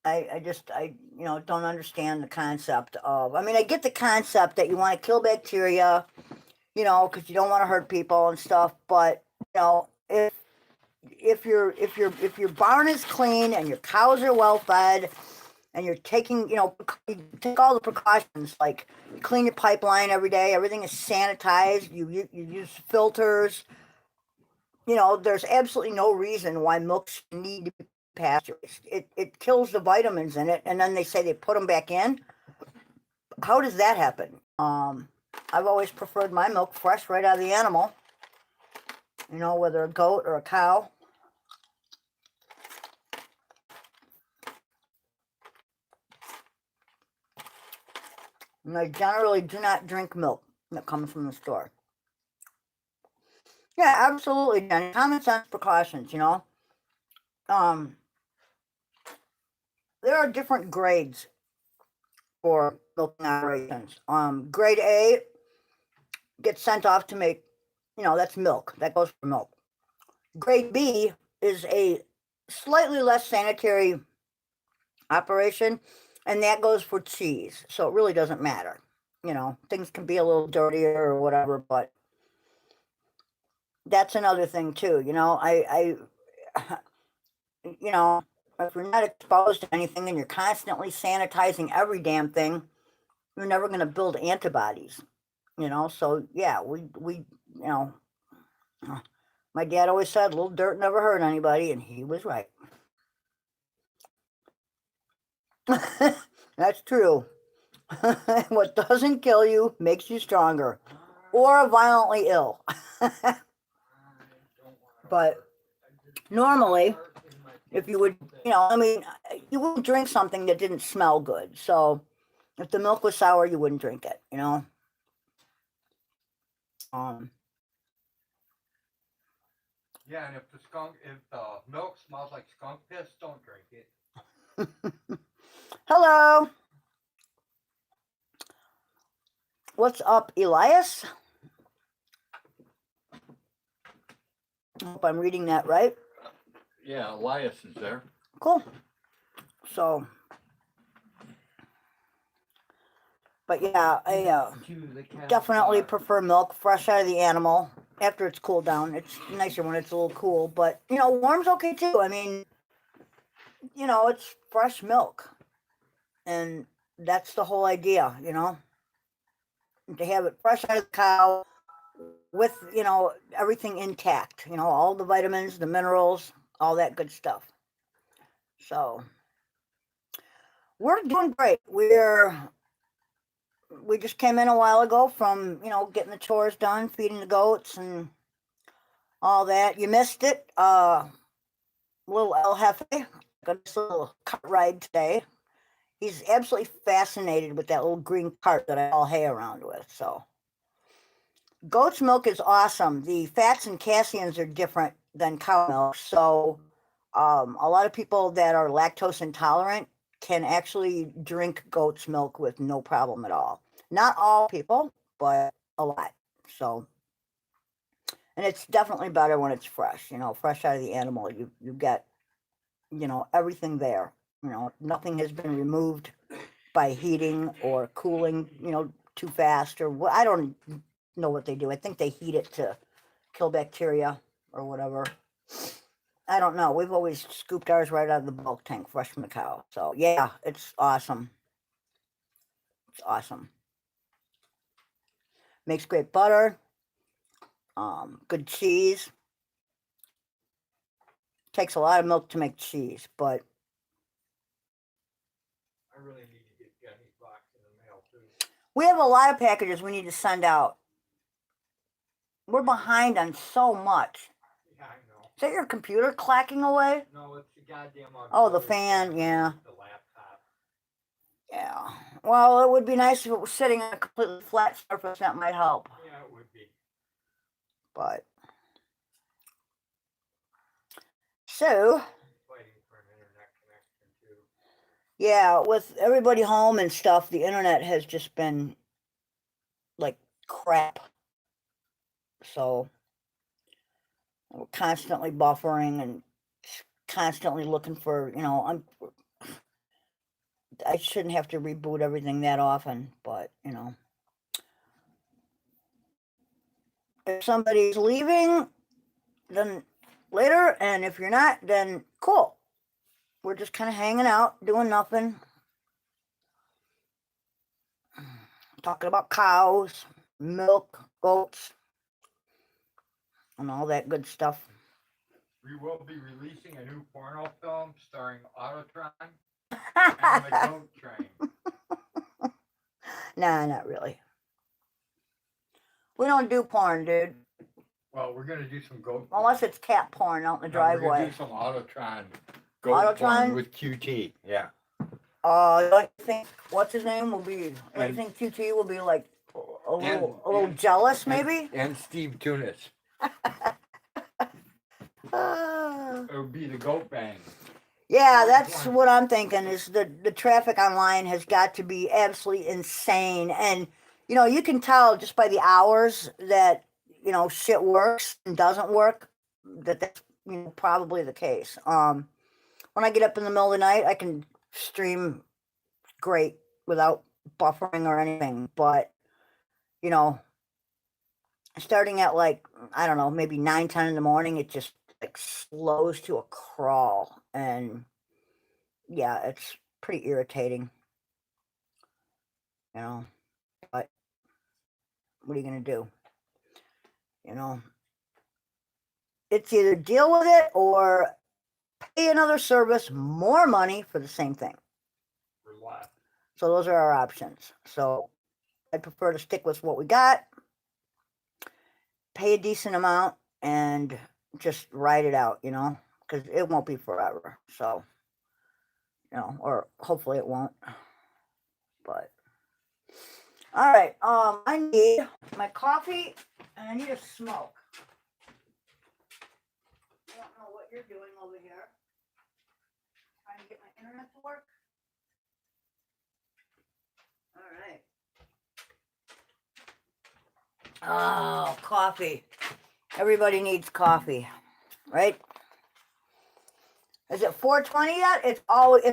S1: I don't understand the concept of, I get the concept that you want to kill bacteria, because you don't want to hurt people and stuff, but if your barn is clean and your cows are well fed and you're taking, you take all the precautions, like you clean your pipeline every day, everything is sanitized, you use filters, there's absolutely no reason why milk should need to be pasteurized. It kills the vitamins in it, and then they say they put them back in. How does that happen? I've always preferred my milk fresh right out of the animal, whether a goat or a cow. And I generally do not drink milk that comes from the store. Yeah, absolutely, Jenny. Common sense precautions, There are different grades for milking operations. Grade A gets sent off to make, that's milk. That goes for milk. Grade B is a slightly less sanitary operation, and that goes for cheese. So it really doesn't matter. Things can be a little dirtier or whatever, but that's another thing too. If you're not exposed to anything and you're constantly sanitizing every damn thing, you're never going to build antibodies. So yeah, my dad always said, "Little dirt never hurt anybody," and he was right. That's true. What doesn't kill you makes you stronger or violently ill. But normally, if you would, you wouldn't drink something that didn't smell good. So if the milk was sour, you wouldn't drink it,
S2: Yeah, and if the milk smells like skunk piss, don't drink it.
S1: Hello. What's up, Elias? I hope I'm reading that right.
S2: Yeah, Elias is there.
S1: Cool. So, but yeah, I definitely prefer milk fresh out of the animal after it's cooled down. It's nicer when it's a little cool, but warm's okay too. I mean, it's fresh milk, and that's the whole idea, to have it fresh out of the cow with, everything intact, all the vitamins, the minerals, all that good stuff. So we're doing great. We just came in a while ago from, getting the chores done, feeding the goats and all that. You missed it. Little El Jefe got this little cart ride today. He's absolutely fascinated with that little green cart that I haul hay around with. So goat's milk is awesome. The fats and caseins are different than cow milk. So a lot of people that are lactose intolerant can actually drink goat's milk with no problem at all. Not all people, but a lot. So, and it's definitely better when it's fresh, fresh out of the animal. You get, everything there. Nothing has been removed by heating or cooling, too fast or what. I don't know what they do. I think they heat it to kill bacteria or whatever. I don't know. We've always scooped ours right out of the bulk tank, fresh from the cow. So yeah, it's awesome. It's awesome. Makes great butter. Good cheese. Takes a lot of milk to make cheese, but
S2: I really need to get Jenny's box in the mail too.
S1: we have a lot of packages we need to send out. We're behind on so much.
S2: Yeah, I know.
S1: Is that your computer clacking away?
S2: No, it's the goddamn.
S1: Oh, the fan, yeah.
S2: The laptop.
S1: Yeah. Well, it would be nice if it was sitting on a completely flat surface. That might help.
S2: Yeah, it would be.
S1: But so,
S2: Fighting for an internet connection too.
S1: yeah, with everybody home and stuff, the internet has just been like crap. So we're constantly buffering and constantly looking for, I shouldn't have to reboot everything that often, but if somebody's leaving, then later, and if you're not, then cool. We're just kind of hanging out, doing nothing, talking about cows, milk, goats, and all that good stuff.
S2: We will be releasing a new porno film starring Autotron and the goat train.
S1: Nah, not really. We don't do porn, dude.
S2: Well, we're gonna do some goat.
S1: Unless it's cat porn out in the
S2: No, we're
S1: driveway.
S2: gonna do some Autotron goat
S1: Autotron?
S2: porn with QT. Yeah.
S1: Don't you think what's his name will be? Don't you think QT will be like a little jealous, maybe?
S2: And Steve Tunis.
S1: Ah.
S2: It would be the goat bang.
S1: Yeah, that's what I'm thinking is the traffic online has got to be absolutely insane. And, you can tell just by the hours that, shit works and doesn't work, that's, probably the case. When I get up in the middle of the night, I can stream great without buffering or anything. But, you know, starting at like, I don't know, maybe 9, 10 in the morning, it just like slows to a crawl. And yeah, it's pretty irritating, you know. But what are you gonna do? You know, it's either deal with it or pay another service more money for the same thing. So those are our options. So I prefer to stick with what we got, pay a decent amount, and just ride it out, because it won't be forever. So, or hopefully it won't. But all right, I need my coffee and I need a smoke. I don't know what you're doing over here. Trying to get my internet to work. All right. Oh, coffee. Everybody needs coffee, right? Is it 4:20 yet? It's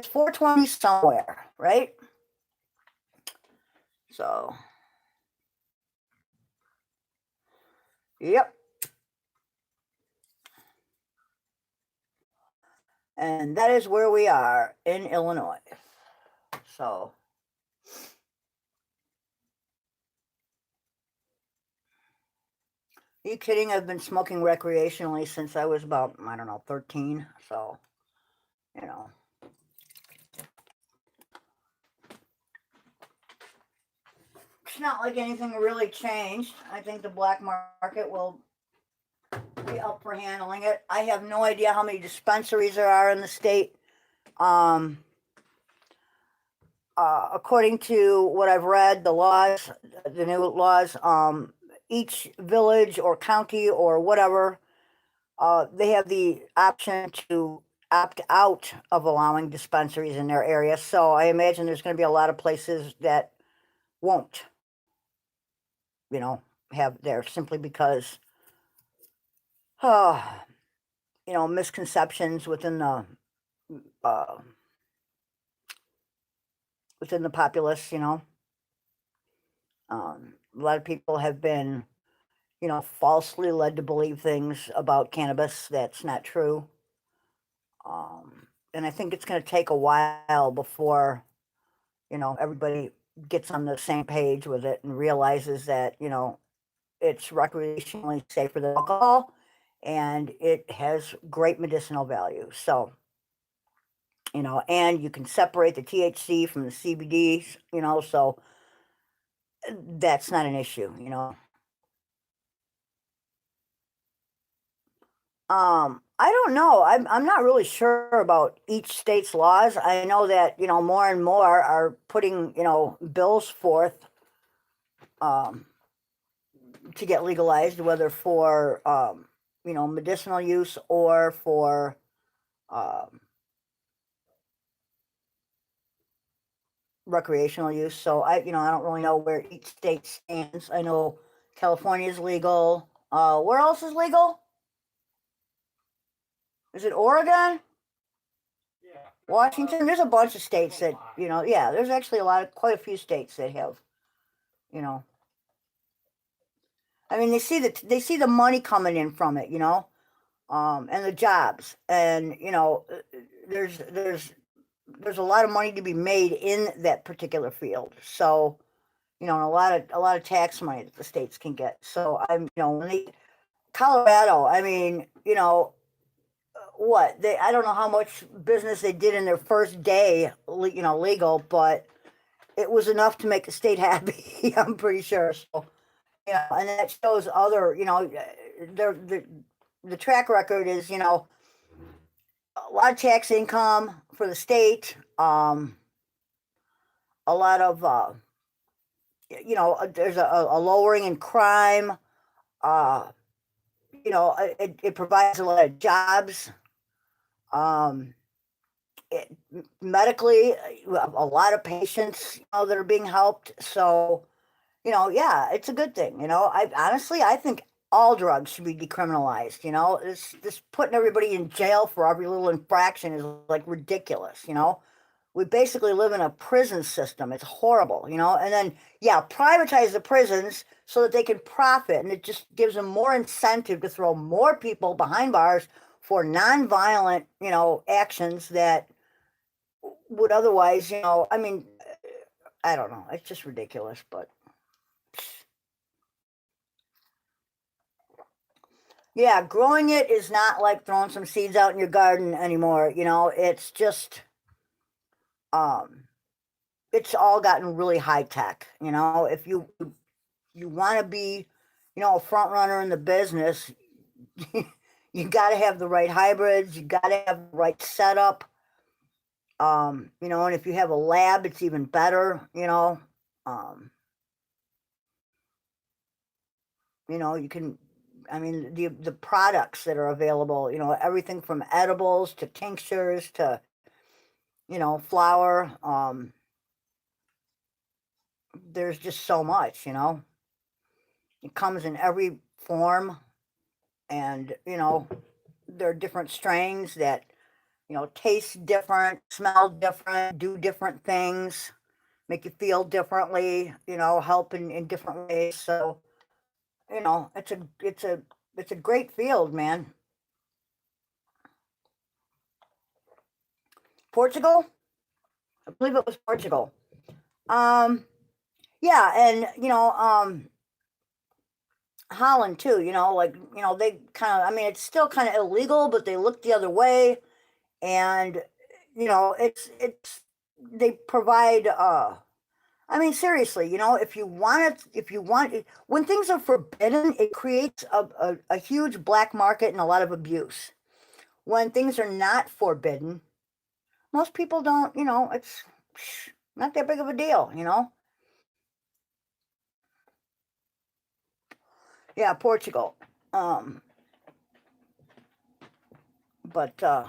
S1: 4:20 somewhere, right? So, yep. And that is where we are in Illinois. So, are you kidding? I've been smoking recreationally since I was about, I don't know, 13. So, you know. It's not like anything really changed. I think the black market will be up for handling it. I have no idea how many dispensaries there are in the state. According to what I've read, the laws, the new laws, each village or county or whatever, they have the option to opt out of allowing dispensaries in their area. So I imagine there's going to be a lot of places that won't, have there simply because, misconceptions uh, within the populace. A lot of people have been, falsely led to believe things about cannabis that's not true. And I think it's going to take a while before, everybody gets on the same page with it and realizes that, it's recreationally safer than alcohol and it has great medicinal value. So, and you can separate the THC from the CBDs, so that's not an issue. I don't know. I'm not really sure about each state's laws. I know that, more and more are putting, bills forth to get legalized, whether for medicinal use or for recreational use. So I don't really know where each state stands. I know California is legal. Where else is legal? Is it Oregon? Washington? There's a bunch of states that, yeah, there's actually quite a few states that have, I mean, they see the money coming in from it, and the jobs, and there's a lot of money to be made in that particular field. So, and a lot of tax money that the states can get. So Colorado, I mean, I don't know how much business they did in their first day, legal, but it was enough to make the state happy. I'm pretty sure. So, and that shows other, the track record is, a lot of tax income for the state, a lot of, there's a lowering in crime, it provides a lot of jobs. medically, a lot of patients, that are being helped. So, yeah, it's a good thing. I think all drugs should be decriminalized. This putting everybody in jail for every little infraction is like ridiculous. We basically live in a prison system. It's horrible, and then, yeah, privatize the prisons so that they can profit. And it just gives them more incentive to throw more people behind bars for nonviolent, actions that would otherwise, I mean, I don't know. It's just ridiculous, but yeah, growing it is not like throwing some seeds out in your garden anymore. It's just, um, it's all gotten really high tech. If you want to be, a front runner in the business, you got to have the right hybrids. You got to have the right setup. And if you have a lab, it's even better. Um, you can, I mean, the products that are available. Everything from edibles to tinctures to, flour. There's just so much. It comes in every form, and there are different strains that taste different, smell different, do different things, make you feel differently, help in different ways. So, it's a great field, man. Portugal? I believe it was Portugal. Um, yeah, and Holland too, like, they kind of, I mean, it's still kind of illegal, but they look the other way. And, it's, they provide, I mean, seriously, if you want, when things are forbidden, it creates a huge black market and a lot of abuse. When things are not forbidden, most people don't, it's not that big of a deal. Yeah, Portugal. Um, but, I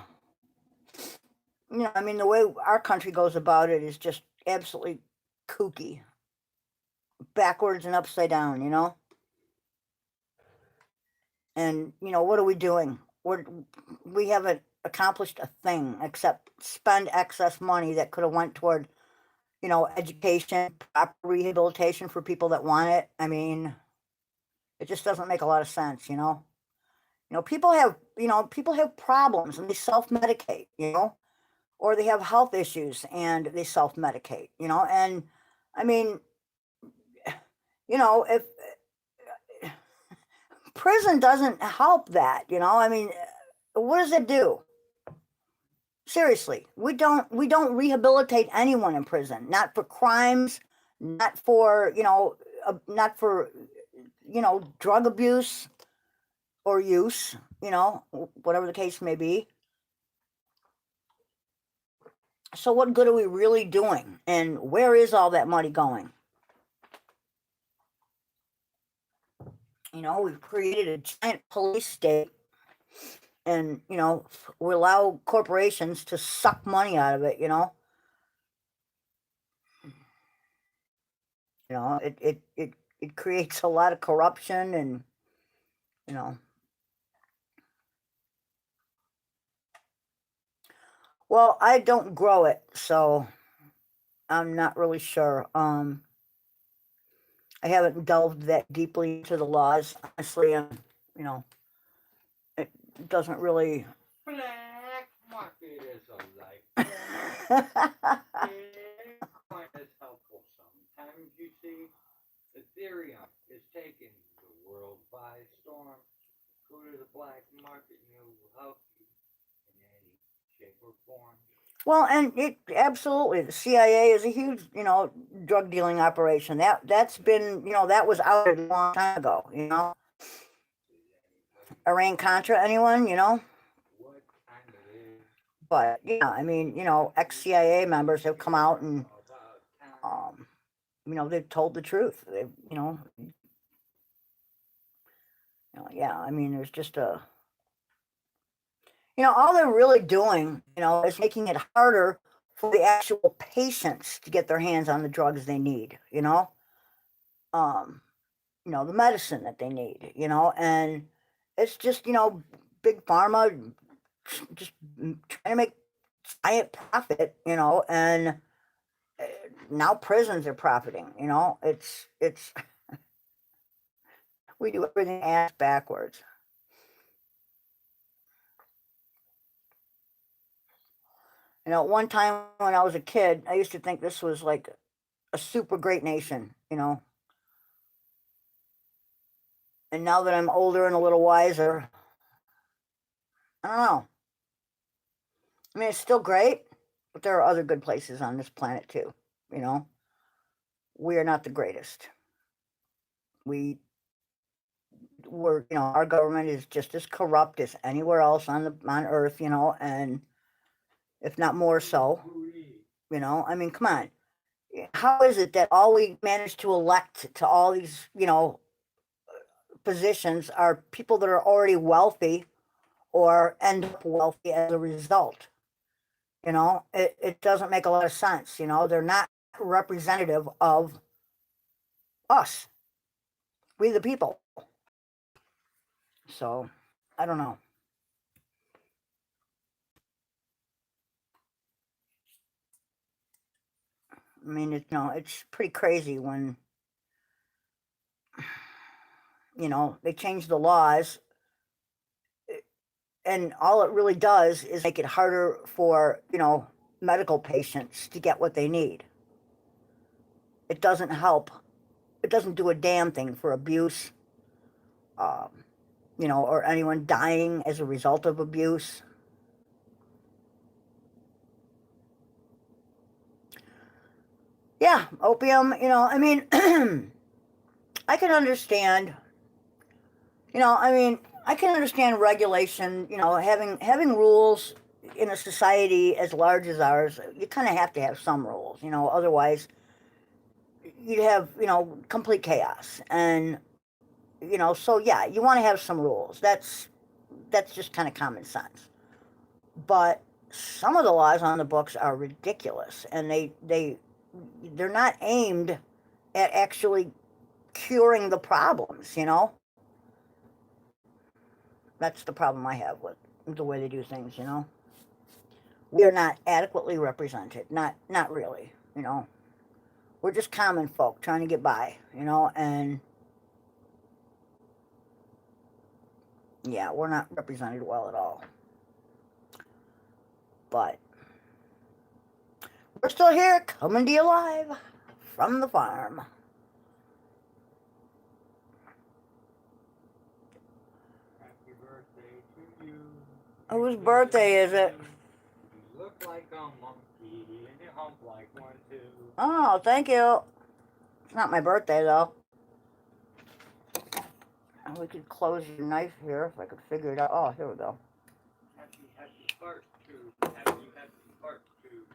S1: mean, the way our country goes about it is just absolutely kooky, backwards and upside down. And, what are we doing? We haven't accomplished a thing except spend excess money that could have went toward, education, proper rehabilitation for people that want it. I mean, it just doesn't make a lot of sense. People have problems and they self-medicate, or they have health issues and they self-medicate. And I mean, if prison doesn't help that, I mean, what does it do? Seriously, we don't rehabilitate anyone in prison, not for crimes, not for, not for, drug abuse or use, whatever the case may be. So what good are we really doing? And where is all that money going? We've created a giant police state, and, we allow corporations to suck money out of it. It creates a lot of corruption, and, you know, well, I don't grow it, so I'm not really sure. I haven't delved that deeply into the laws, honestly, and, you know, it doesn't really.
S2: Black market is a life. Bitcoin is helpful sometimes, you see. Ethereum is taking the world by storm. Go to the black market and it will help you in any shape or form.
S1: Well, and it absolutely, the CIA is a huge, drug dealing operation. That's been, that was outed a long time ago. Iran Contra, anyone?
S2: What kind of is
S1: But yeah, I mean, ex-CIA members have come out and,
S2: about town?
S1: they've told the truth. They've, yeah. I mean, there's just all they're really doing, is making it harder for the actual patients to get their hands on the drugs they need, the medicine that they need, and it's just, big pharma just trying to make giant profit, and now prisons are profiting, it's we do everything ass backwards. At one time when I was a kid, I used to think this was like a super great nation, and now that I'm older and a little wiser, I don't know. I mean, it's still great, but there are other good places on this planet too, you know. We are not the greatest. We were, our government is just as corrupt as anywhere else on Earth, and if not more so, I mean, come on. How is it that all we managed to elect to all these, positions are people that are already wealthy or end up wealthy as a result? It doesn't make a lot of sense. They're not representative of us, we the people. So I don't know. I mean, it's pretty crazy when, they change the laws, and all it really does is make it harder for, medical patients to get what they need. It doesn't help. It doesn't do a damn thing for abuse, um, or anyone dying as a result of abuse. Yeah, opium, I mean, I can understand, I can understand regulation, having rules in a society as large as ours. You kind of have to have some rules, otherwise you'd have, complete chaos. And, so yeah, you want to have some rules. That's just kind of common sense. But some of the laws on the books are ridiculous, and they're not aimed at actually curing the problems, That's the problem I have with the way they do things, We are not adequately represented. Not really, We're just common folk trying to get by, and yeah, we're not represented well at all. But we're still here, coming to you live from the farm.
S2: Happy birthday to you.
S1: Whose birthday is it?
S2: You look like a monkey and you hump like one too.
S1: Oh, thank you. It's not my birthday though. We could close your knife here if I could figure it out. Oh, here we go.
S2: Happy part two. Happy part two.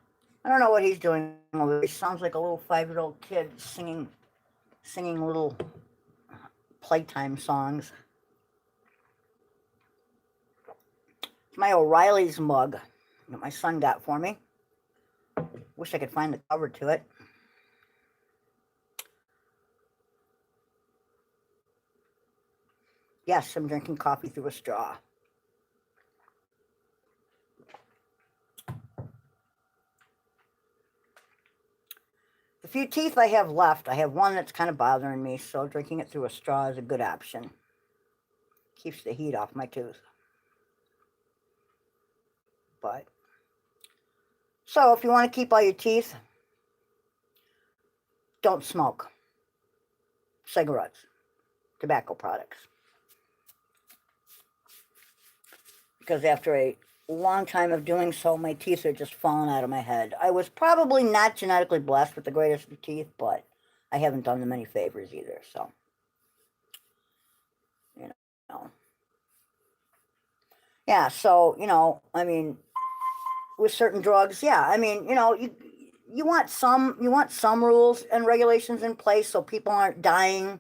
S1: I don't know what he's doing over there. He sounds like a little 5-year-old kid singing little playtime songs. It's my O'Reilly's mug that my son got for me. Wish I could find the cover to it. Yes, I'm drinking coffee through a straw. The few teeth I have left, I have one that's kind of bothering me, so drinking it through a straw is a good option. Keeps the heat off my tooth. But, so if you want to keep all your teeth, don't smoke cigarettes, tobacco products. Because after a long time of doing so, my teeth are just falling out of my head. I was probably not genetically blessed with the greatest of teeth, but I haven't done them any favors either, so, Yeah, so, I mean, with certain drugs, yeah, I mean, you want some rules and regulations in place so people aren't dying,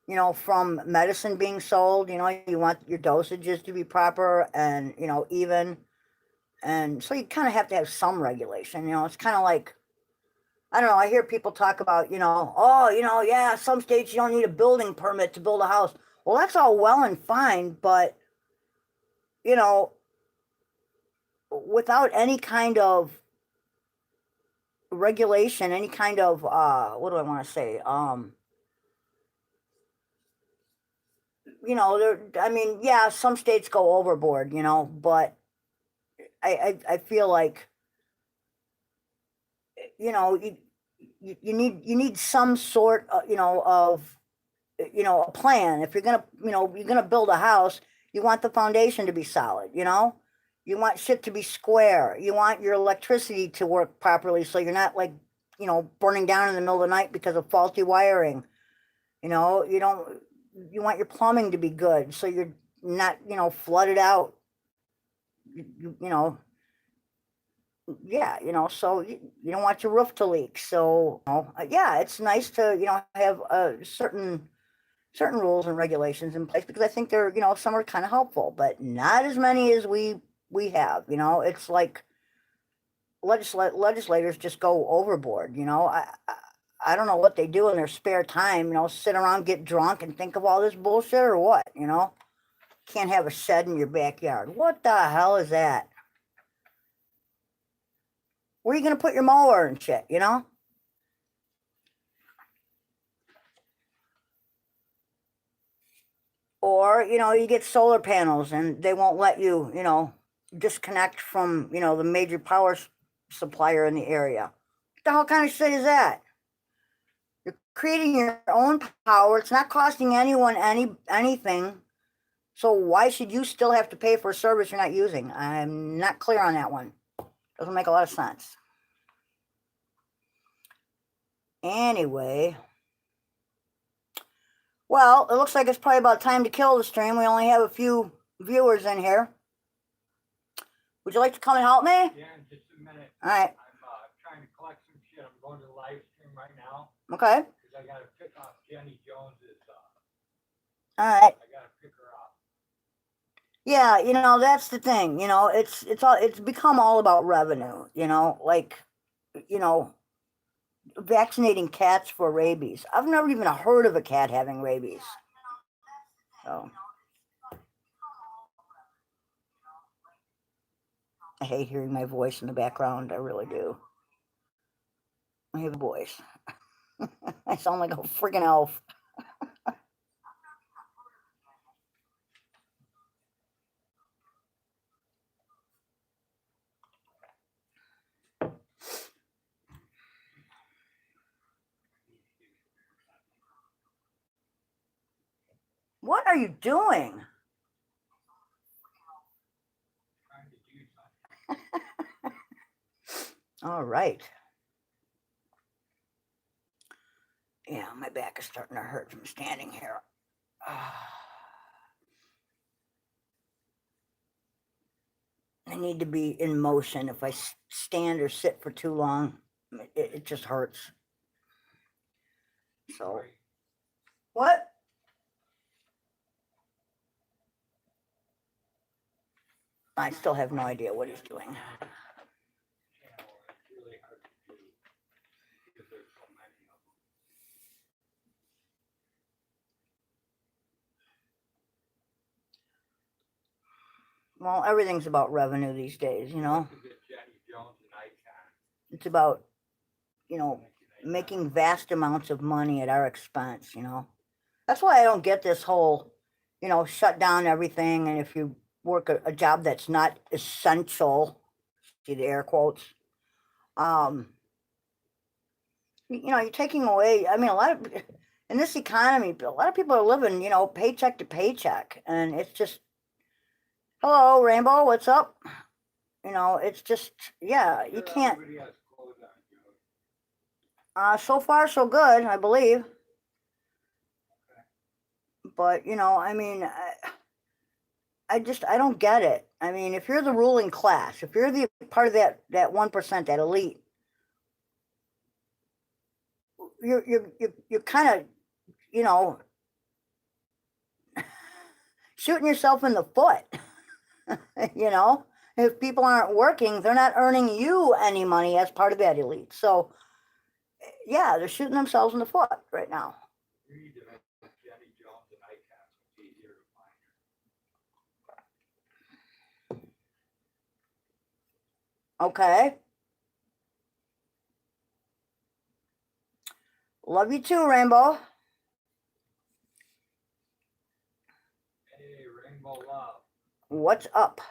S1: you know, from medicine being sold. You know, you want your dosages to be proper and, you know, even. And so you kind of have to have some regulation. You know, it's kind of like, I don't know, I hear people talk about, you know, oh, you know, yeah, some states you don't need a building permit to build a house. Well, that's all well and fine, but, you know, without any kind of regulation, any kind of, what do I want to say? You know, I mean, yeah, some states go overboard, you know, but I feel like, you know, you need some sort of, you know, of, you know, a plan. If you're gonna, you know, you're gonna build a house, you want the foundation to be solid, you know, you want shit to be square, you want your electricity to work properly, so you're not like, you know, burning down in the middle of the night because of faulty wiring. You know, you don't, you want your plumbing to be good, so you're not, you know, flooded out. You know, yeah, you know, so you don't want your roof to leak. So, you know, yeah, it's nice to, you know, have certain rules and regulations in place, because I think they're, you know, some are kind of helpful, but not as many as we have. You know, it's like legislators just go overboard. You know, I don't know what they do in their spare time. You know, sit around, get drunk, and think of all this bullshit, or what? You know, can't have a shed in your backyard. What the hell is that? Where are you gonna put your mower and shit? You know. Or, you know, you get solar panels and they won't let you, you know, disconnect from, you know, the major power supplier in the area. What the hell kind of shit is that? You're creating your own power. It's not costing anyone anything. So why should you still have to pay for a service you're not using? I'm not clear on that one. Doesn't make a lot of sense. Anyway. Well, it looks like it's probably about time to kill the stream. We only have a few viewers in here. Would you like to come and help me?
S2: Yeah, in just a minute.
S1: All right.
S2: I'm trying to collect some shit. I'm going to the live stream right now.
S1: Okay.
S2: Because I got to pick off Jenny Jones's.
S1: All right.
S2: I got to pick her up.
S1: Yeah, you know, that's the thing. You know, it's become all about revenue. You know, like, you know, vaccinating cats for rabies. I've never even heard of a cat having rabies. So I hate hearing my voice in the background. I really do. I have a voice. I sound like a freaking elf. What are you doing? All right. Yeah, my back is starting to hurt from standing here. I need to be in motion. If I stand or sit for too long, it just hurts. So, what? I still have no idea what he's doing. Well, everything's about revenue these days, you know. It's about, you know, making vast amounts of money at our expense, you know. That's why I don't get this whole, you know, shut down everything. And if you work a job that's not essential, see the air quotes, you know, you're taking away, I mean, in this economy, a lot of people are living, you know, paycheck to paycheck. And it's just, hello, Rainbow, what's up? You know, it's just, yeah, you can't. So far, so good, I believe. But, you know, I mean, I don't get it. I mean, if you're the ruling class, if you're the part of that 1%, that elite, you're kind of, you know, shooting yourself in the foot. You know, if people aren't working, they're not earning you any money as part of that elite. So, yeah, they're shooting themselves in the foot right now. Okay. Love you too, Rainbow.
S2: Hey, Rainbow Love.
S1: What's up?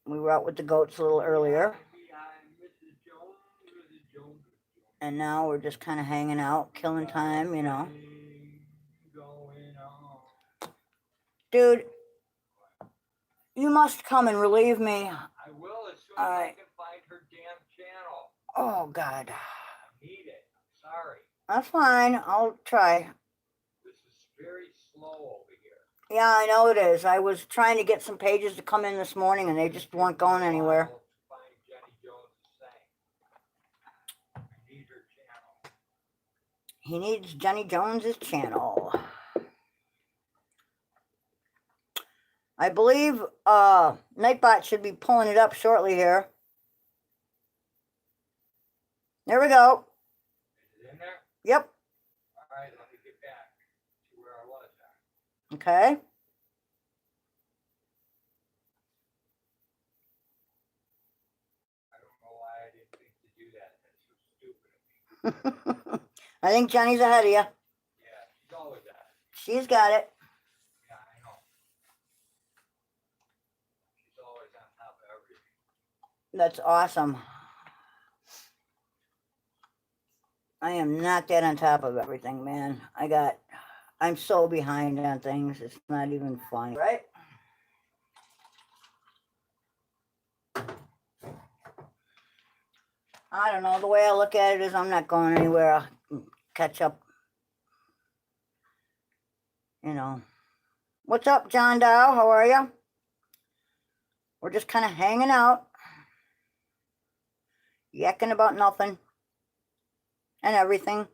S1: We were out with the goats a little earlier. And now we're just kind of hanging out, killing time, you know. Dude, you must come and relieve me.
S2: I will as soon as I can find her damn channel.
S1: Oh, God.
S2: I need it. Sorry.
S1: That's fine. I'll try.
S2: This is very slow over here.
S1: Yeah, I know it is. I was trying to get some pages to come in this morning, and they just weren't going anywhere.
S2: Find Jenny Jones' thing. I need her channel.
S1: He needs Jenny Jones's channel. I believe Nightbot should be pulling it up shortly here. There we go.
S2: Is it in there?
S1: Yep.
S2: All right, let me get back to where I was at.
S1: Okay.
S2: I don't know why I didn't think to do that. That's so stupid.
S1: I think Jenny's ahead of you.
S2: Yeah, she's always at it.
S1: She's got it.
S2: Yeah, I know. She's always on top of everything.
S1: That's awesome. I am not that on top of everything, man. I'm so behind on things. It's not even funny, right? I don't know. The way I look at it is I'm not going anywhere. I'll catch up. You know. What's up, John Dow? How are you? We're just kind of hanging out. Yakking about nothing. And everything.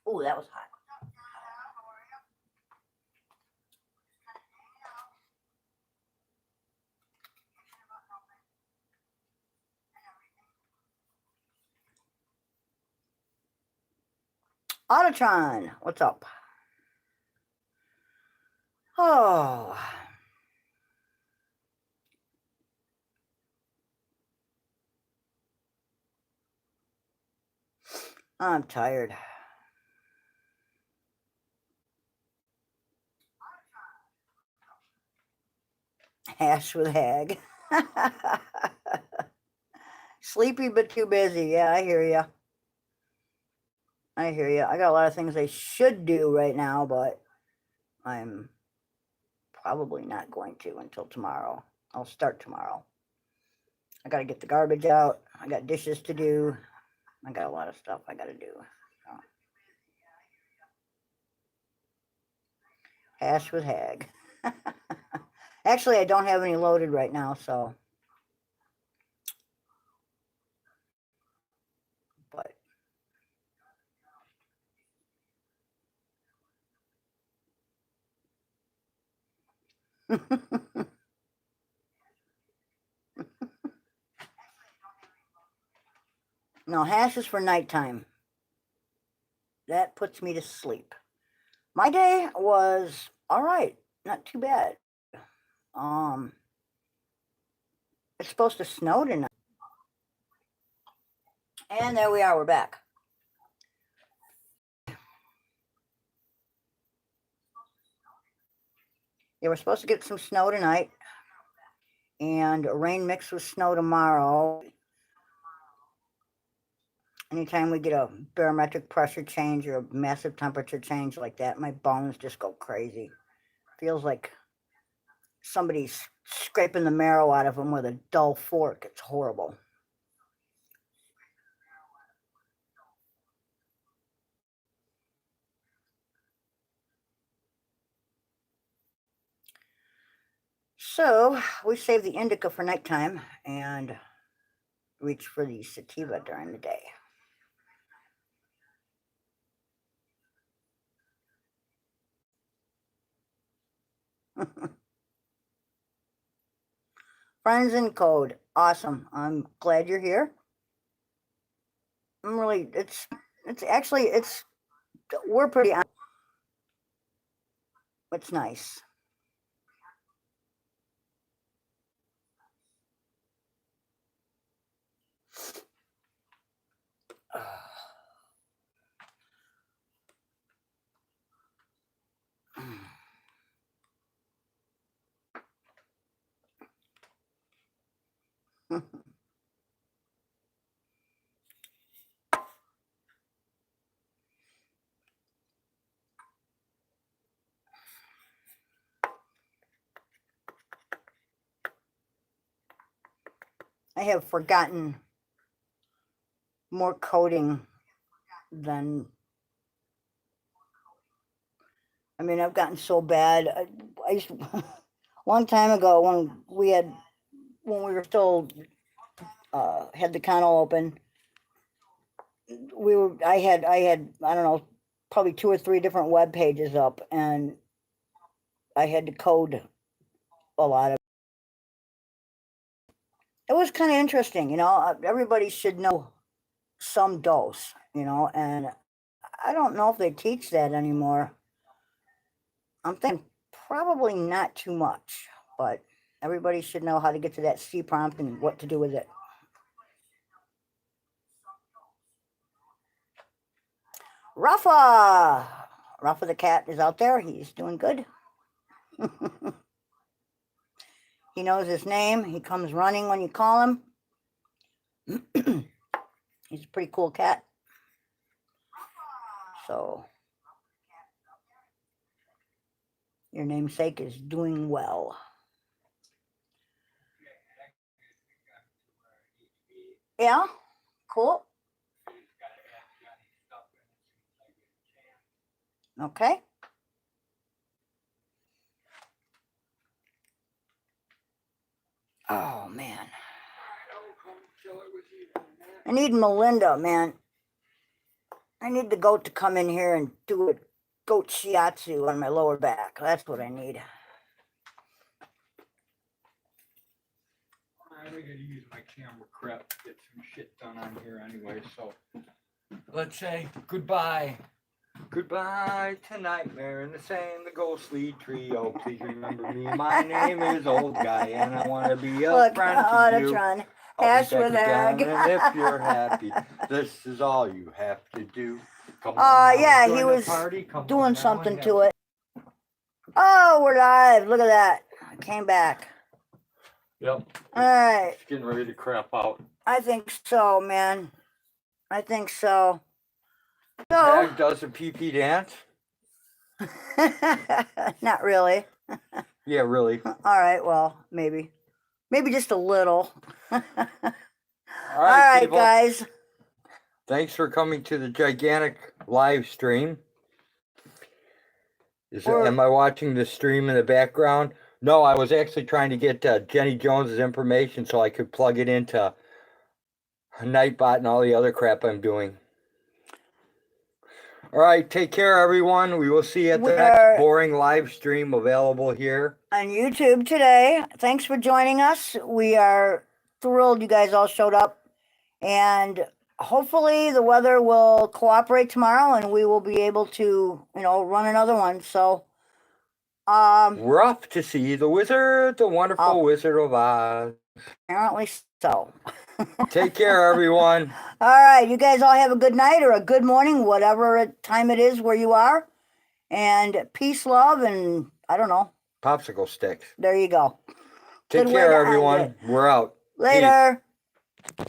S1: Oh, that was hot. Autotron, what's up? Oh. I'm tired. Hash with Hag. Sleepy but too busy. Yeah, I hear you. I hear you. I got a lot of things I should do right now, but I'm probably not going to until tomorrow. I'll start tomorrow. I got to get the garbage out. I got dishes to do. I got a lot of stuff I got to do. So. Hash with Hag. Actually, I don't have any loaded right now, so. But. No, hash is for nighttime. That puts me to sleep. My day was all right, not too bad. It's supposed to snow tonight. And there we are, we're back. Yeah, we're supposed to get some snow tonight. And rain mixed with snow tomorrow. Anytime we get a barometric pressure change or a massive temperature change like that, my bones just go crazy. Feels like somebody's scraping the marrow out of them with a dull fork. It's horrible. So we save the indica for nighttime and reach for the sativa during the day. Friendsincode. Awesome. I'm glad you're here. I'm really, it's actually, we're pretty, it's nice. I have forgotten more coding than, I mean, I've gotten so bad. I used to, a long time ago when we were still had the kennel open, I had I don't know, probably 2 or 3 different web pages up, and I had to code a lot of it. Was kind of interesting, you know. Everybody should know some dose, you know, and I don't know if they teach that anymore. I'm thinking probably not too much, but everybody should know how to get to that C prompt and what to do with it. Rafa the cat is out there. He's doing good. He knows his name. He comes running when you call him. He's a pretty cool cat. So your namesake is doing well. Yeah, cool. Okay. Oh, man. I need Melinda, man. I need the goat to come in here and do a goat shiatsu on my lower back. That's what I need.
S2: I gotta use my camera crap to get some shit done on here anyway, so let's say goodbye. Goodbye to Nightmare in the Sand, the ghostly trio. Please remember me. My name is Old Guy, and I want to be a friend to you.
S1: Tron.
S2: I'll
S1: Hash
S2: be back
S1: with
S2: again,
S1: egg.
S2: and if you're happy, this is all you have to do. Come
S1: Yeah,
S2: join
S1: he
S2: the
S1: was
S2: party. Come
S1: doing
S2: on now
S1: something
S2: and
S1: to it. Oh, we're live. Look at that. I came back.
S2: Yep.
S1: All right.
S2: It's getting ready to crap out.
S1: I think so, man. I think so.
S2: Mag does a pee-pee dance?
S1: Not really.
S2: Yeah, really.
S1: All right, well, maybe. Maybe just a little.
S2: All
S1: All right,
S2: people.
S1: guys.
S2: Thanks for coming to the gigantic live stream. Am I watching the stream in the background? No, I was actually trying to get Jenny Jones's information so I could plug it into Nightbot and all the other crap I'm doing. All right, take care, everyone. We will see you at the next boring live stream available here
S1: on YouTube today. Thanks for joining us. We are thrilled you guys all showed up, and hopefully the weather will cooperate tomorrow and we will be able to, you know, run another one. So
S2: we're off to see the wizard, the wonderful Wizard of Oz.
S1: Apparently so.
S2: Take care, everyone.
S1: All right, you guys all have a good night or a good morning, whatever time it is where you are. And peace, love, and I don't know.
S2: Popsicle sticks.
S1: There you go.
S2: Take care, everyone. We're out.
S1: Later.
S2: Peace.